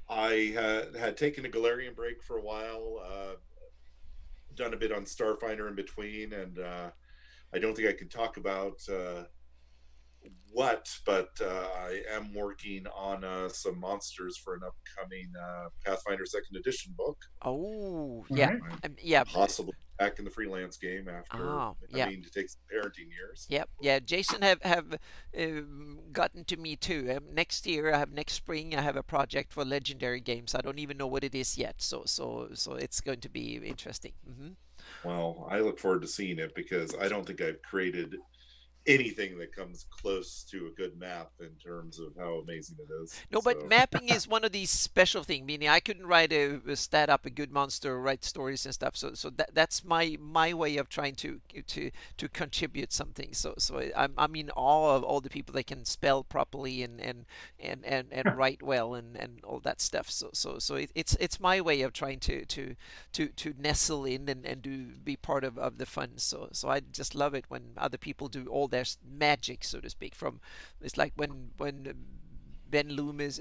I had taken a Galarian break for a while, done a bit on Starfinder in between, and I don't think I can talk about what, but I am working on some monsters for an upcoming Pathfinder Second Edition book. Oh, All yeah, right. yeah. Possibly back in the freelance game after Yeah. having to take some parenting years. Yep, yeah. Jason have gotten to me too. Next year, next spring, I have a project for Legendary Games. I don't even know what it is yet. So it's going to be interesting. Well, I look forward to seeing it because I don't think I've created anything that comes close to a good map in terms of how amazing it is. No, but So, mapping is one of these special things. Meaning, I couldn't write a stat up a good monster, or write stories and stuff. So that's my way of trying to contribute something. So I'm in awe of all the people that can spell properly and write well and all that stuff. It's my way of trying to nestle in and be part of the fun. So I just love it when other people do all their magic, so to speak. From it's like when Ben Loomis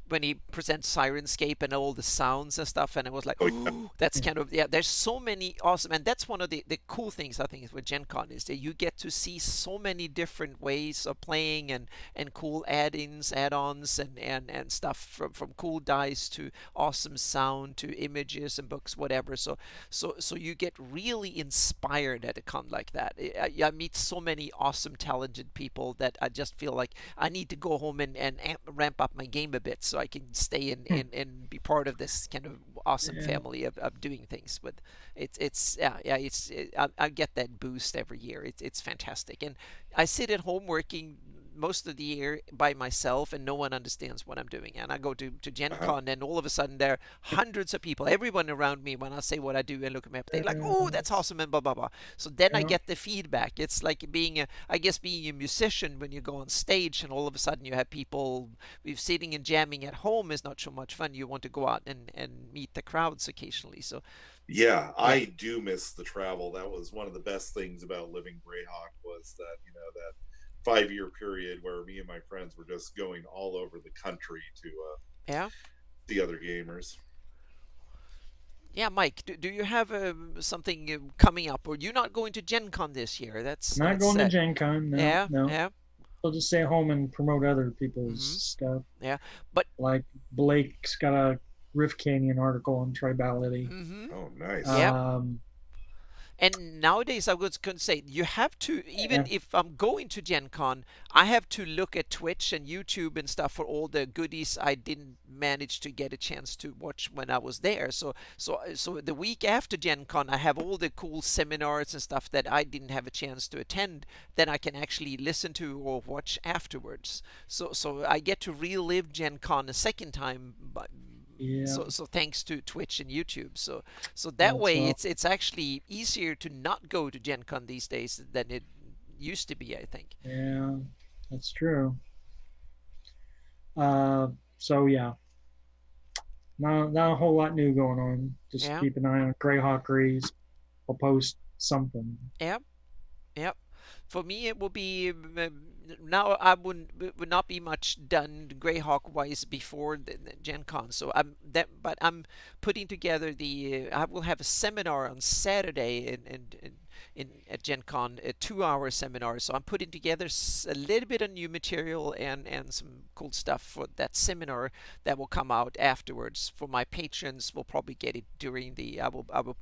when he presents Sirenscape and all the sounds and stuff, and it was like, oh, yeah. oh, that's kind of yeah. There's so many awesome, and that's one of the cool things I think is with Gen Con is that you get to see so many different ways of playing and cool add-ins, add-ons, and stuff from cool dice to awesome sound to images and books, whatever. So you get really inspired at a con like that. I meet so many awesome, talented people that I just feel like I need to go home and ramp up my game a bit so I can stay and be part of this kind of awesome Yeah. family of doing things with. I get that boost every year. It's fantastic, and I sit at home working most of the year by myself and no one understands what I'm doing. And I go to Gen Uh-huh. Con and all of a sudden there are hundreds of people, everyone around me, when I say what I do and look at me, they're like, oh, that's awesome and blah, blah, blah. So then I Yeah. get the feedback. It's like I guess being a musician when you go on stage and all of a sudden you have people, if sitting and jamming at home is not so much fun. You want to go out and meet the crowds occasionally. So Yeah, yeah. I do miss the travel. That was one of the best things about living Greyhawk was that, that 5 year period where me and my friends were just going all over the country to Yeah. see other gamers. Yeah, Mike, do you have something coming up, or you're not going to Gen Con this year? Not That's going to sad. Gen Con. No, Yeah, no. yeah. I'll just stay at home and promote other people's hmm stuff. Yeah, but Like Blake's got a Rift Canyon article on Tribality. Oh, nice. yeah. Um, And nowadays, I was going to say, you have to, even yeah, if I'm going to Gen Con, I have to look at Twitch and YouTube and stuff for all the goodies I didn't manage to get a chance to watch when I was there. So the week after Gen Con, I have all the cool seminars and stuff that I didn't have a chance to attend that I can actually listen to or watch afterwards. So I get to relive Gen Con a second time. yeah. So thanks to Twitch and YouTube. So that That's way well. it's actually easier to not go to Gen Con these days than it used to be, I think. Yeah, that's true. Uh, so yeah, not a whole lot new going on. Just Yeah. keep an eye on Greyhawk Rees. I'll post something. Yeah. Yeah. For me, it will be now. I would not be much done Greyhawk wise before the Gen Con. But I'm putting together the. I will have a seminar on Saturday in at Gen Con, a 2 hour seminar. So I'm putting together a little bit of new material and some cool stuff for that seminar that will come out afterwards. For my patrons, will probably get it during the. I will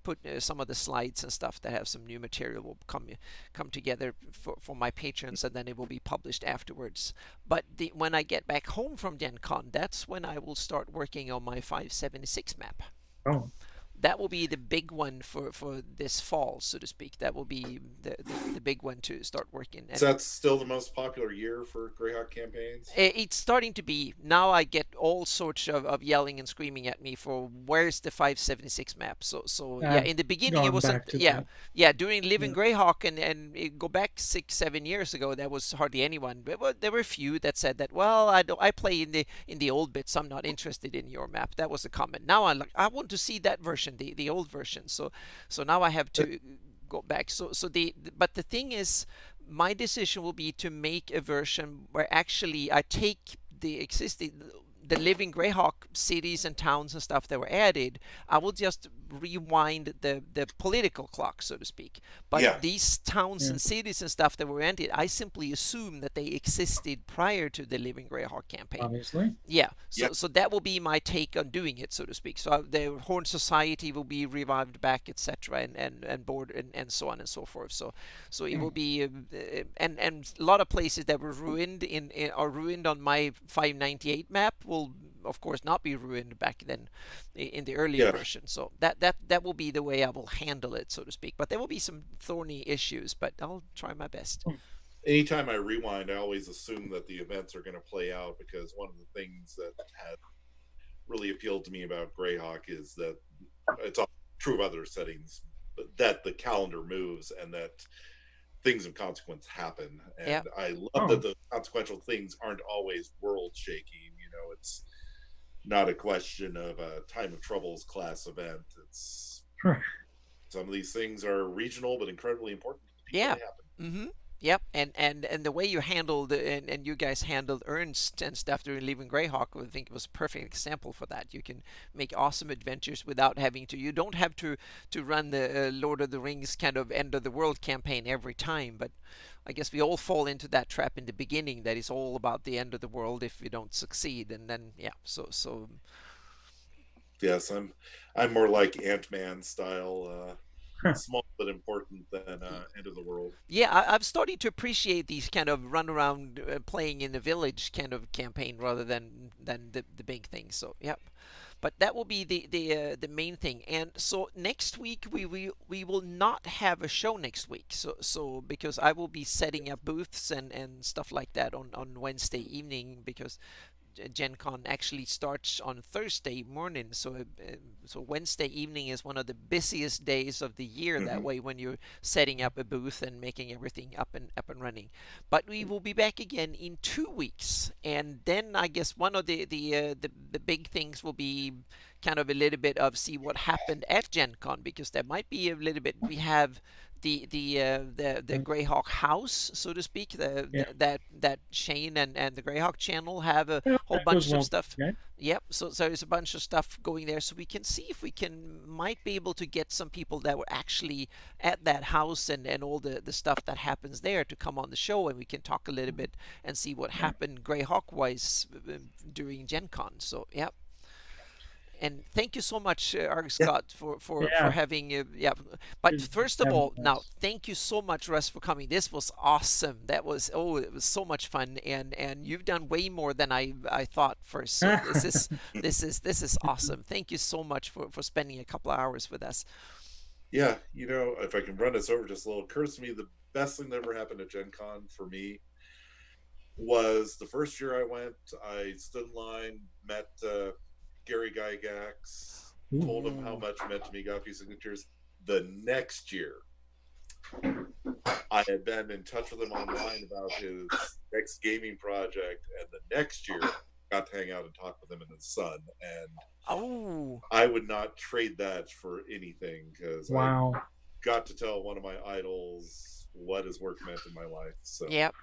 put some of the slides and stuff that have some new material will come together for my patrons, and then it will be published afterwards. But when I get back home from Gen Con, that's when I will start working on my 576 map. Oh, That will be the big one for this fall, so to speak. That will be the big one to start working. So that's still the most popular year for Greyhawk campaigns? It's starting to be. Now I get all sorts of yelling and screaming at me for where's the 576 map. So yeah, I've in the beginning it gone wasn't. back to Yeah, that. yeah. During Living Yeah. Greyhawk go back 6-7 years ago, there was hardly anyone. But well, there were a few that said that. Well, I play in the old bits. I'm not interested in your map. That was the comment. Now I want to see that version, the old version. So now I have to go back. But the thing is, my decision will be to make a version where actually I take the living Greyhawk cities and towns and stuff that were added. I will just rewind the political clock, so to speak. But Yeah. these towns Yeah. and cities and stuff that were entered, I simply assume that they existed prior to the Living Greyhawk campaign. Obviously. Yeah, Yeah. so that will be my take on doing it, so to speak. So the Horn Society will be revived back, etc., and board and so on and so forth. So it will be and a lot of places that were ruined are ruined on my 598 map will of course not be ruined back then in the earlier Yeah. version. So that will be the way I will handle it, so to speak. But there will be some thorny issues, but I'll try my best. Anytime I rewind, I always assume that the events are going to play out, because one of the things that has really appealed to me about Greyhawk is that it's all true of other settings, but that the calendar moves and that things of consequence happen. And Yeah. I love Oh. that the consequential things aren't always world shaking. You know, it's not a question of a time of troubles class event. It's some of these things are regional but incredibly important to the people Yeah. they happen. Mm-hmm. Yep, and the way you handled and you guys handled Ernst and stuff during Leaving Greyhawk, I think it was a perfect example for that. You can make awesome adventures without having to. You don't have to run the Lord of the Rings kind of end of the world campaign every time. But I guess we all fall into that trap in the beginning. That is all about the end of the world if you don't succeed, and then yeah. So Yes, I'm more like Ant-Man style, small but important than end of the world. yeah, I've started to appreciate these kind of run around playing in the village kind of campaign rather than the big thing. So yep. But that will be the main thing. And so next week we will not have a show next week. So because I will be setting up booths and stuff like that on Wednesday evening, because Gen Con actually starts on Thursday morning. So Wednesday evening is one of the busiest days of the year. That way, when you're setting up a booth and making everything up and running. But we will be back again in 2 weeks, and then I guess one of the big things will be kind of a little bit of see what happened at Gen Con, because there might be a little bit. We have the Greyhawk house, so to speak. That Shane and the Greyhawk channel have a whole bunch of stuff. Okay. Yep. So there's a bunch of stuff going there, so we can see if we might be able to get some people that were actually at that house and all the stuff that happens there to come on the show, and we can talk a little bit and see what happened Greyhawk wise during Gen Con. So yep. And thank you so much, Scott, for having yeah. But first of all, now thank you so much, Russ, for coming. This was awesome. It was so much fun, and you've done way more than I thought first. So this is awesome. Thank you so much for spending a couple of hours with us. Yeah, you know, if I can run this over just a little, occurs to me the best thing that ever happened at Gen Con for me was the first year I went. I stood in line, met Gary Gygax, told him how much it meant to me, got a few signatures. The next year, I had been in touch with him online about his next gaming project, and the next year, got to hang out and talk with him and his son. And I would not trade that for anything, because I got to tell one of my idols what his work meant in my life. So yep.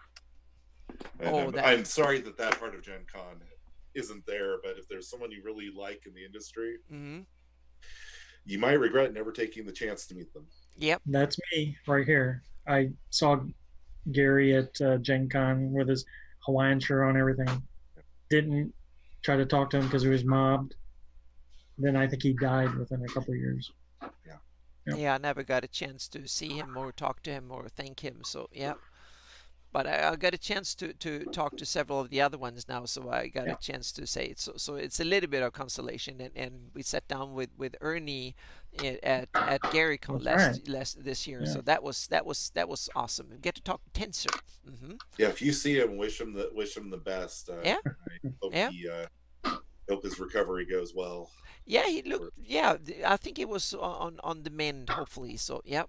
And I'm sorry that part of Gen Con isn't there, but if there's someone you really like in the industry, you might regret never taking the chance to meet them. Yep. That's me right here. I saw Gary at Gen Con with his Hawaiian shirt on, everything. Didn't try to talk to him because he was mobbed. Then I think he died within a couple of years. Yeah, I never got a chance to see him or talk to him or thank him. So yeah. But I got a chance to talk to several of the other ones now, so I got a chance to say it. So it's a little bit of consolation, and we sat down with Ernie at GaryCon this year. Yeah. So that was awesome. We get to talk to Tensor. Yeah, if you see him, wish him the best. I hope his recovery goes well. Yeah, he looked. Yeah, I think it was on the mend, hopefully. So yeah.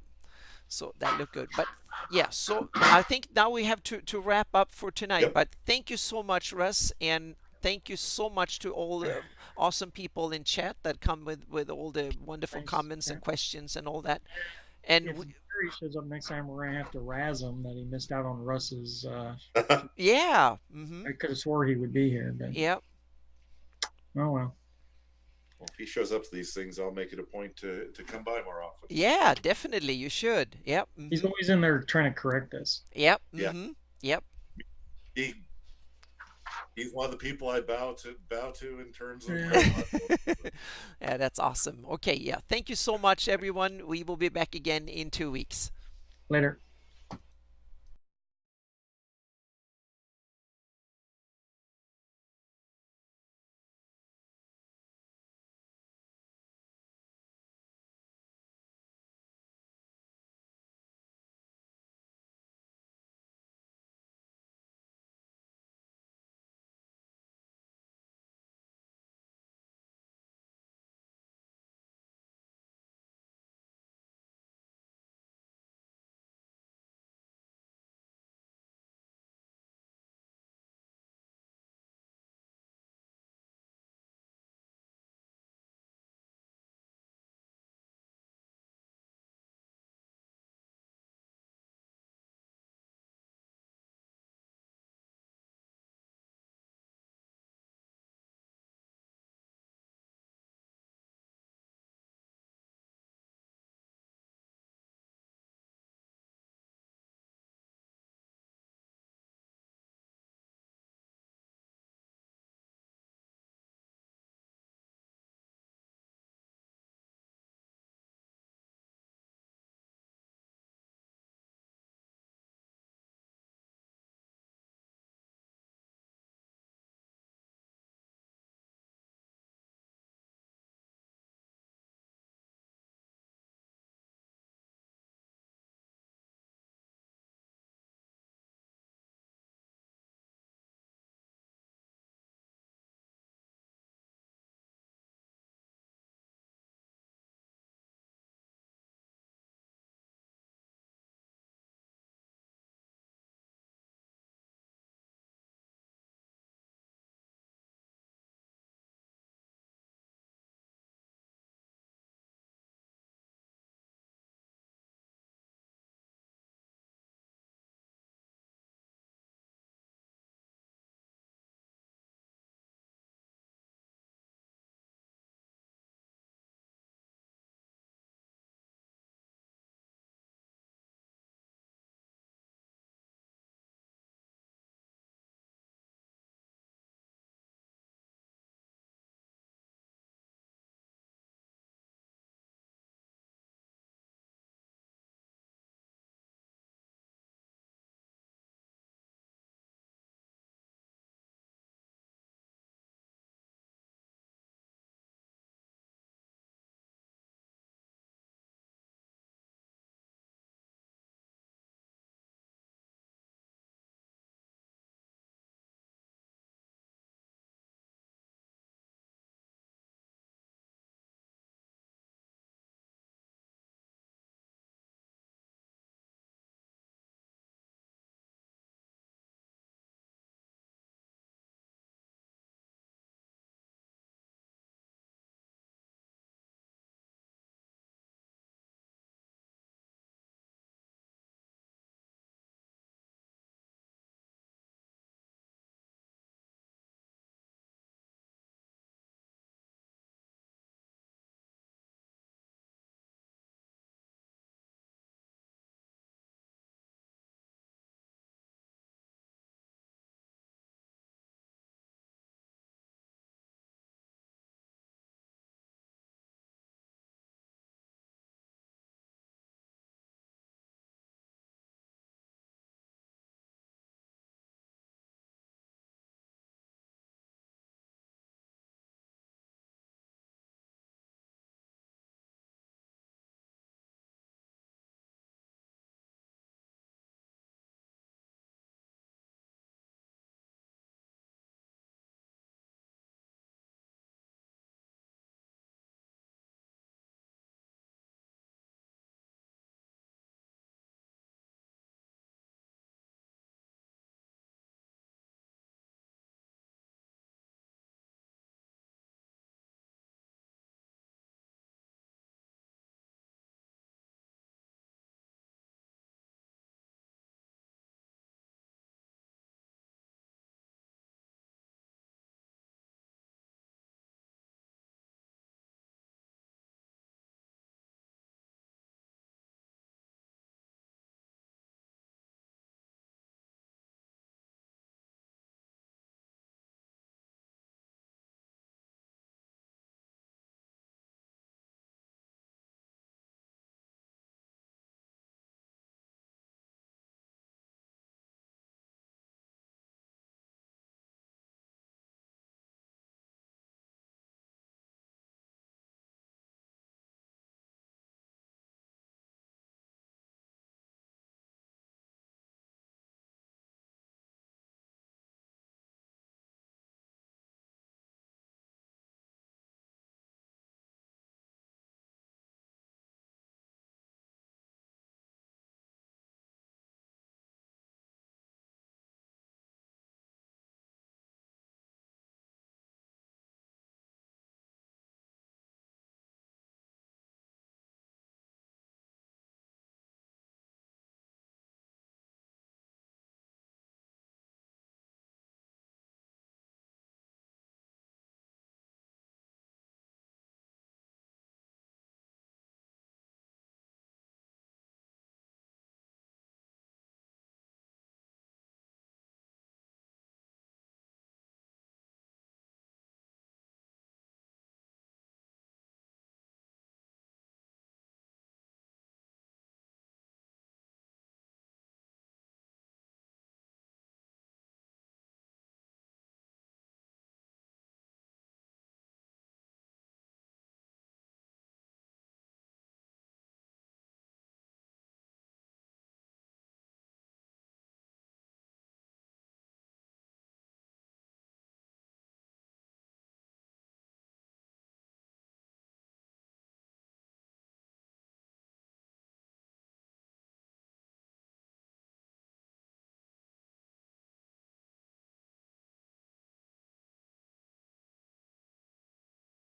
So that looked good. But yeah, so I think now we have to wrap up for tonight. Yep. But thank you so much, Russ, and thank you so much to all the awesome people in chat that come with all the wonderful comments and questions and all that. And if Gary shows up next time, we're gonna have to razz him that he missed out on Russ's. Yeah. I could have swore he would be here, but yep. Oh well. Well, if he shows up to these things, I'll make it a point to come by more often. Yeah, definitely you should. Yep. He's always in there trying to correct us. Yep. Yeah. Yep. He he's one of the people I bow to in terms of Yeah, that's awesome. Okay, yeah. Thank you so much, everyone. We will be back again in 2 weeks. Later.